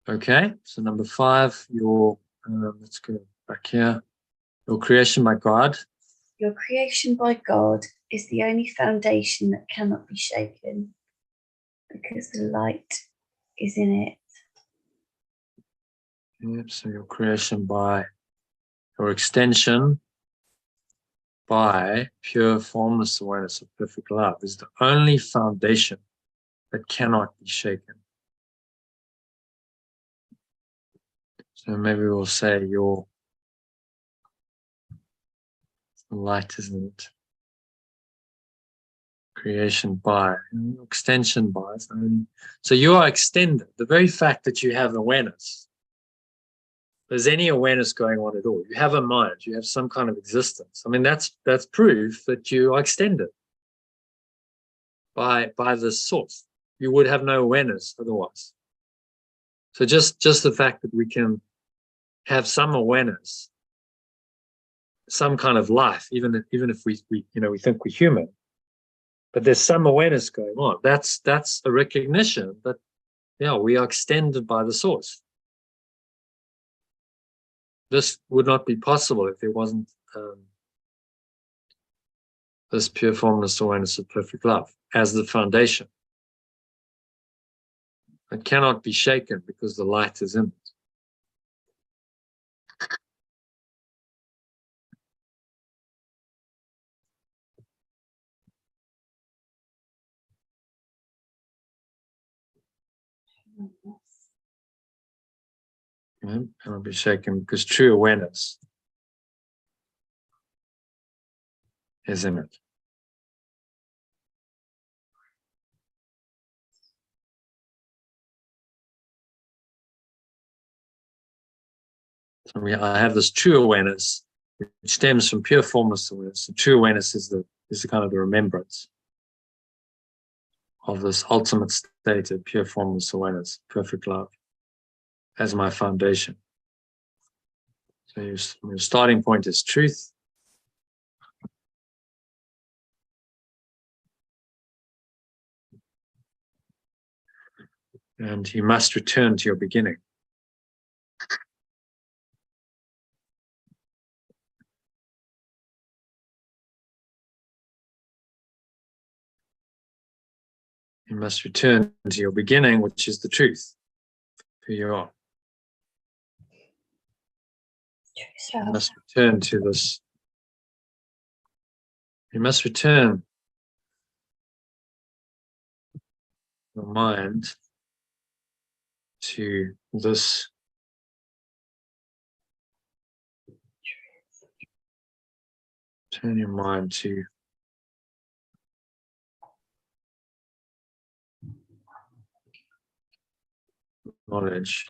Okay, so number 5, let's go back here. Your creation by God. Your creation by God is the only foundation that cannot be shaken, because the light is in it. Yep, so your creation by, your extension by pure formless awareness of perfect love is the only foundation that cannot be shaken. So maybe we'll say your light, isn't it? Creation by, extension by. So you are extended. The very fact that you have awareness, there's any awareness going on at all. You have a mind, you have some kind of existence. I mean, that's proof that you are extended by this source. You would have no awareness otherwise. So just the fact that we can have some awareness some kind of life, even if we we think we're human, but there's some awareness going on. That's a recognition that we are extended by the source. This would not be possible if there wasn't this pure formless awareness of perfect love as the foundation. It cannot be shaken because the light is in it. Cannot be shaken because true awareness is in it. So I have this true awareness, which stems from pure formless awareness. The true awareness is the kind of the remembrance of this ultimate state of pure formless awareness, perfect love, as my foundation. So your starting point is truth. And you must return to your beginning. You must return to your beginning, which is the truth, who you are. You must return to this. You must return your mind to this turn your mind to knowledge,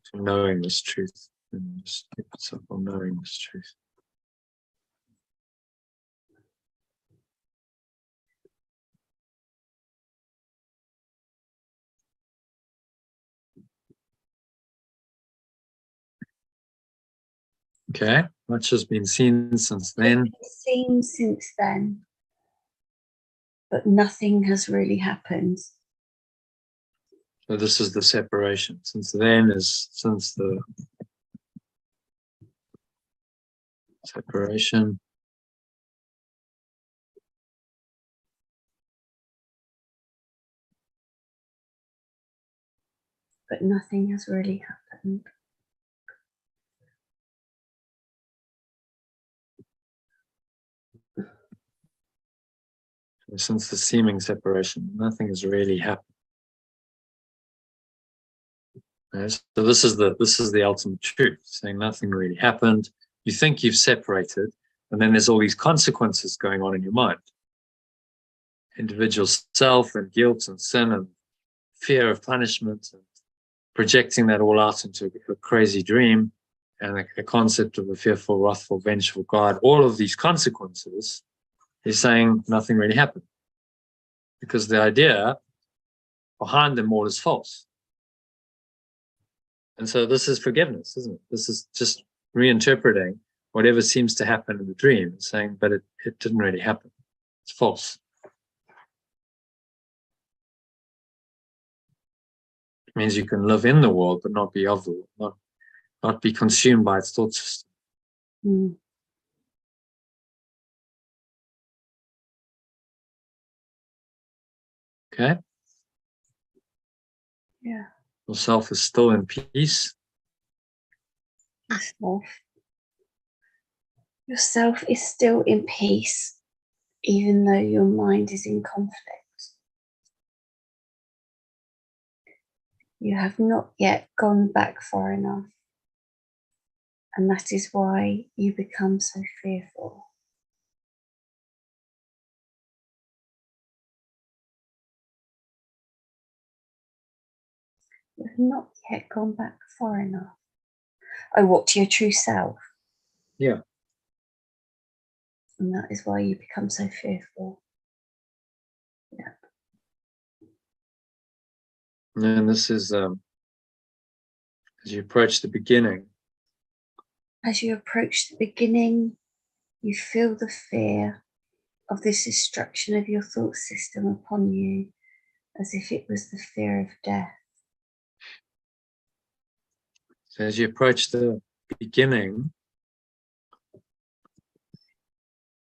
to knowing this truth, and just keep yourself on knowing this truth. Okay, much has been seen since then. Seen since then, but nothing has really happened. So this is the separation. Since then is since the separation. But nothing has really happened. Since the seeming separation, nothing has really happened. Right? So this is the ultimate truth, saying nothing really happened. You think you've separated, and then there's all these consequences going on in your mind. Individual self and guilt and sin and fear of punishment and projecting that all out into a crazy dream and a concept of a fearful, wrathful, vengeful God. All of these consequences, he's saying nothing really happened because the idea behind them all is false. And so this is forgiveness, isn't it? This is just reinterpreting whatever seems to happen in the dream and saying, but it didn't really happen. It's false. It means you can live in the world, but not be of the world, not be consumed by its thought system. Mm. Okay? Yeah. Yourself is still in peace. Yourself is still in peace, even though your mind is in conflict. You have not yet gone back far enough, and that is why you become so fearful. You have not yet gone back far enough. Oh, what, to your true self? Yeah. And that is why you become so fearful. Yeah. And this is as you approach the beginning. As you approach the beginning, you feel the fear of this destruction of your thought system upon you, as if it was the fear of death. So as you approach the beginning,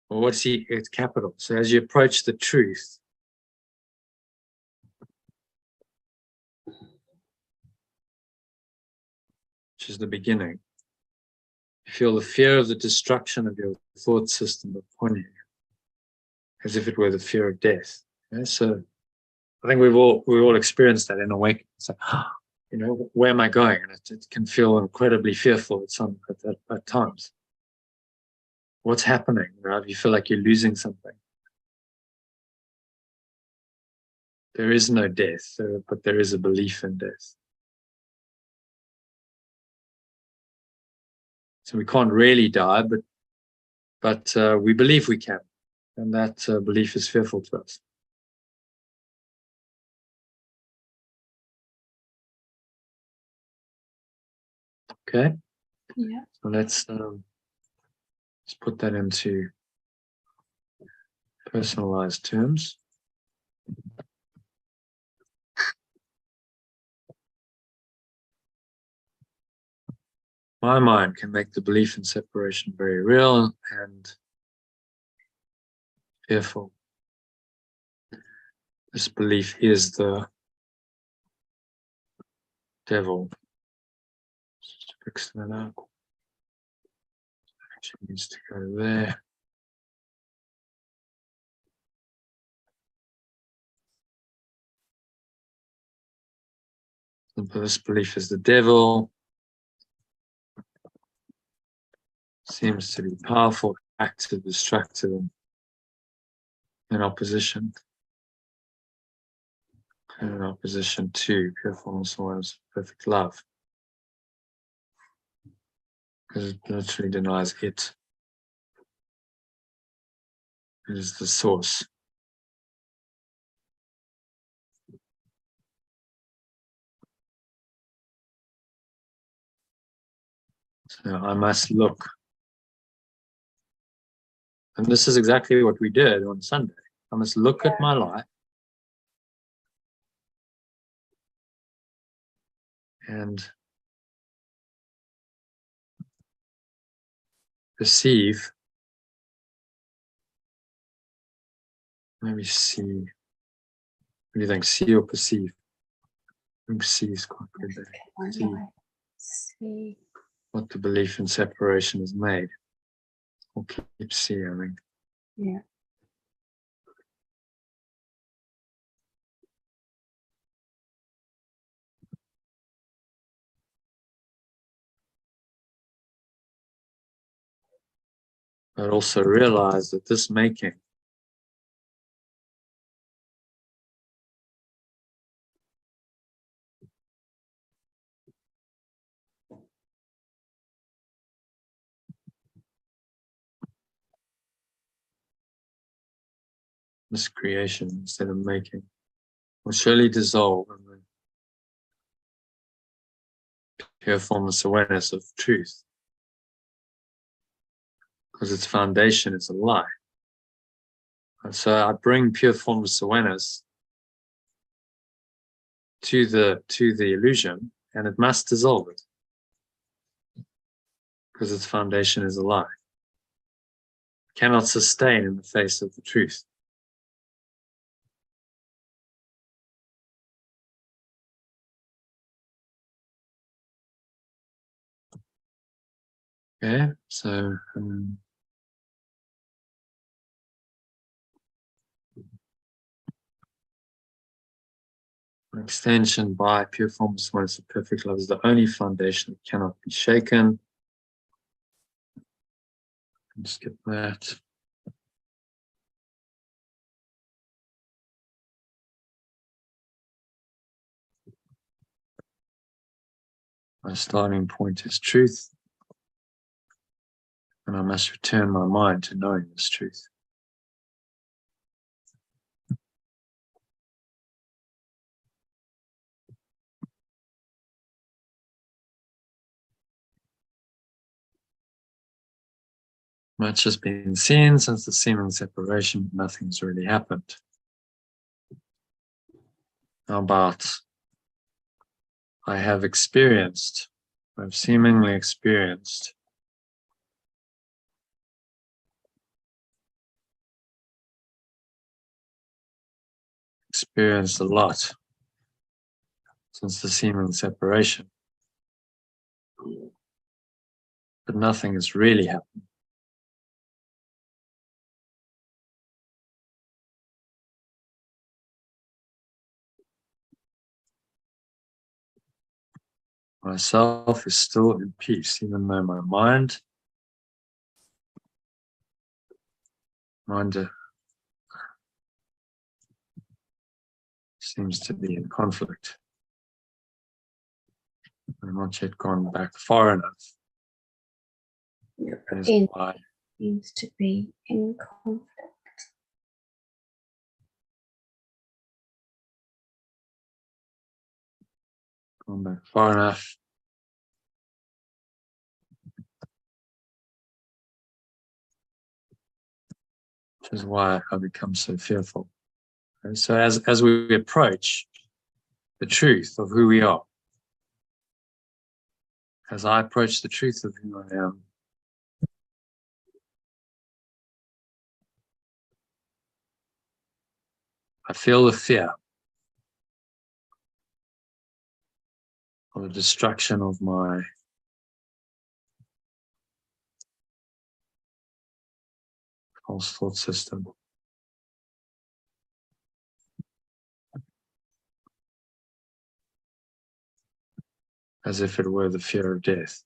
or what's it's capital. So as you approach the truth, which is the beginning, you feel the fear of the destruction of your thought system upon you, as if it were the fear of death. Okay? So I think we've all experienced that in awakening. It's like, you know, where am I going? And it can feel incredibly fearful at times. What's happening? Right? You feel like you're losing something. There is no death, but there is a belief in death. So we can't really die, but we believe we can, and that belief is fearful to us. Okay. Yeah. So let's put that into personalized terms. My mind can make the belief in separation very real and fearful. This belief is the devil. Just fix that up. Actually needs to go there. This belief is the devil. Seems to be powerful, active, destructive, and in opposition. And in opposition to fearfulness was perfect love. Because it literally denies it. It is the source. So I must look. And this is exactly what we did on Sunday. I must look at my life and perceive, maybe see. What do you think? See or perceive? I think see is quite good there. See. What the belief in separation has made. Or keep see, I think. Yeah. But also realize that this making this creation instead of making will surely dissolve in the pure formless awareness of truth, because its foundation is a lie. And so I bring pure formless awareness to the illusion, and it must dissolve it, because its foundation is a lie. It cannot sustain in the face of the truth. Okay, so extension by pure formless awareness of perfect love is the only foundation that cannot be shaken. Skip that. My starting point is truth, and I must return my mind to knowing this truth. Much has been seen since the seeming separation, nothing's really happened. How about I've seemingly experienced a lot since the seeming separation, but nothing has really happened. Myself is still in peace, even though my mind seems to be in conflict. I've not yet gone back far enough. Your That's brain why seems to be in conflict. gone back far enough. Which is why I become so fearful. And so as we approach the truth of who we are, as I approach the truth of who I am, I feel the fear of the destruction of my false thought system. As if it were the fear of death.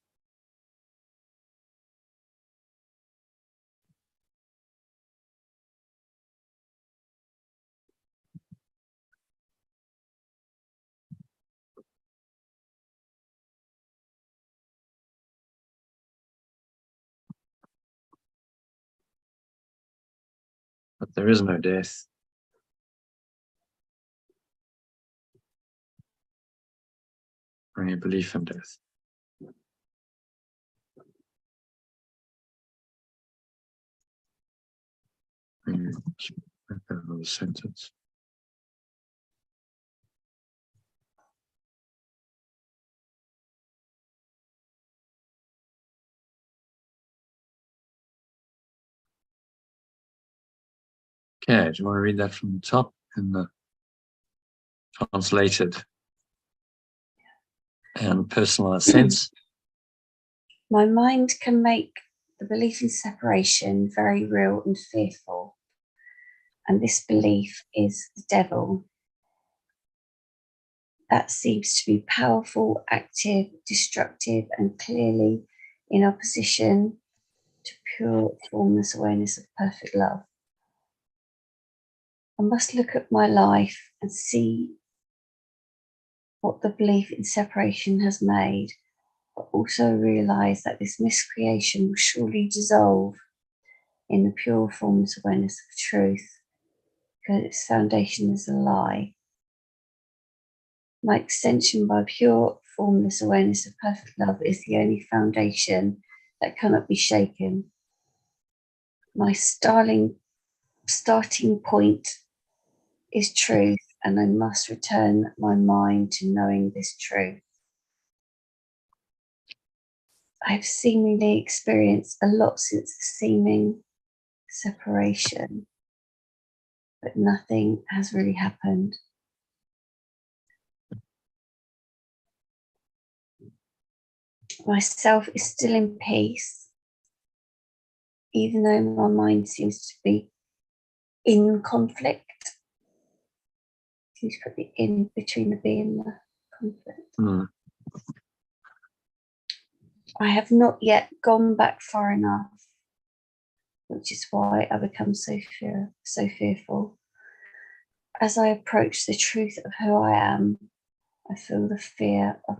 But there is no death. Only belief in death. Make that another sentence. Okay, do you want to read that from the top in the translated and personalized sense? My mind can make the belief in separation very real and fearful, and this belief is the devil. That seems to be powerful, active, destructive, and clearly in opposition to pure, formless awareness of perfect love. I must look at my life and see what the belief in separation has made, but also realize that this miscreation will surely dissolve in the pure formless awareness of truth, because its foundation is a lie. My extension by pure formless awareness of perfect love is the only foundation that cannot be shaken. My starting point is truth, and I must return my mind to knowing this truth. I have seemingly experienced a lot since the seeming separation, but nothing has really happened. Myself is still in peace, even though my mind seems to be in conflict. Please put the in between the B and the conflict. I have not yet gone back far enough, which is why I become so fearful. As I approach the truth of who I am, I feel the fear of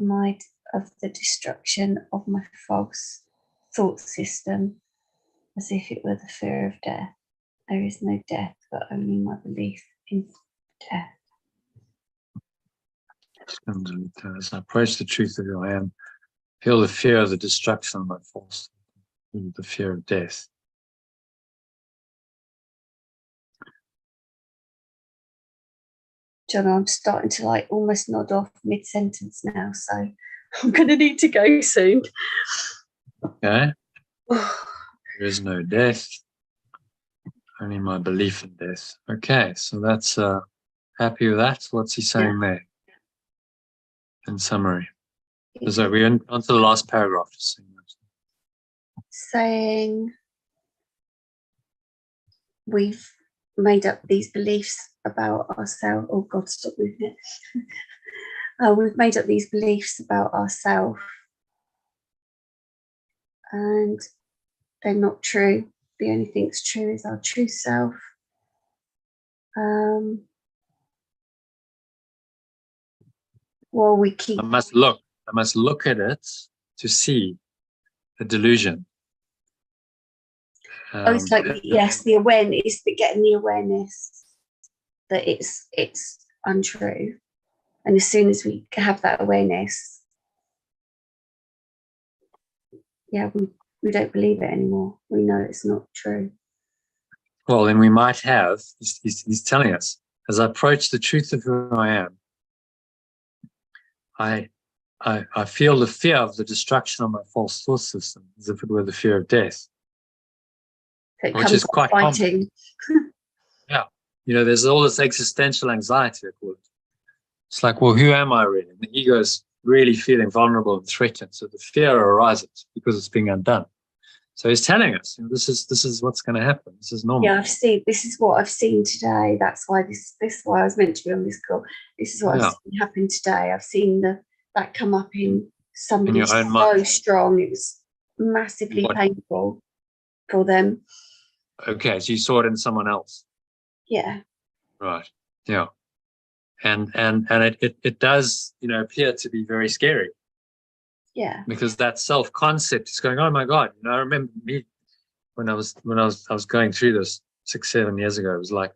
the destruction of my false thought system, as if it were the fear of death. There is no death, but only my belief in death. As I approach the truth of who I am, feel the fear of the destruction of my false, the fear of death. John, I'm starting to like almost nod off mid-sentence now, so I'm going to need to go soon. Okay. There is no death, only my belief in death. Okay, so that's happy with that. What's he saying there? In summary, so we're on to the last paragraph. Just saying we've made up these beliefs about ourselves. Oh God, stop moving it. We've made up these beliefs about ourselves, and they're not true. The only thing that's true is our true self. Well, we keep. I must look at it to see the delusion. It's like yes, the awareness, but getting the awareness that it's untrue, and as soon as we have that awareness, we don't believe it anymore. We know it's not true. Well, then we might have. He's telling us, as I approach the truth of who I am, I feel the fear of the destruction of my false thought system, as if it were the fear of death. So which is quite fighting. Yeah, there's all this existential anxiety, I call it. It's like, well, who am I really? And the ego is really feeling vulnerable and threatened, so the fear arises because it's being undone. So he's telling us, this is what's going to happen. This is normal. Yeah, this is what I've seen today. That's why this is why I was meant to be on this call. This is what I've seen happen today. I've seen that come up in somebody so mind. Strong. It was massively painful for them. Okay, so you saw it in someone else. Yeah. Right. Yeah. And it does, appear to be very scary. Yeah. Because that self-concept is going, oh my God. I remember me when I was going through this 6-7 years ago. It was like,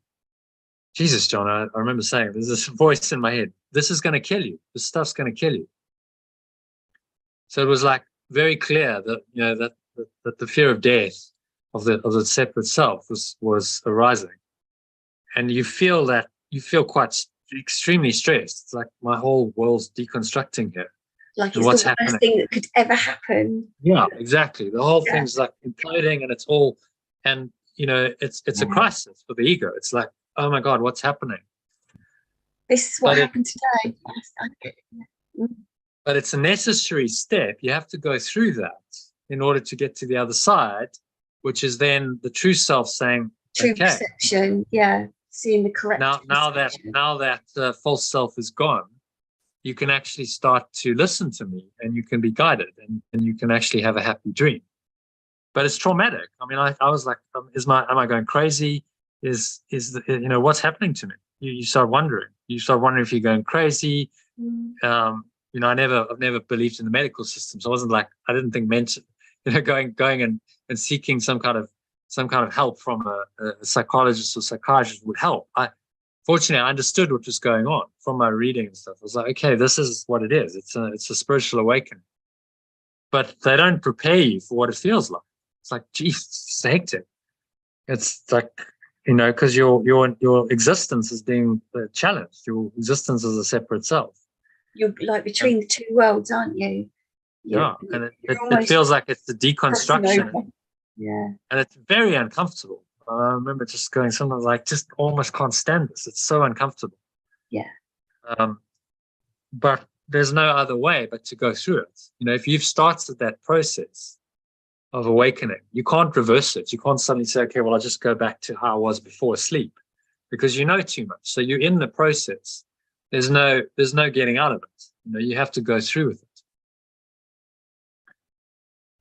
Jesus, John, I remember saying, there's this voice in my head. This is going to kill you. This stuff's going to kill you. So it was like very clear that that the fear of death of the separate self was arising, and you feel quite extremely stressed. It's like my whole world's deconstructing here. Like it's the worst thing that could ever happen. Yeah, exactly. The whole thing's like imploding, and it's all, and it's a crisis for the ego. It's like, oh my God, what's happening? This is what happened today. But it's a necessary step. You have to go through that in order to get to the other side, which is then the true self saying, true perception. Yeah, seeing the correct. Now that false self is gone, you can actually start to listen to me, and you can be guided, and you can actually have a happy dream. But it's traumatic. I mean, I was like, am I going crazy? Is what's happening to me? You start wondering. You start wondering if you're going crazy. I've never believed in the medical system, so I wasn't like, I didn't think going and seeking some kind of help from a psychologist or psychiatrist would help. Fortunately, I understood what was going on from my reading and stuff. I was like, okay, this is what it is. It's a spiritual awakening. But they don't prepare you for what it feels like. It's like, geez, it's hectic. It's like, because your existence is being challenged. Your existence is a separate self. You're like between the two worlds, aren't you? And it feels like it's the deconstruction. Yeah. And it's very uncomfortable. I remember just going something like, just almost can't stand this. It's so uncomfortable. Yeah. But there's no other way but to go through it. If you've started that process of awakening, you can't reverse it. You can't suddenly say, okay, well, I'll just go back to how I was before sleep, because you know too much. So you're in the process. There's no getting out of it. You have to go through with it.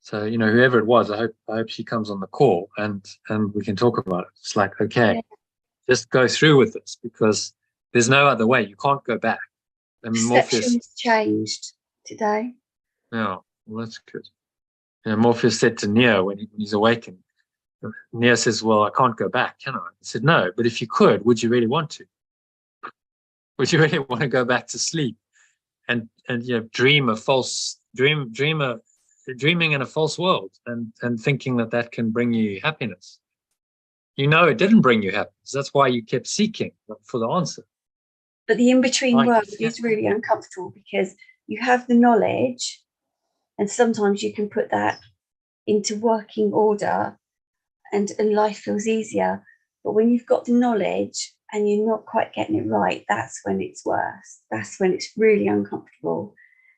So, whoever it was, I hope she comes on the call and we can talk about it. It's like, okay, just go through with this, because there's no other way. You can't go back. And Perception's changed today. Yeah, well, that's good. Morpheus said to Neo when he's awakened, Neo says, well, I can't go back, can I? He said, no, but if you could, would you really want to? Would you really want to go back to sleep and dream a false dreaming in a false world and thinking that can bring you happiness? It didn't bring you happiness. That's why you kept seeking for the answer. But the in-between Right. world is really uncomfortable because you have the knowledge, and sometimes you can put that into working order and life feels easier. But when you've got the knowledge and you're not quite getting it right, that's when it's worse. That's when it's really uncomfortable.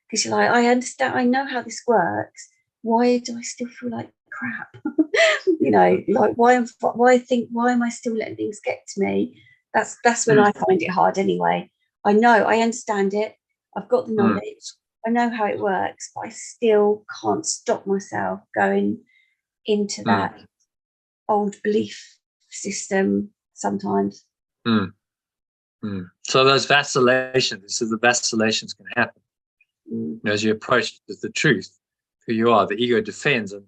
Because you're like, I understand, I know how this works. Why do I still feel like crap? You know, like why am I still letting things get to me? That's when I find it hard anyway. I know, I understand it. I've got the knowledge. I know how it works, but I still can't stop myself going into that old belief system sometimes. So those vacillations, so the vacillations can happen. You know, as you approach the truth, who you are, the ego defends and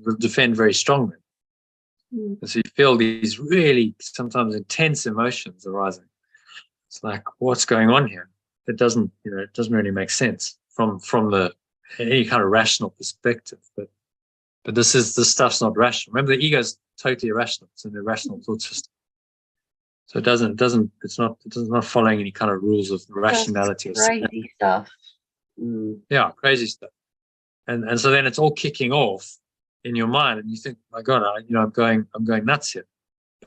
will defend very strongly. And so you feel these really sometimes intense emotions arising. It's like, what's going on here? It doesn't really make sense from any kind of rational perspective. But this stuff's not rational. Remember, the ego is totally irrational. It's an irrational thought system. So it's not following any kind of rules of rationality. That's crazy stuff. Yeah, crazy stuff. And so then it's all kicking off in your mind, and you think, my God, I'm going nuts here.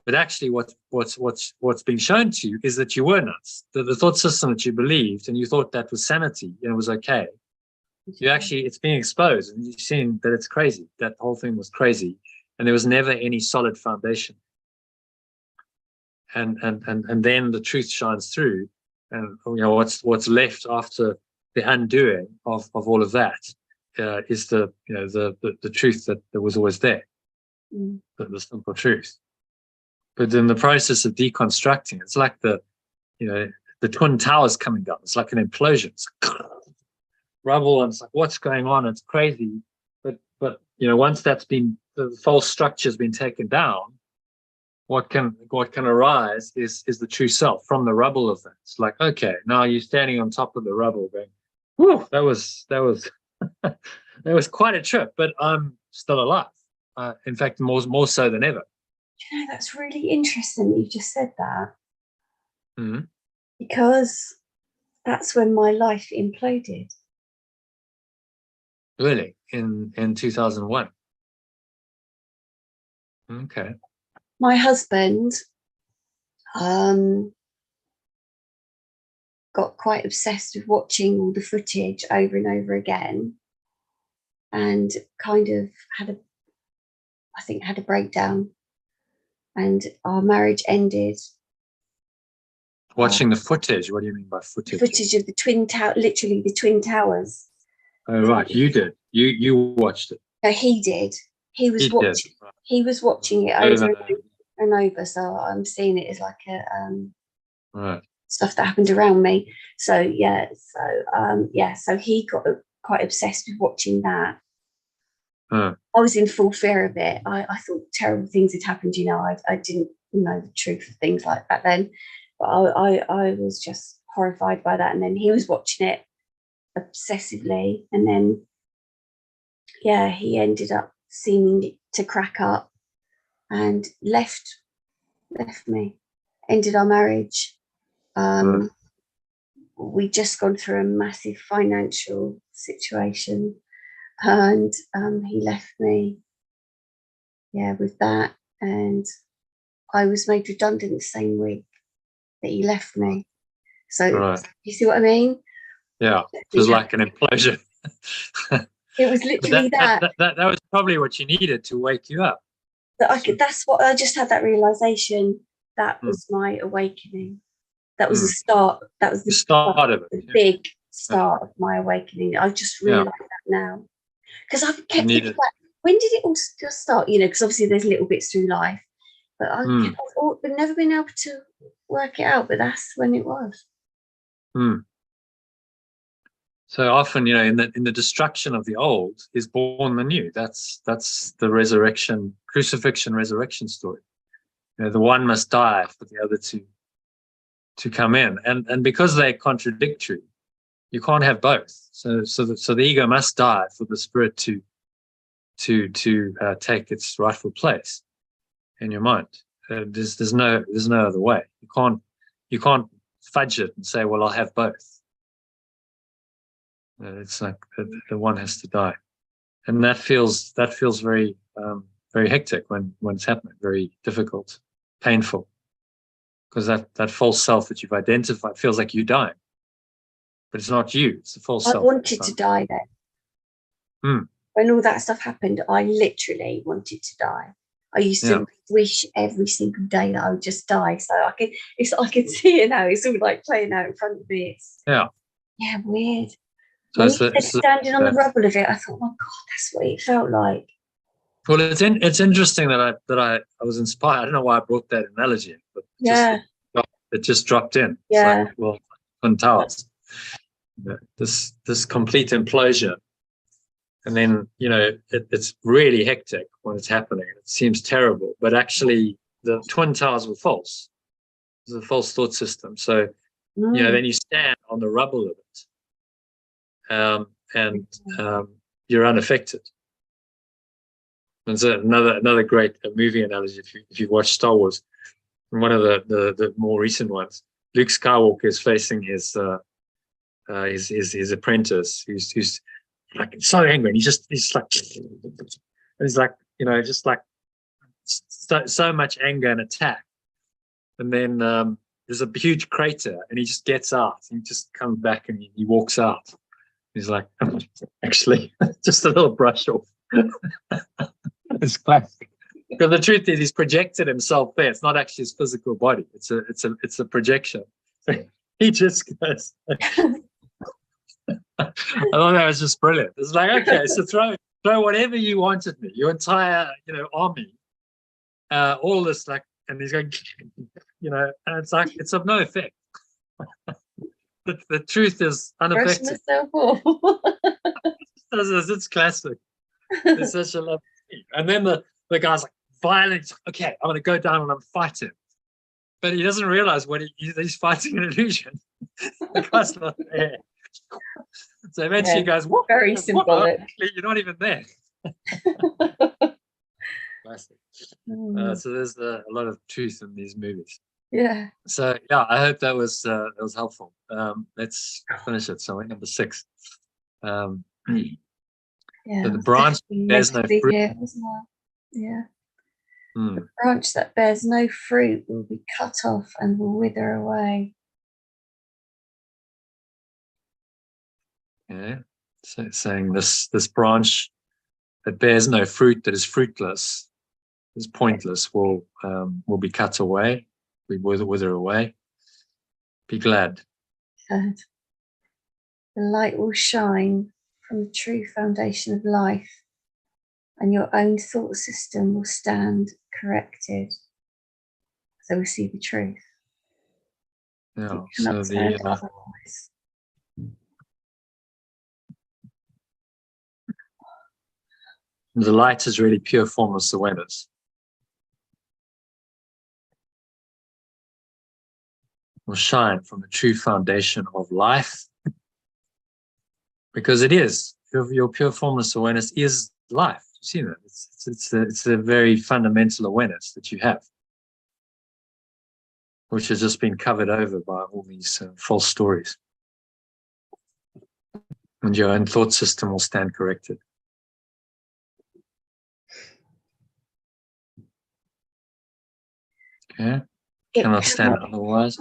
But actually, what's being shown to you is that you were nuts. The thought system that you believed and you thought that was sanity and it was okay. It's being exposed, and you're seeing that it's crazy. That whole thing was crazy, and there was never any solid foundation. And then the truth shines through, and what's left after the undoing of all of that is the truth that was always there, the simple truth. But in the process of deconstructing, it's like the Twin Towers coming down. It's like an implosion. It's rubble, and it's like, what's going on? It's crazy. But once that's been, the false structure's been taken down, what can arise is the true self from the rubble of that. It's like, okay, now you're standing on top of the rubble going, whew, that was that was quite a trip, but I'm still alive. In fact, more so than ever. You know, that's really interesting that you just said that. Because that's when my life imploded. Really? In 2001? Okay. My husband got quite obsessed with watching all the footage over and over again, and kind of had a breakdown, and our marriage ended. Watching the footage? What do you mean by footage? Footage of the Twin Tower, literally the Twin Towers. Oh, right. You did. You watched it. No, he did. He was watching. Right. He was watching it over and over. So I'm seeing it as like a right. stuff that happened around me. So so he got quite obsessed with watching that. I was in full fear of it. I thought terrible things had happened. I didn't know the truth of things like that then, but I was just horrified by that. And then he was watching it obsessively, and then he ended up seeming to crack up and left me, ended our marriage. We'd just gone through a massive financial situation, and he left me with that, and I was made redundant the same week that he left me. So you see what I mean? Yeah, it was like an implosion. It was literally that was probably what you needed to wake you up. That's what I just had, that realization. That was my awakening. That was the start. That was the start of it. The big start of my awakening. I just realized that now, because I've kept thinking, when did it all start? Because obviously there's little bits through life, but I've never been able to work it out. But that's when it was. So often, in the destruction of the old is born the new. That's the resurrection, crucifixion, resurrection story. The one must die for the other to come in, and because they're contradictory, you can't have both. So the ego must die for the spirit to take its rightful place in your mind. There's no other way. You can't fudge it and say, well, I'll have both. It's like the one has to die. And that feels very, very hectic when it's happening, very difficult, painful. Because that false self that you've identified feels like you're dying. But it's not you, it's the false I self. wanted to die then. When all that stuff happened, I literally wanted to die. I used to wish every single day that I would just die. So I can see it now. It's all like playing out in front of me. Yeah, weird. So when you said standing on the rubble of it, I thought, my God, that's what it felt like. Well, it's interesting that I was inspired. I don't know why I brought that analogy in, but it just dropped in. Yeah. It's like, well, Twin Towers. This complete implosion. And then, it's really hectic when it's happening. It seems terrible, but actually the Twin Towers were false. It was a false thought system. So, then you stand on the rubble of it, and you're unaffected. And so another great movie analogy, if you've watched Star Wars, and one of the more recent ones, Luke Skywalker is facing his apprentice, who's like so angry, and he's like just like so much anger and attack. And then there's a huge crater, and he just gets out. He just comes back and he walks out. He's like, actually, just a little brush off. It's classic. Because the truth is, he's projected himself there. It's not actually his physical body. It's a projection. So he just goes. I thought that was just brilliant. It's like, okay, so throw whatever you want at me, your entire army, all this, like, and he's going, and it's like it's of no effect. The truth is unaffected. It's classic. It's such a love. And then the guy's like violent. Okay, I'm going to go down and I'm fighting, but he doesn't realize when he's fighting an illusion. The guy's not there. So eventually he goes, "What? Very symbolic. You're not even there." Classic. So there's a lot of truth in these movies. Yeah. So I hope that was helpful. Let's finish it. So number 6. So the branch bears no fruit. Yeah. The branch that bears no fruit will be cut off and will wither away. Yeah. So it's saying this branch that bears no fruit, that is fruitless, is pointless, will be cut away, will wither away. Be glad. Good. The light will shine from the true foundation of life, and your own thought system will stand corrected. So we see the truth. Yeah. You cannot stand otherwise. The light is really pure formless awareness. Will shine from the true foundation of life, because it is your pure formless awareness is life. You see that it's a very fundamental awareness that you have, which has just been covered over by all these false stories, and your own thought system will stand corrected. Okay, cannot stand otherwise.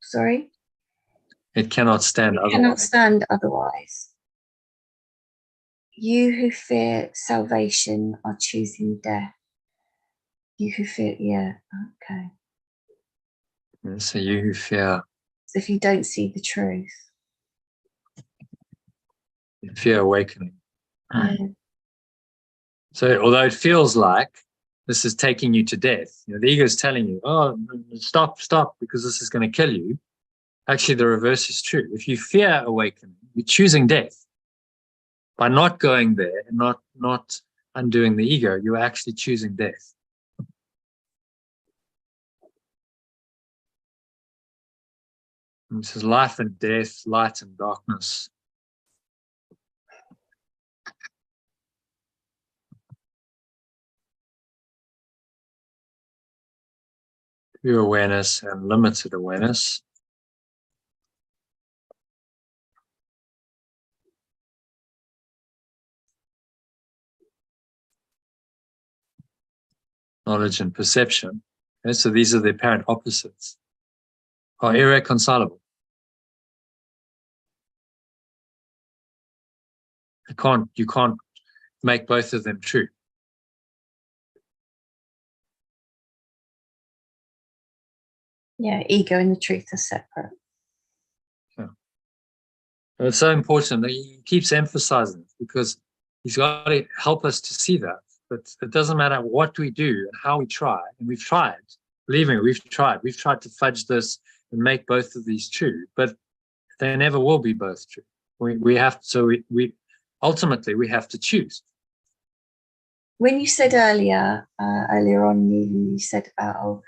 Sorry? It cannot stand otherwise. Cannot stand otherwise. You who fear salvation are choosing death. You who fear, okay. And so you who fear. So if you don't see the truth. You fear awakening. So although it feels like this is taking you to death, the ego is telling you, oh, stop, because this is going to kill you. Actually, the reverse is true. If you fear awakening, you're choosing death. By not going there and not undoing the ego, you're actually choosing death. And this is life and death, light and darkness. pure awareness and limited awareness. Knowledge and perception. Okay, so these are the apparent opposites, are irreconcilable. You can't make both of them true. Yeah, ego and the truth are separate. Yeah. And it's so important that he keeps emphasizing it, because he's got to help us to see that. But it doesn't matter what we do and how we try, and we've tried. Believe me, we've tried to fudge this and make both of these true, but they never will be both true. We have to, so we ultimately we have to choose. When you said earlier on, you said about,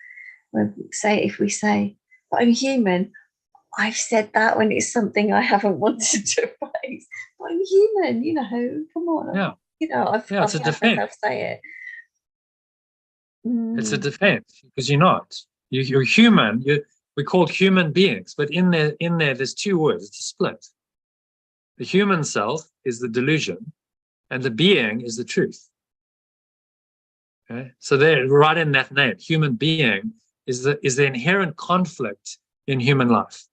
if we say, but I'm human, I've said that when it's something I haven't wanted to face. But I'm human, come on. Yeah. I've it's a had defense. myself say it. It's a defense, because you're not. You're human. We're called human beings, but in there, there's two words. It's a split. The human self is the delusion, and the being is the truth. Okay, so they're right in that name. Human being is the inherent conflict in human life,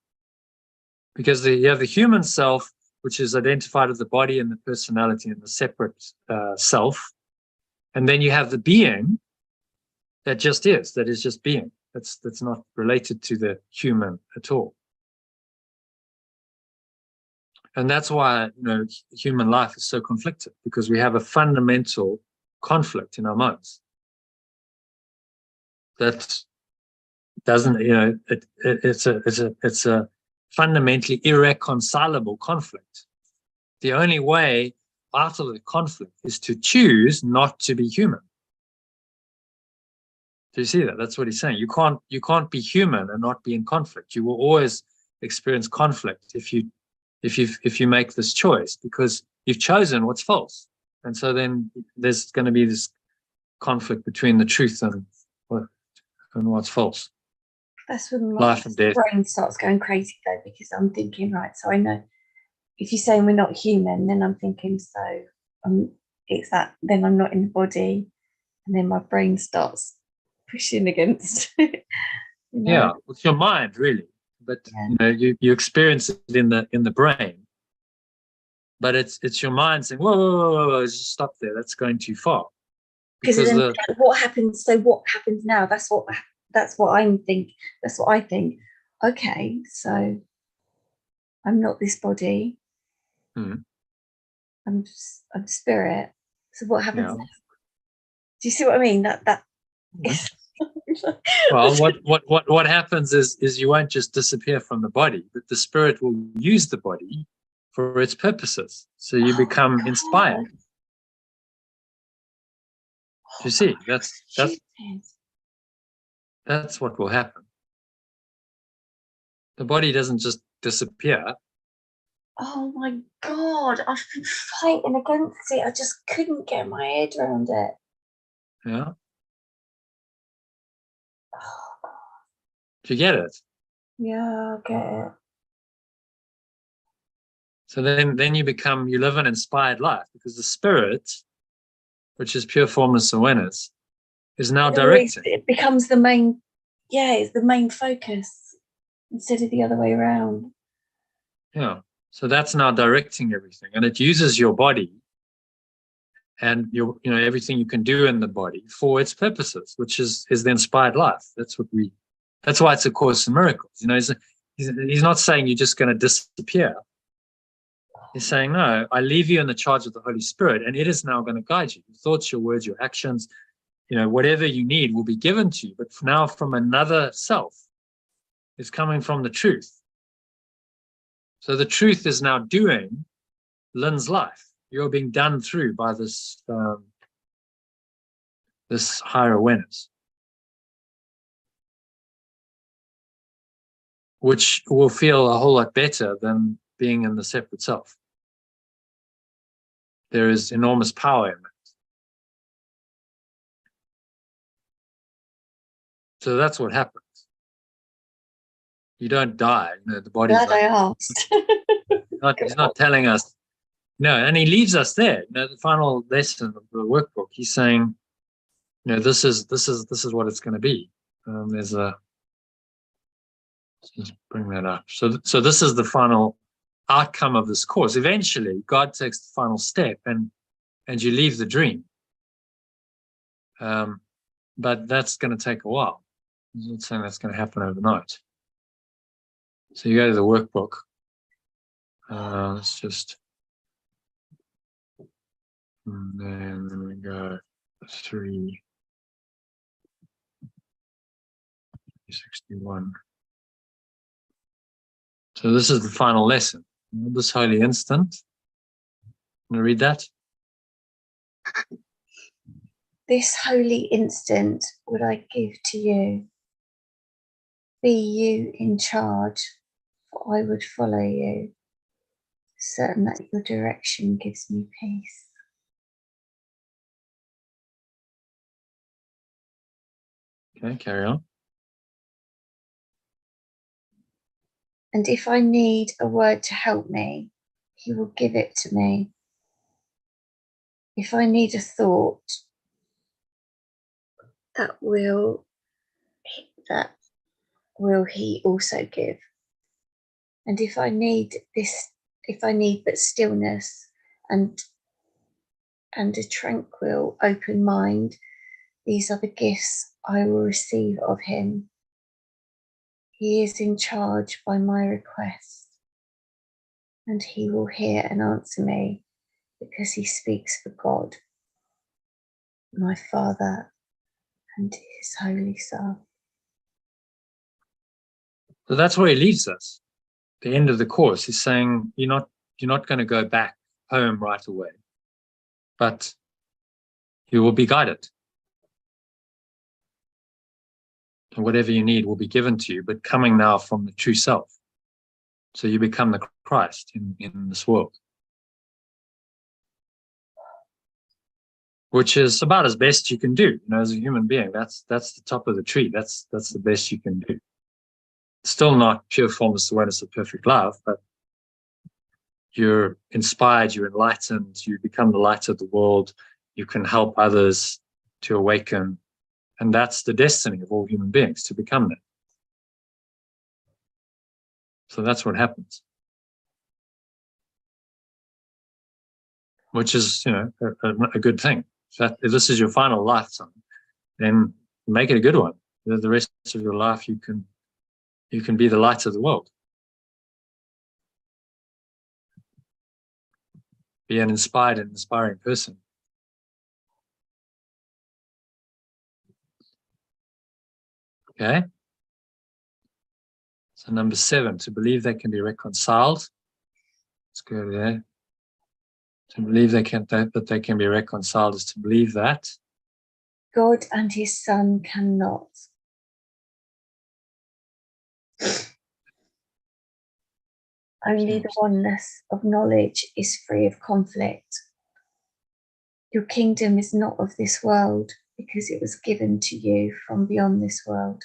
because you have the human self, which is identified as the body and the personality and the separate self, and then you have the being that is just being. That's not related to the human at all. And that's why human life is so conflicted, because we have a fundamental conflict in our minds that doesn't, it's a fundamentally irreconcilable conflict. The only way out of the conflict is to choose not to be human. Do you see that? That's what he's saying. You can't be human and not be in conflict. You will always experience conflict if you make this choice, because you've chosen what's false. And so then there's going to be this conflict between the truth and what's false. That's when Life and death. brain starts going crazy, though, because I'm thinking, right, so I know if you're saying we're not human, then I'm thinking, so it's that, then I'm not in the body, and then my brain starts pushing against it. Yeah, it's your mind, really. But you experience it in the brain. But it's your mind saying, whoa, just stop there. That's going too far. Because then what happens? So what happens now? That's what I'm think. That's what I think. Okay, so I'm not this body. I'm spirit. So what happens now? Do you see what I mean? That is. Well, what happens is you won't just disappear from the body, but the spirit will use the body for its purposes. So you become inspired. You see, that's what will happen. The body doesn't just disappear. Oh my God, I've been fighting against it. I just couldn't get my head around it. Yeah. Do you get it? Yeah, I get it. So then you live an inspired life, because the spirit, which is pure formless awareness, is now directing. It becomes the main, it's the main focus instead of the other way around. Yeah. So that's now directing everything, and it uses your body and everything you can do in the body for its purposes, which is the inspired life. That's why it's a Course in Miracles. He's not saying you're just going to disappear. He's saying, no, I leave you in the charge of the Holy Spirit, and it is now going to guide you. Your thoughts, your words, your actions, whatever you need will be given to you, but now from another self. It's coming from the truth. So the truth is now doing Lynn's life. You're being done through by this higher awareness, which will feel a whole lot better than being in the separate self. There is enormous power in that. So that's what happens. You don't die. The body's Glad I asked. he's not telling us. No, and he leaves us there. The final lesson of the workbook, he's saying, this is what it's going to be. Let's just bring that up. So this is the final outcome of this course. Eventually, God takes the final step, and you leave the dream. But that's going to take a while. I'm not saying that's going to happen overnight. So you go to the workbook. Let's just, and then we go 361. So this is the final lesson. This holy instant. Can you read that? This holy instant would I give to you. Be you in charge, for I would follow you, certain that your direction gives me peace. Okay, carry on. And if I need a word to help me, he will give it to me. If I need a thought, that will he also give. And if I need but stillness and a tranquil, open mind, these are the gifts I will receive of him. He is in charge by my request, and he will hear and answer me, because he speaks for God, my Father, and his Holy Son. So that's where he leaves us. The end of the course, he's saying you're not going to go back home right away, but you will be guided. And whatever you need will be given to you, but coming now from the true self. So you become the Christ in this world, which is about as best you can do. As a human being, that's the top of the tree. That's the best you can do. Still not pure formless awareness of perfect love, but you're inspired, you're enlightened, you become the light of the world, you can help others to awaken. And that's the destiny of all human beings, to become that. So that's what happens. Which is, a good thing. If this is your final lifetime, then make it a good one. The rest of your life, you can be the light of the world. Be an inspired and inspiring person. Okay? So number 7, to believe they can be reconciled. Let's go there. To believe that they can be reconciled is to believe that God and his Son cannot. Only the oneness of knowledge is free of conflict. Your kingdom is not of this world, because it was given to you from beyond this world.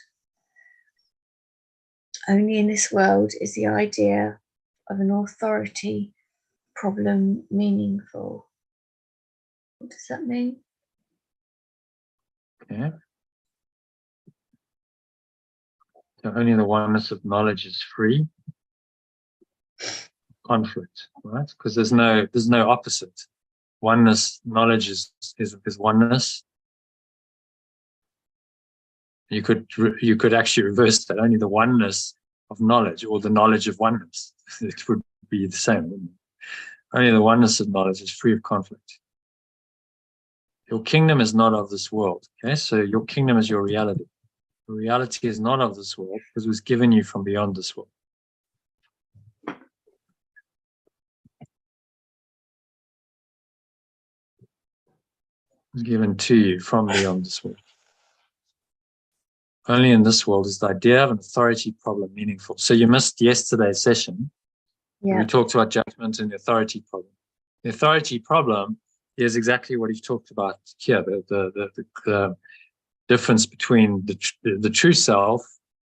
Only in this world is the idea of an authority problem meaningful. What does that mean? Okay. So only the oneness of knowledge is free. Conflict, right? Because there's no opposite. Oneness, knowledge is oneness. You could actually reverse that. Only the oneness of knowledge, or the knowledge of oneness. It would be the same, wouldn't it? Only the oneness of knowledge is free of conflict. Your kingdom is not of this world. Okay, so your kingdom is your reality. The reality is not of this world, because it was given you from beyond this world. It was given to you from beyond this world. Only in this world is the idea of an authority problem meaningful. So you missed yesterday's session. Yeah. We talked about judgment and the authority problem. The authority problem is exactly what you've talked about here, the difference between the true self,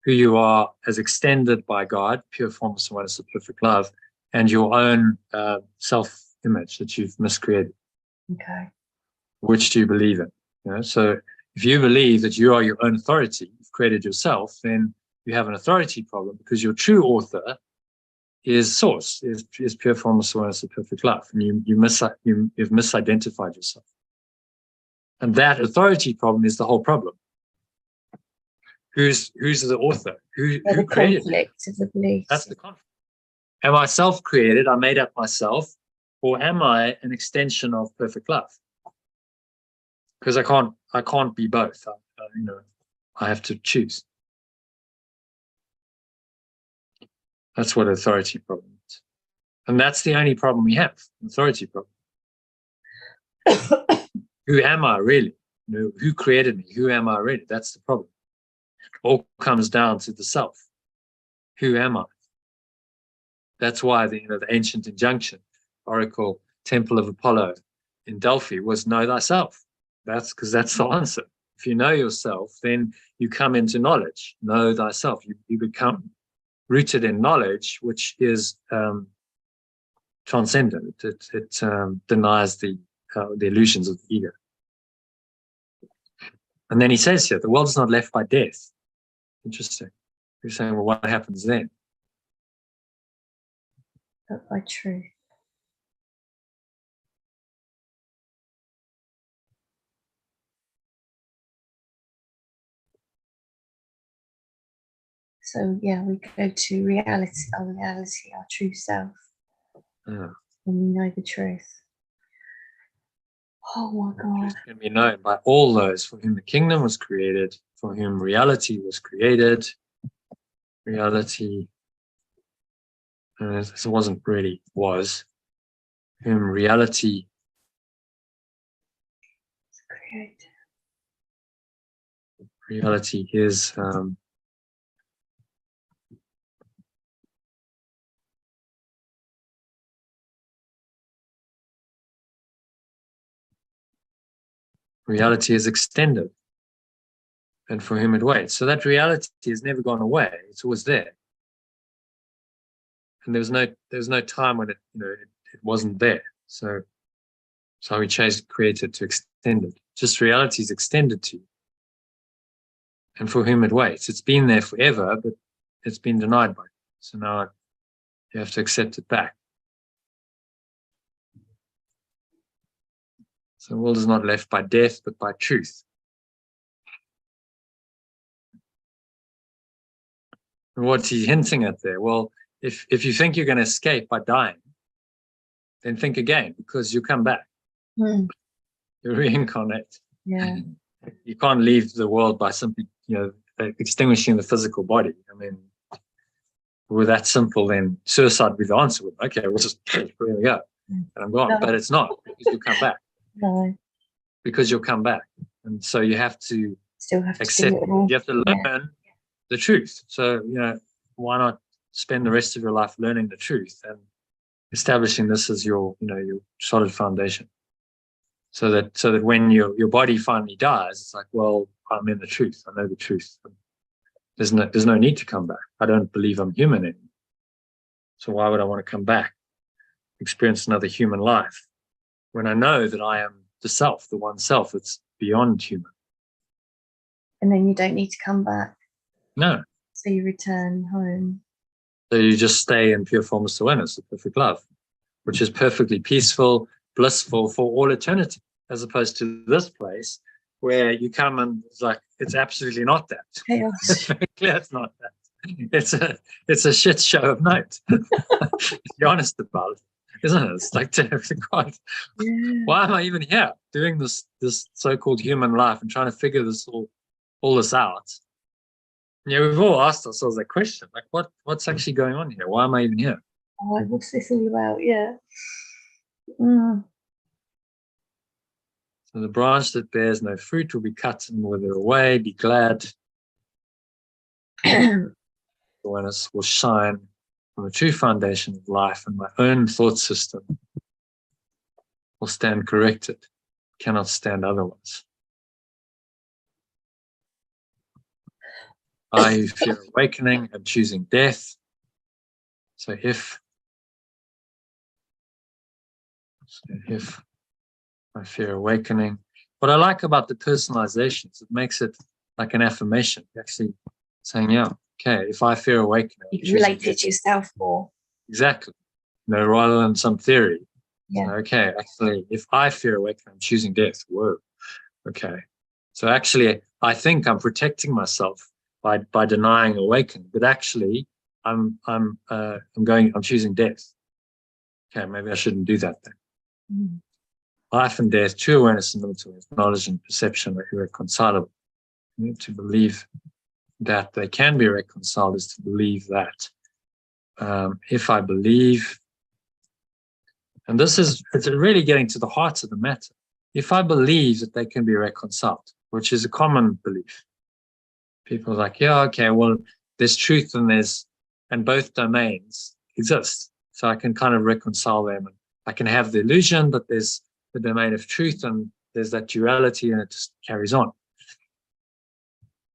who you are as extended by God, pure formless oneness of perfect love, and your own self-image that you've miscreated. Okay. Which do you believe in? You know, so if you believe that you are your own authority, you've created yourself, then you have an authority problem, because your true author is source, is pure formless oneness of perfect love, and you've misidentified yourself. And that authority problem is the whole problem. Who's the author? Who The created it? conflict of the beliefs. That's the conflict. Am I self-created? I made up myself, or am I an extension of perfect love? Because I can't be both. I have to choose. That's what authority problem is, and that's the only problem we have. Authority problem. Who am I really? Who created me? Who am I really? That's the problem. It all comes down to the self. Who am I? That's why the ancient injunction, Oracle, Temple of Apollo in Delphi, was know thyself. That's because that's the answer. If you know yourself, then you come into knowledge. Know thyself. You become rooted in knowledge, which is transcendent. It denies the illusions of the ego. And then he says here, the world is not left by death. Interesting. You're saying, well, what happens then? But by truth. So yeah, we go to reality, our true self. Yeah. When we know the truth. Oh my God. Truth can be known by all those for whom the kingdom was created, for whom reality was created. Reality, this wasn't really, was, whom reality Create. Reality is reality is extended, and for whom it waits. So that reality has never gone away. It's always there. And there was no time when it wasn't there. So we changed created to extended. Just reality is extended to you. And for whom it waits. It's been there forever, but it's been denied by you. So now you have to accept it back. So the world is not left by death, but by truth. And what's he hinting at there? Well, if you think you're going to escape by dying, then think again, because you'll come back. Mm. You reincarnate. Yeah. You can't leave the world by simply, extinguishing the physical body. I mean, were that simple, then suicide would be the answer. Okay, we'll just, here we go, and I'm gone. No. But it's not, because you'll come back. No. Because you'll come back. And so you have to Still have to accept, do it all. you have to learn the truth. So, why not spend the rest of your life learning the truth and establishing this as your solid foundation? So that when your body finally dies, it's like, well, I'm in the truth. I know the truth. There's no need to come back. I don't believe I'm human anymore. So why would I want to come back, experience another human life, when I know that I am the self, the one self that's beyond human? And then you don't need to come back. No. So you return home. So you just stay in pure formless awareness of perfect love, which is perfectly peaceful, blissful for all eternity, as opposed to this place where you come and it's like, it's absolutely not that. Chaos. Clear it's not that. It's a shit show of note. Be honest about it, isn't it? It's like, God, why am I even here doing this so-called human life and trying to figure all this out? Yeah, we've all asked ourselves that question, like, what's actually going on here? Why am I even here? Oh, what's this all about? Yeah. Mm. So the branch that bears no fruit will be cut and wither away. Be glad. Awareness will shine from the true foundation of life, and my own thought system will stand corrected. Cannot stand otherwise. I who fear awakening am choosing death. So if I fear awakening, what I like about the personalization is it makes it like an affirmation. You're actually saying, yeah, okay, if I fear awakening, You relate it to yourself more. exactly. Rather than some theory. Yeah. So, okay, actually, if I fear awakening, I'm choosing death. Whoa. Okay. So actually, I think I'm protecting myself by denying awakening, but actually, I'm choosing death. Okay, maybe I shouldn't do that then. Mm. Life and death, true awareness and limited awareness, knowledge and perception are irreconcilable. To believe that they can be reconciled is to believe that. If I believe, and it's really getting to the heart of the matter. If I believe that they can be reconciled, which is a common belief, people are like, yeah, okay, well, there's truth and both domains exist. So I can kind of reconcile them. And I can have the illusion that there's the domain of truth and there's that duality and it just carries on.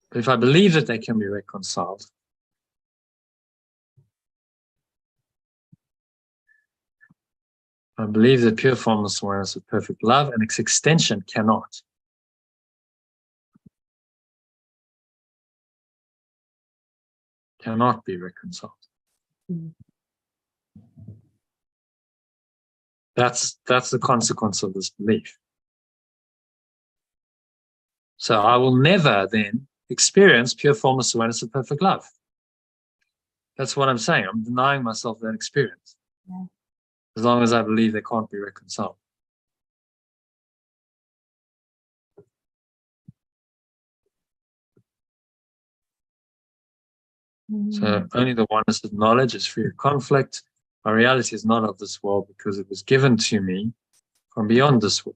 But if I believe that they can be reconciled, I believe that pure formless awareness of perfect love and its extension cannot be reconciled. Mm. That's the consequence of this belief. So I will never then experience pure formless awareness of perfect love. That's what I'm saying. I'm denying myself that experience. Yeah. As long as I believe they can't be reconciled. So only the oneness of knowledge is free of conflict. My reality is not of this world because it was given to me from beyond this world.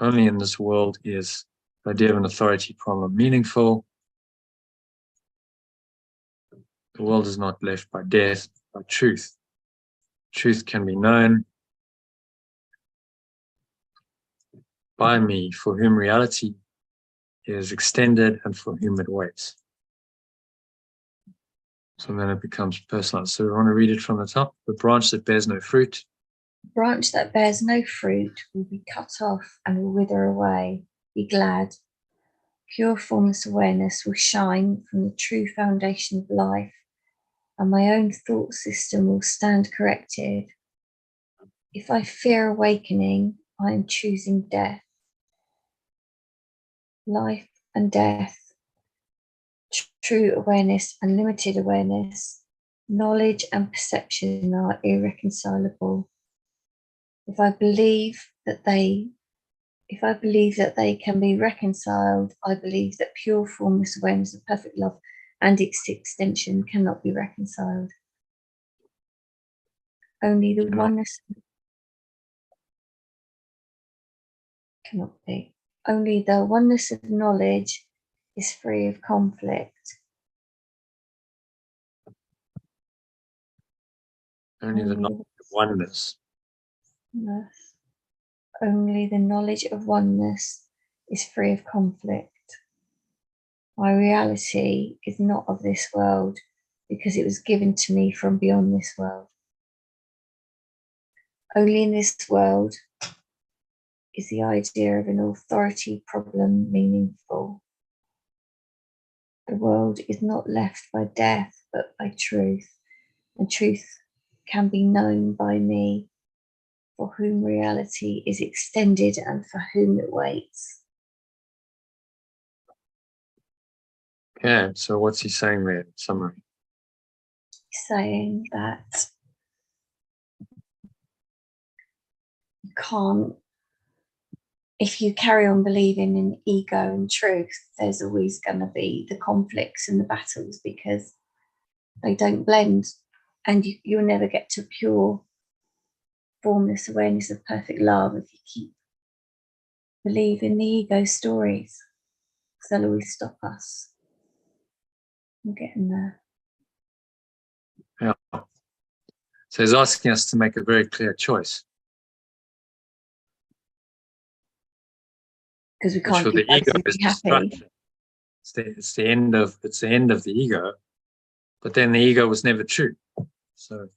Only in this world is the idea of an authority problem meaningful. The world is not left by death, by truth. Truth can be known by me, for whom reality is extended and for whom it waits. So then it becomes personalized. So we want to read it from the top. The branch that bears no fruit. The branch that bears no fruit will be cut off and will wither away. Be glad. Pure formless awareness will shine from the true foundation of life, and my own thought system will stand corrected. If I fear awakening, I am choosing death. Life and death, true awareness and limited awareness, knowledge and perception are irreconcilable. If I believe that they can be reconciled, I believe that pure formless awareness of perfect love and its extension cannot be reconciled. Only the oneness cannot be. Only the oneness of knowledge is free of conflict. Only the knowledge of oneness. Yes. Only the knowledge of oneness is free of conflict. My reality is not of this world because it was given to me from beyond this world. Only in this world is the idea of an authority problem meaningful. The world is not left by death, but by truth, and truth can be known by me, for whom reality is extended and for whom it waits. Okay, so what's he saying there in summary? He's saying that you can't, if you carry on believing in ego and truth, there's always going to be the conflicts and the battles because they don't blend, and you'll never get to pure formless awareness of perfect love if you keep believing the ego stories, because they'll always stop us from getting there. Yeah. So he's asking us to make a very clear choice. because we which can't for do the ego absolutely is happy. destruction. It's the end of the ego, but then the ego was never true. So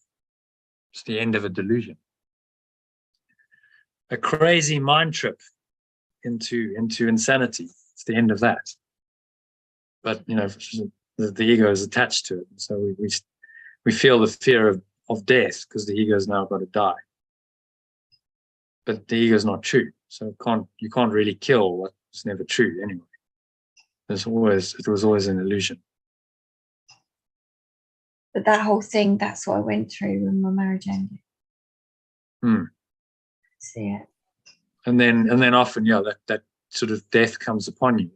it's the end of a delusion. A crazy mind trip into insanity. It's the end of that. But the ego is attached to it, so we feel the fear of death because the ego's now got to die. But the ego is not true, so you can't really kill what's never true anyway. It was always an illusion. But that whole thing, that's what I went through when my marriage ended. See it. And then often, that sort of death comes upon you.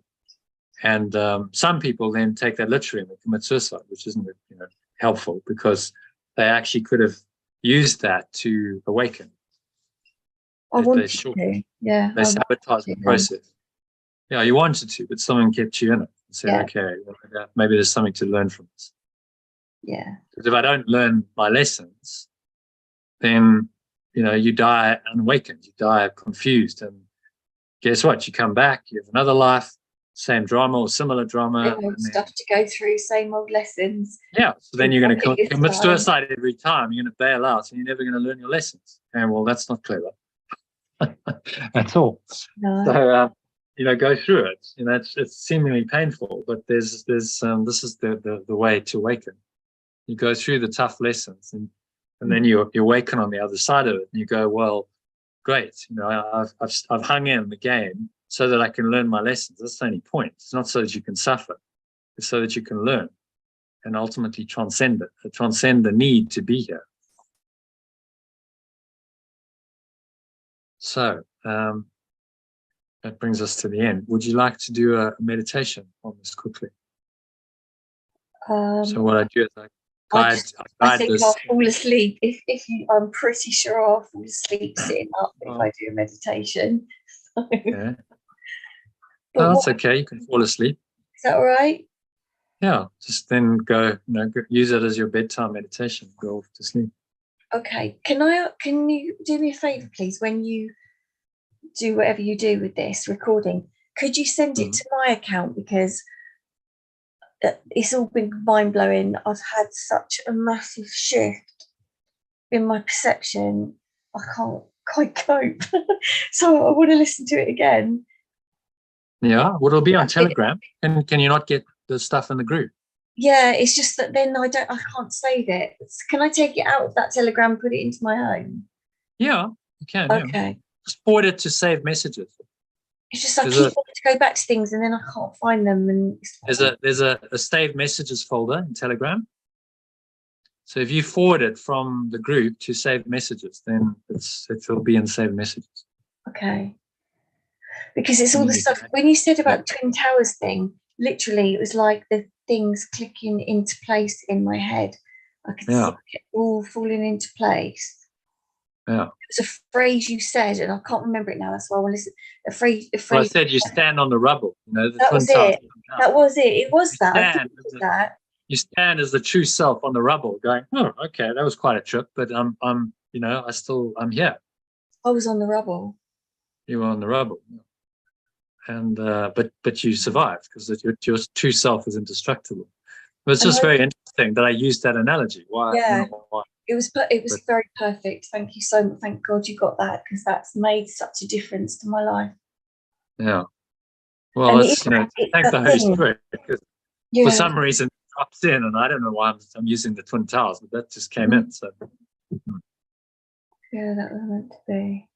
And some people then take that literally and they commit suicide, which isn't helpful, because they actually could have used that to awaken. I wanted to. Yeah. They sabotaged the process. Yeah, you wanted to, but someone kept you in it and said, okay, maybe there's something to learn from this. Yeah. Because if I don't learn my lessons, then, you die unawakened, you die confused. And guess what? You come back, you have another life, same drama or similar drama. Same old stuff to go through, same old lessons. Yeah, so then you're going to commit suicide every time. You're going to bail out and you're never going to learn your lessons. And well, that's not clever at all. No. So, go through it. It's seemingly painful, but this is the way to awaken. You go through the tough lessons, and then you awaken on the other side of it, and you go, well, great. I've hung in the game so that I can learn my lessons. That's the only point. It's not so that you can suffer. It's so that you can learn and ultimately transcend it, transcend the need to be here. So that brings us to the end. Would you like to do a meditation on this quickly? So what I do is I think I'll fall asleep. I'm pretty sure I'll fall asleep sitting up if I do a meditation. Okay. That's okay. You can fall asleep. Is that all right? Yeah. Just then go, use it as your bedtime meditation. Go off to sleep. Okay. Can you do me a favor, please? When you do whatever you do with this recording, could you send it to my account, because it's all been mind-blowing. I've had such a massive shift in my perception. I can't quite cope. So I want to listen to it again. Yeah, well, it'll be on Telegram. And can you not get the stuff in the group? Yeah, it's just that then I can't save it. Can I take it out of that Telegram and put it into my own? Yeah, you can. Okay. Yeah. Just forward it to saved messages. It's just I keep wanting to go back to things and then I can't find them. And there's a saved messages folder in Telegram. So if you forward it from the group to saved messages, then it'll be in saved messages. Okay. Because it's all the stuff when you said about Twin Towers thing, literally it was like the things clicking into place in my head. I could see it all falling into place. Yeah. It was a phrase you said, and I can't remember it now. That's why I want to listen. A phrase. Well, I said you stand on the rubble. That was it. That was it. It was that. I think it was that. You stand as the true self on the rubble, going, "Oh, okay, that was quite a trip, but I'm here." I was on the rubble. You were on the rubble, and but you survived because your true self is indestructible. But it's just very interesting that I used that analogy. Why? Yeah. Why? It was very perfect. Thank you so much. Thank God you got that, because that's made such a difference to my life. Yeah. Well, thank the Holy Spirit, because for some reason it drops in, and I don't know why I'm using the Twin Towers, but that just came in. So. Yeah, that was meant to be.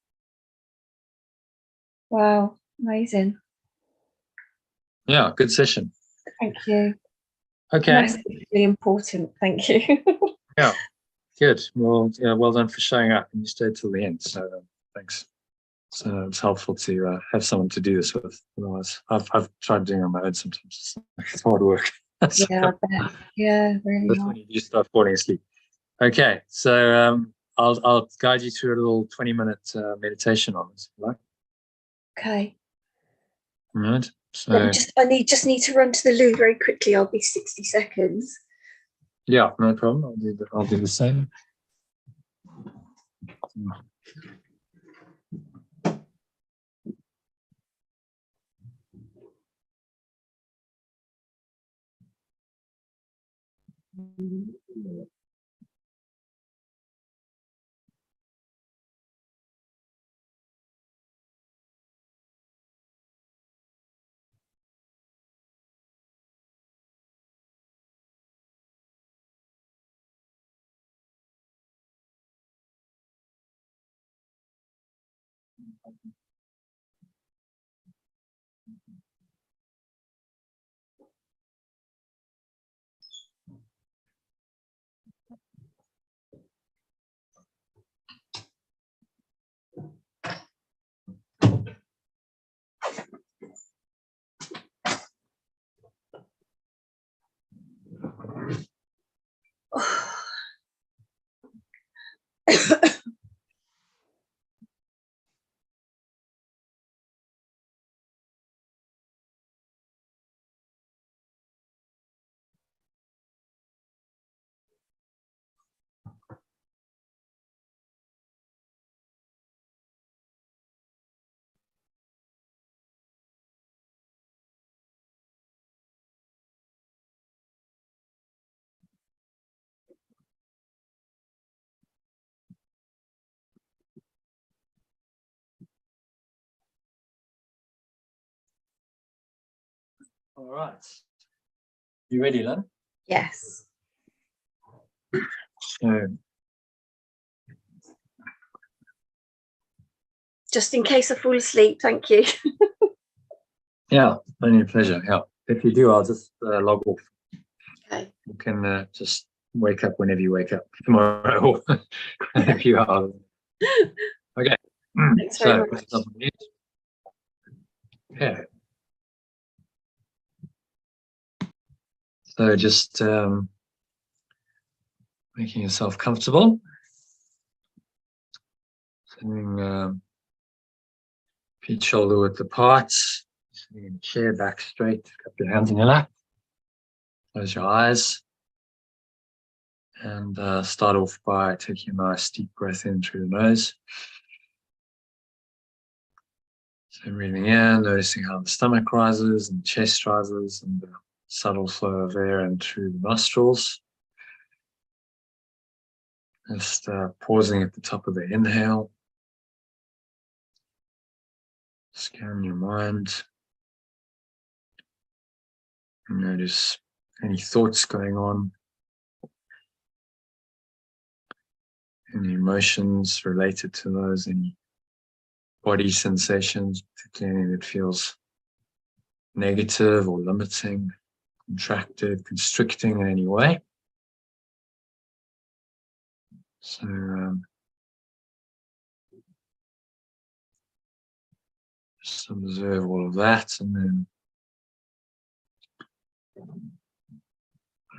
Wow, amazing. Yeah, good session. Thank you. Okay. Massively important. Thank you. Yeah. Good. Well, well done for showing up, and you stayed till the end. So thanks. So it's helpful to have someone to do this with. Otherwise, I've tried doing it on my own sometimes. It's hard work. Yeah, I bet. Yeah, really. That's when you start falling asleep. Okay, so I'll guide you through a little 20-minute meditation on this, if you like. Okay. All right. So I just need to run to the loo very quickly. I'll be 60 seconds. Yeah, no problem. I'll do the same. All right. You ready, Lynn? Yes. So, Just in case I fall asleep, thank you. yeah, only a pleasure. Yeah. If you do, I'll just log off. Okay. You can just wake up whenever you wake up tomorrow or in a few hours. Okay. Thanks very much. Okay. So just making yourself comfortable. Sitting feet shoulder width apart. Sitting in a chair, back straight. Cup your hands in your lap. Close your eyes. And start off by taking a nice deep breath in through the nose. So breathing in, noticing how the stomach rises and the chest rises and the subtle flow of air in through the nostrils. Just pausing at the top of the inhale. Scan your mind. And notice any thoughts going on. Any emotions related to those, any body sensations, particularly anything that feels negative or limiting, contracted, constricting in any way. So just observe all of that, and then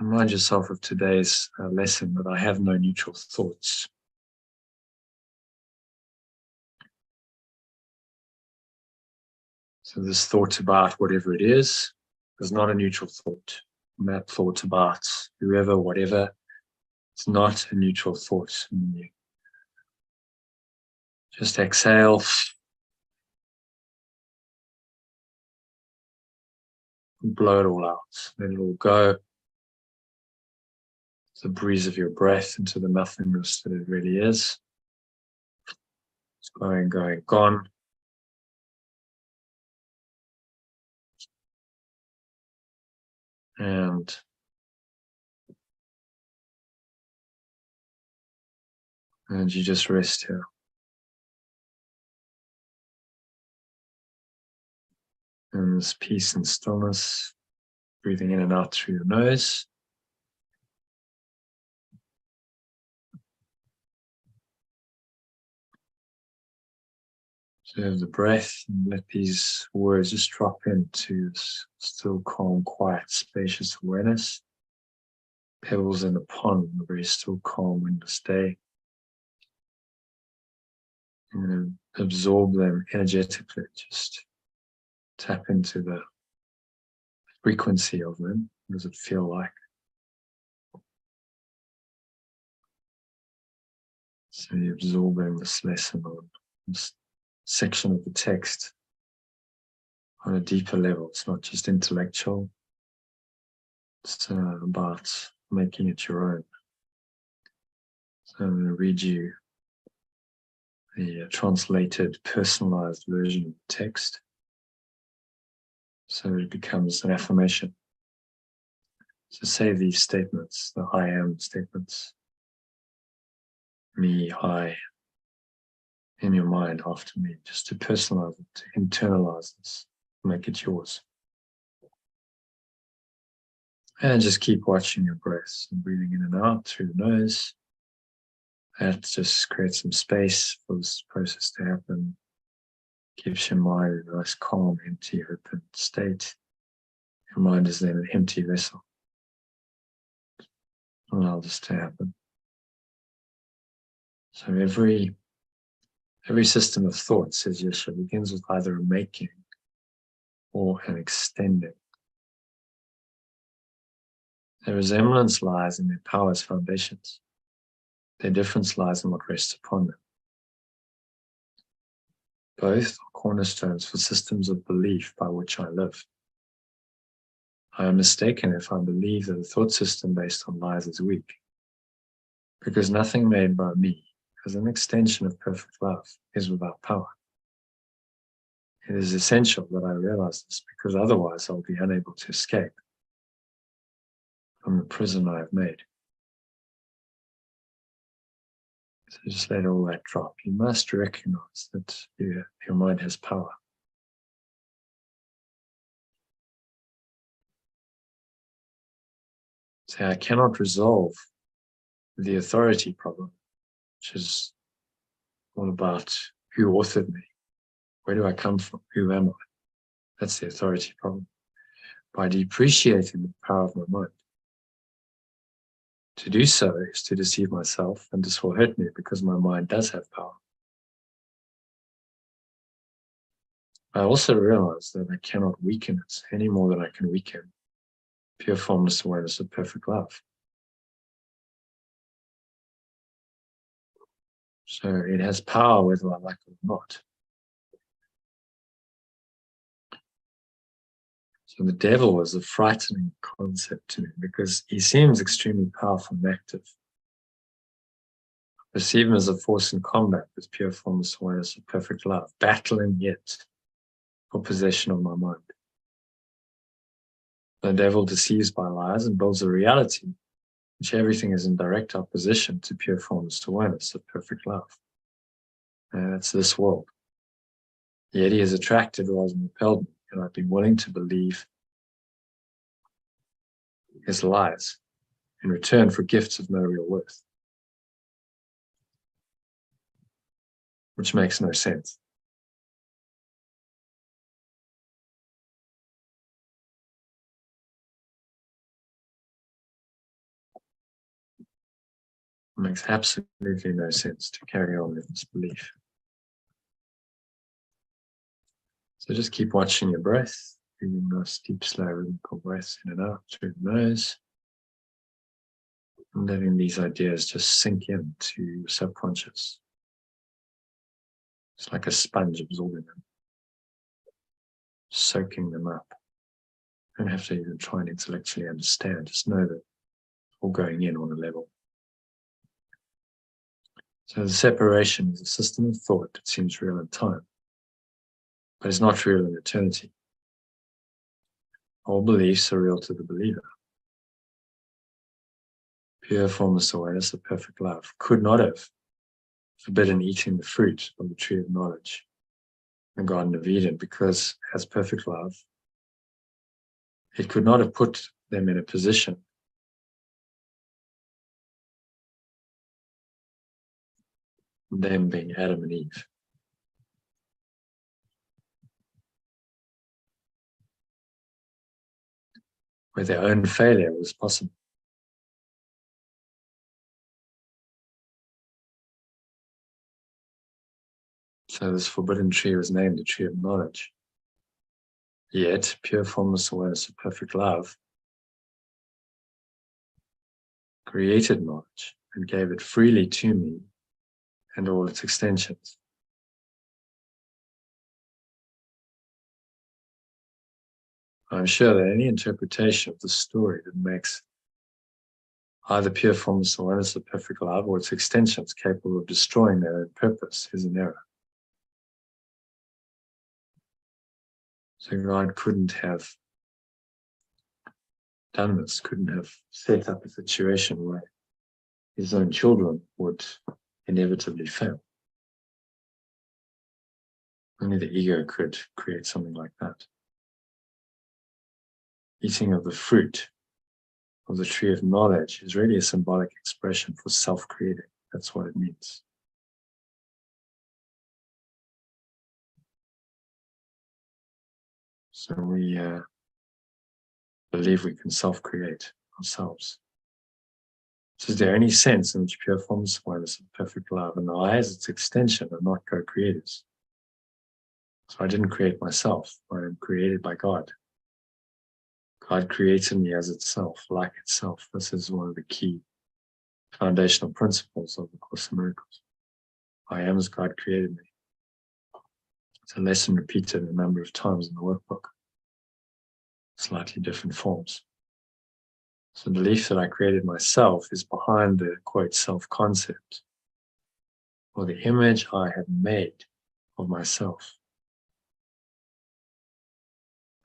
remind yourself of today's lesson that I have no neutral thoughts. So this thought about whatever it is not a neutral thought. And that thought about whoever, whatever, it's not a neutral thought. And you just exhale. And blow it all out. Let it all go. The breeze of your breath into the nothingness that it really is. It's going, gone. And you just rest here. And this peace and stillness, breathing in and out through your nose. Observe the breath and let these words just drop into this still, calm, quiet, spacious awareness. Pebbles in a pond, a very still, calm, windless day. And absorb them energetically, just tap into the frequency of them. What does it feel like? So you're absorbing this lesson on this section of the text on a deeper level. It's not just intellectual. It's about making it your own. So I'm going to read you the translated, personalized version of the text. So it becomes an affirmation. So say these statements, the I am statements. Me, I, in your mind after me, just to personalize it, to internalize this, make it yours. And just keep watching your breaths and breathing in and out through the nose. That just creates some space for this process to happen. Keeps your mind in a nice, calm, empty, open state. Your mind is then an empty vessel. Allow this to happen. So every system of thought, says Yesha, begins with either a making or an extending. Their resemblance lies in their power as foundations. Their difference lies in what rests upon them. Both are cornerstones for systems of belief by which I live. I am mistaken if I believe that a thought system based on lies is weak, because nothing made by me as an extension of perfect love is without power. It is essential that I realize this, because otherwise I'll be unable to escape from the prison I have made. So just let all that drop. You must recognize that your mind has power. Say, I cannot resolve the authority problem, which is all about who authored me. Where do I come from? Who am I? That's the authority problem. By depreciating the power of my mind. To do so is to deceive myself, and this will hurt me because my mind does have power. I also realize that I cannot weaken it any more than I can weaken pure formless awareness of perfect love. So it has power whether I like it or not. So the devil is a frightening concept to me because he seems extremely powerful and active. I perceive him as a force in combat with pure formless awareness of perfect love, battling yet for possession of my mind. The devil deceives by lies and builds a reality in which everything is in direct opposition to pure formless awareness of perfect love. And that's this world. Yet he has attracted rather than repelled me, and I've been willing to believe his lies in return for gifts of no real worth. Which makes no sense. It makes absolutely no sense to carry on with this belief. So just keep watching your breath, breathing nice, deep, slow, rhythmical breaths in and out through the nose. And letting these ideas just sink into your subconscious. It's like a sponge absorbing them, soaking them up. You don't have to even try and intellectually understand, just know that it's all going in on a level. So the separation is a system of thought that seems real in time, but it's not real in eternity. All beliefs are real to the believer. Pure formless awareness of perfect love could not have forbidden eating the fruit of the tree of knowledge in the Garden of Eden, because as perfect love, it could not have put them in a position them being Adam and Eve. Where their own failure was possible. So this forbidden tree was named the tree of knowledge. Yet, pure formless awareness of perfect love created knowledge and gave it freely to me and all its extensions. I'm sure that any interpretation of the story that makes either pure formless awareness of perfect love or its extensions capable of destroying their own purpose is an error. So God couldn't have done this, couldn't have set up a situation where his own children would inevitably fail. Only the ego could create something like that. Eating of the fruit of the tree of knowledge is really a symbolic expression for self-creating. That's what it means. So we believe we can self-create ourselves. So is there any sense in which pure formless awareness of perfect love and I as its extension are not co-creators? So I didn't create myself. I am created by God. God created me as itself, like itself. This is one of the key foundational principles of the Course in Miracles. I am as God created me. It's a lesson repeated a number of times in the workbook, slightly different forms. So the belief that I created myself is behind the, quote, self-concept, or the image I have made of myself.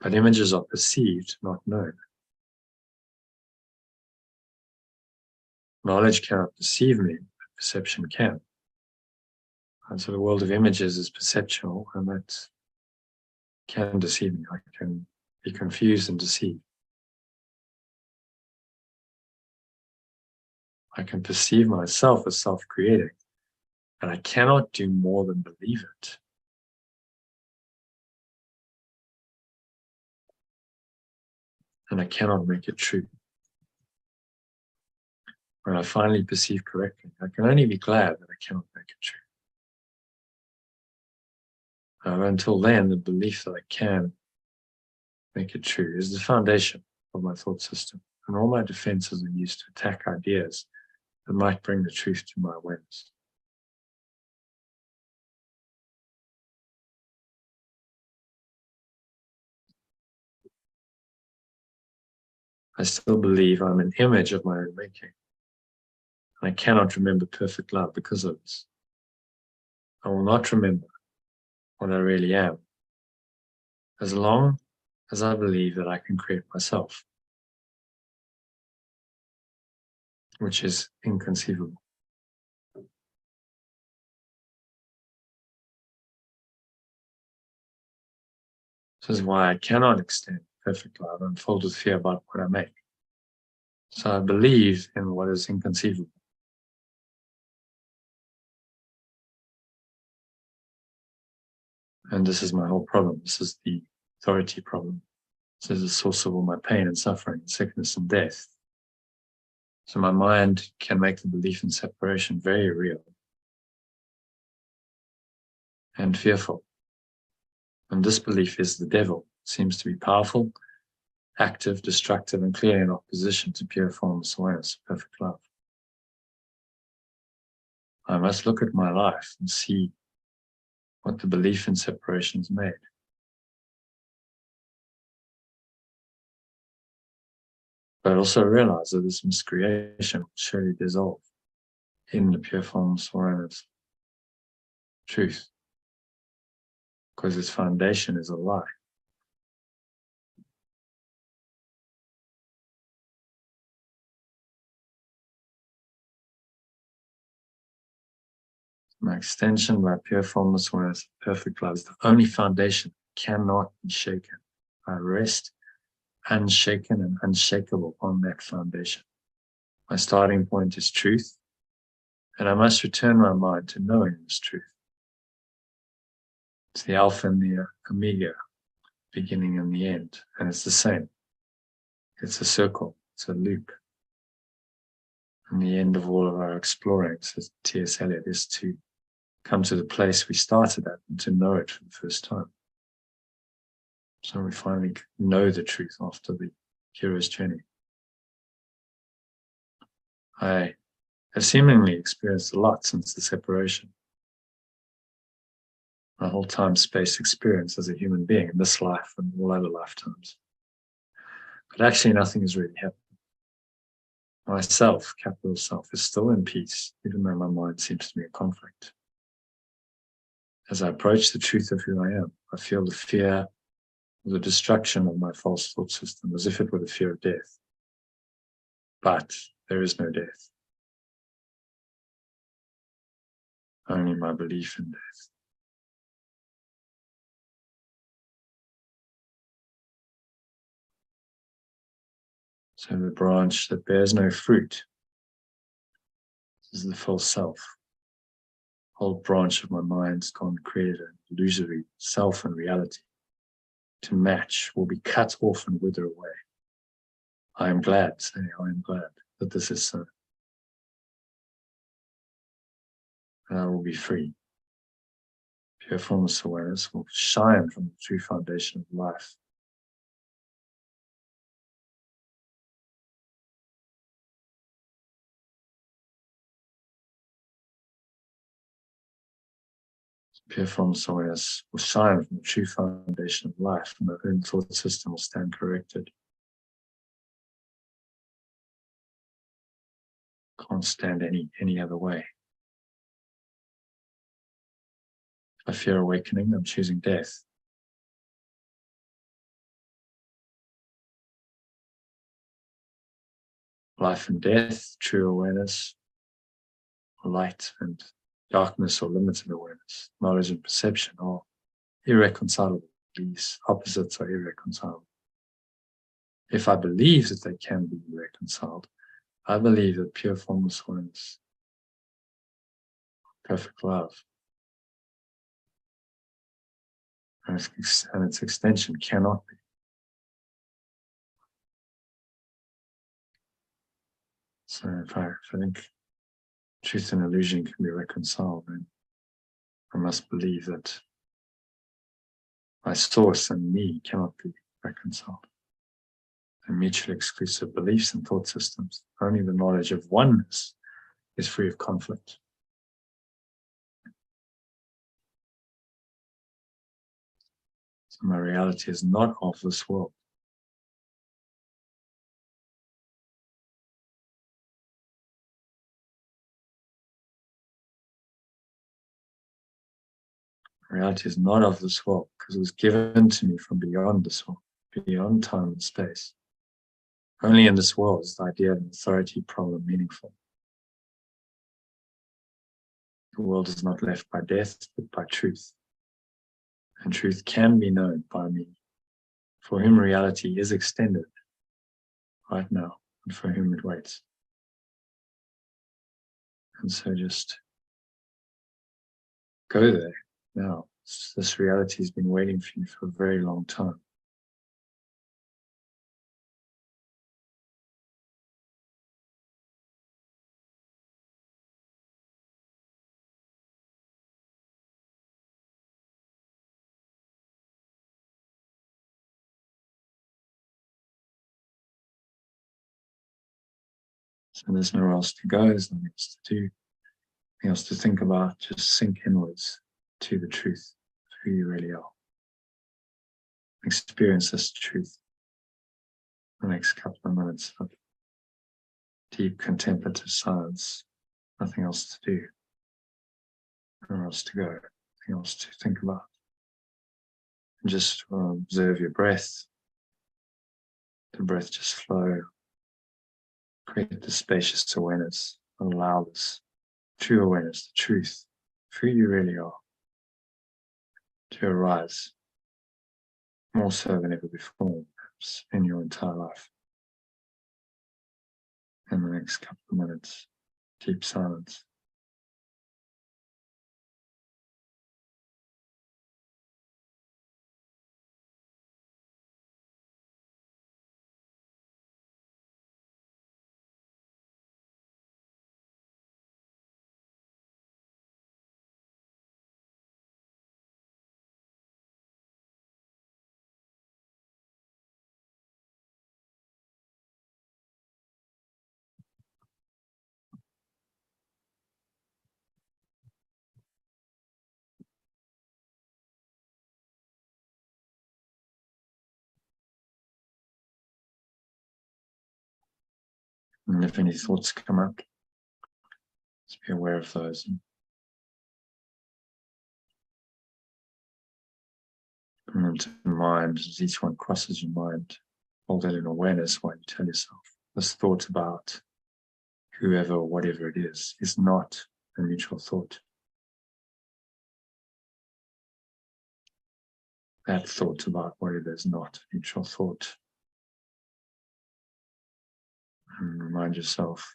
But images are perceived, not known. Knowledge cannot perceive me, but perception can. And so the world of images is perceptual, and that can deceive me. I can be confused and deceived. I can perceive myself as self-creating, and I cannot do more than believe it. And I cannot make it true. When I finally perceive correctly, I can only be glad that I cannot make it true. Until then, the belief that I can make it true is the foundation of my thought system. And all my defenses are used to attack ideas that might bring the truth to my awareness. I still believe I'm an image of my own making. I cannot remember perfect love because of this. I will not remember what I really am, as long as I believe that I can create myself, which is inconceivable. This is why I cannot extend perfect love. I'm filled with fear about what I make. So I believe in what is inconceivable. And this is my whole problem. This is the authority problem. This is the source of all my pain and suffering, sickness and death. So my mind can make the belief in separation very real and fearful. And this belief is the devil. It seems to be powerful, active, destructive, and clearly in opposition to pure formless awareness, perfect love. I must look at my life and see what the belief in separation has made. But also realize that this miscreation will surely dissolve in the pure formless awareness truth, because its foundation is a lie. My extension by pure formless awareness, perfect love, is the only foundation that cannot be shaken. I rest unshaken and unshakable on that foundation. My starting point is truth, and I must return my mind to knowing this truth. It's the Alpha and the Omega, beginning and the end, and it's the same. It's a circle, it's a loop. And the end of all of our exploring, says T.S. Eliot, is to come to the place we started at and to know it for the first time. So we finally know the truth after the hero's journey. I have seemingly experienced a lot since the separation. My whole time-space experience as a human being in this life and all other lifetimes. But actually nothing has really happened. myself, capital Self, is still in peace, even though my mind seems to be in conflict. As I approach the truth of who I am, I feel the fear of the destruction of my false thought system, as if it were the fear of death. But there is no death, only my belief in death. So the branch that bears no fruit is the false self. Whole branch of my mind's gone created an illusory self and reality to match will be cut off and wither away. I am glad that this is so. And I will be free. Pure formless awareness will shine from the true foundation of life. Pure formless awareness will shine from the true foundation of life, and my own thought system will stand corrected. Can't stand any other way. If I fear awakening, I'm choosing death. Life and death, true awareness, light and darkness or limited awareness, knowledge and perception are irreconcilable. These opposites are irreconcilable. If I believe that they can be reconciled, I believe that pure formless awareness, perfect love, and its extension cannot be. So if I think truth and illusion can be reconciled, then I must believe that my source and me cannot be reconciled. And mutually exclusive beliefs and thought systems, only the knowledge of oneness is free of conflict. So my reality is not of this world. Reality is not of this world because it was given to me from beyond this world, beyond time and space. Only in this world is the idea of an authority problem meaningful. The world is not left by death, but by truth. And truth can be known by me, for whom reality is extended right now, and for whom it waits. And so just go there now. This reality has been waiting for you for a very long time. So there's nowhere else to go, there's nothing else to do, nothing else to think about, just sink inwards to the truth of who you really are. Experience this truth the next couple of minutes of deep contemplative silence, nothing else to do, nowhere else to go, nothing else to think about. And just observe your breath, the breath just flow, create this spacious awareness, and allow this true awareness, the truth of who you really are, to arise more so than ever before, perhaps in your entire life. In the next couple of minutes, deep silence. And if any thoughts come up, just be aware of those. And bring them to mind as each one crosses your mind. Hold that in awareness while you tell yourself this thought about whoever or whatever it is not a neutral thought. That thought about whatever is not a neutral thought. And remind yourself,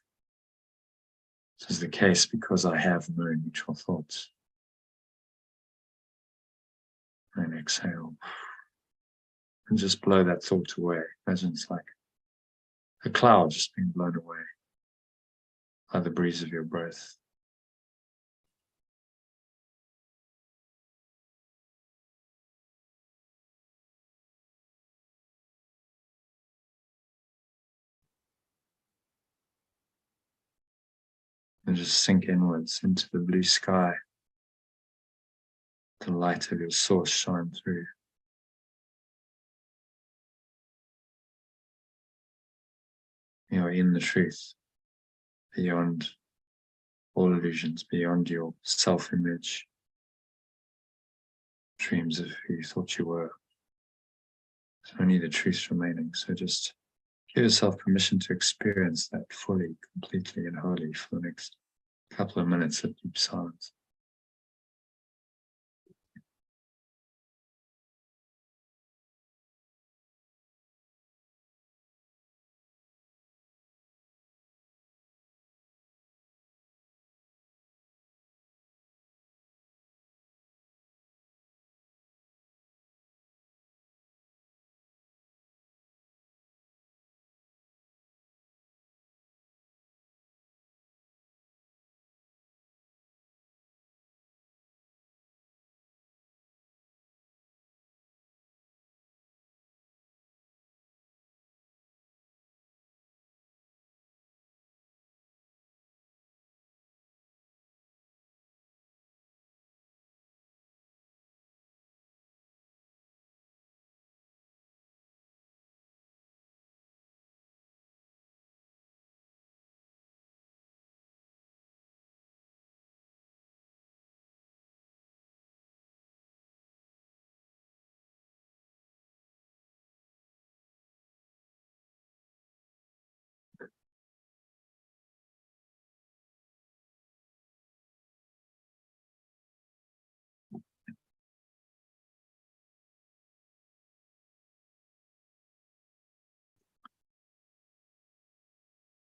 this is the case because I have no neutral thoughts. And exhale. And just blow that thought away. Imagine it's like a cloud just being blown away by the breeze of your breath. And just sink inwards into the blue sky. The light of your source shine through. You are in the truth, beyond all illusions, beyond your self-image, dreams of who you thought you were. There's only the truth remaining. So just give yourself permission to experience that fully, completely, and wholly for the next couple of minutes of deep silence.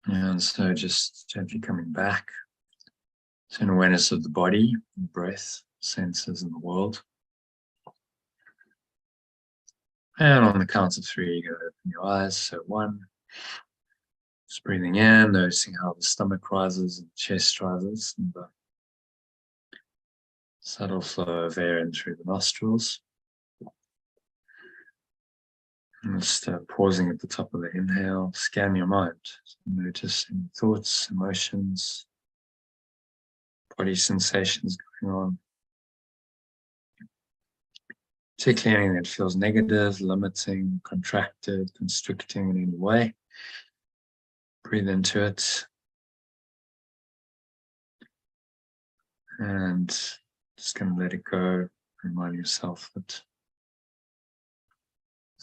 And so just gently coming back to an awareness of the body, the breath, senses, and the world. And on the count of three, you're going to open your eyes. So 1, just breathing in, noticing how the stomach rises and the chest rises, and the subtle flow of air in through the nostrils. And just pausing at the top of the inhale, scan your mind. So notice any thoughts, emotions, body sensations going on. Particularly anything that feels negative, limiting, contracted, constricting in any way. Breathe into it. And just going to let it go. Remind yourself that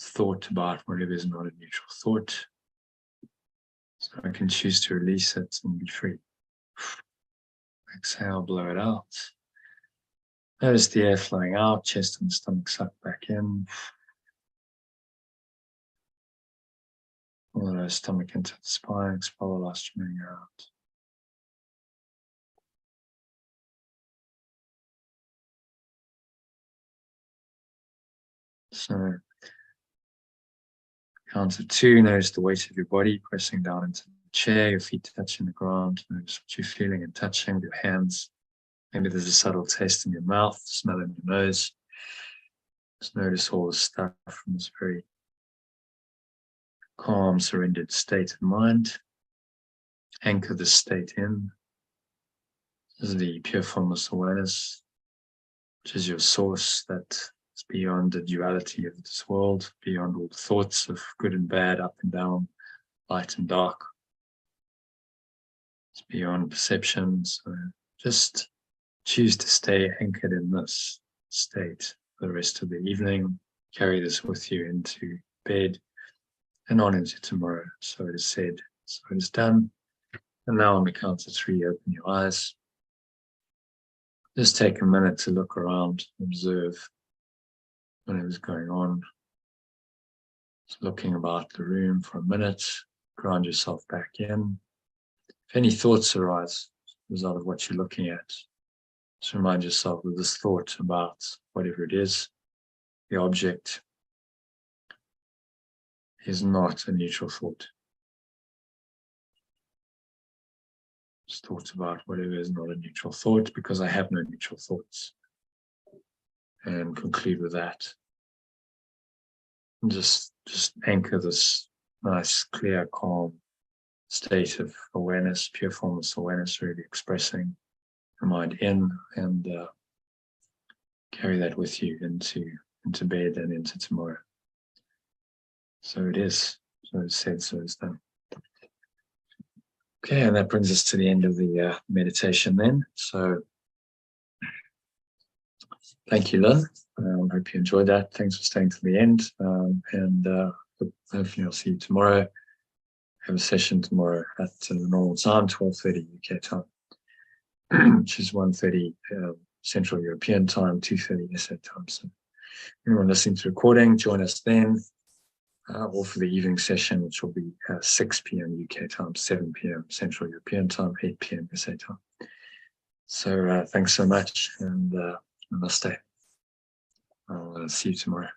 thought about whatever is not a neutral thought. So I can choose to release it and be free. Exhale, blow it out. Notice the air flowing out, chest and stomach suck back in. Follow the stomach into the spine, expel the last remaining air out. So, count of 2, notice the weight of your body pressing down into the chair, your feet touching the ground. Notice what you're feeling and touching with your hands. Maybe there's a subtle taste in your mouth, smell in your nose. Just notice all the stuff from this very calm, surrendered state of mind. Anchor this state in. This is the pure formless awareness, which is your source that is beyond the duality of this world, beyond all the thoughts of good and bad, up and down, light and dark. It's beyond perception. So just choose to stay anchored in this state for the rest of the evening. Carry this with you into bed and on into tomorrow. So it is said, so it is done. And now on the count of 3, open your eyes. Just take a minute to look around, observe whatever's going on. Just looking about the room for a minute, ground yourself back in. If any thoughts arise as a result of what you're looking at, just remind yourself of this thought about whatever it is. The object is not a neutral thought. Just thought about whatever is not a neutral thought, because I have no neutral thoughts. And conclude with that. And just anchor this nice, clear, calm state of awareness, pure formless awareness, really expressing your mind in, and carry that with you into bed and into tomorrow. So it is. So it's said, so it's done. Okay, and that brings us to the end of the meditation then. So thank you, Lynn. Hope you enjoyed that. Thanks for staying to the end. Hopefully I'll see you tomorrow. Have a session tomorrow at the normal time, 12:30 UK time, which is 1:30 Central European time, 2:30 SA time. So anyone listening to the recording, join us then. Or for the evening session, which will be 6 p.m. UK time, 7 p.m. Central European time, 8 p.m. SA time. So thanks so much, and namaste. I'll see you tomorrow.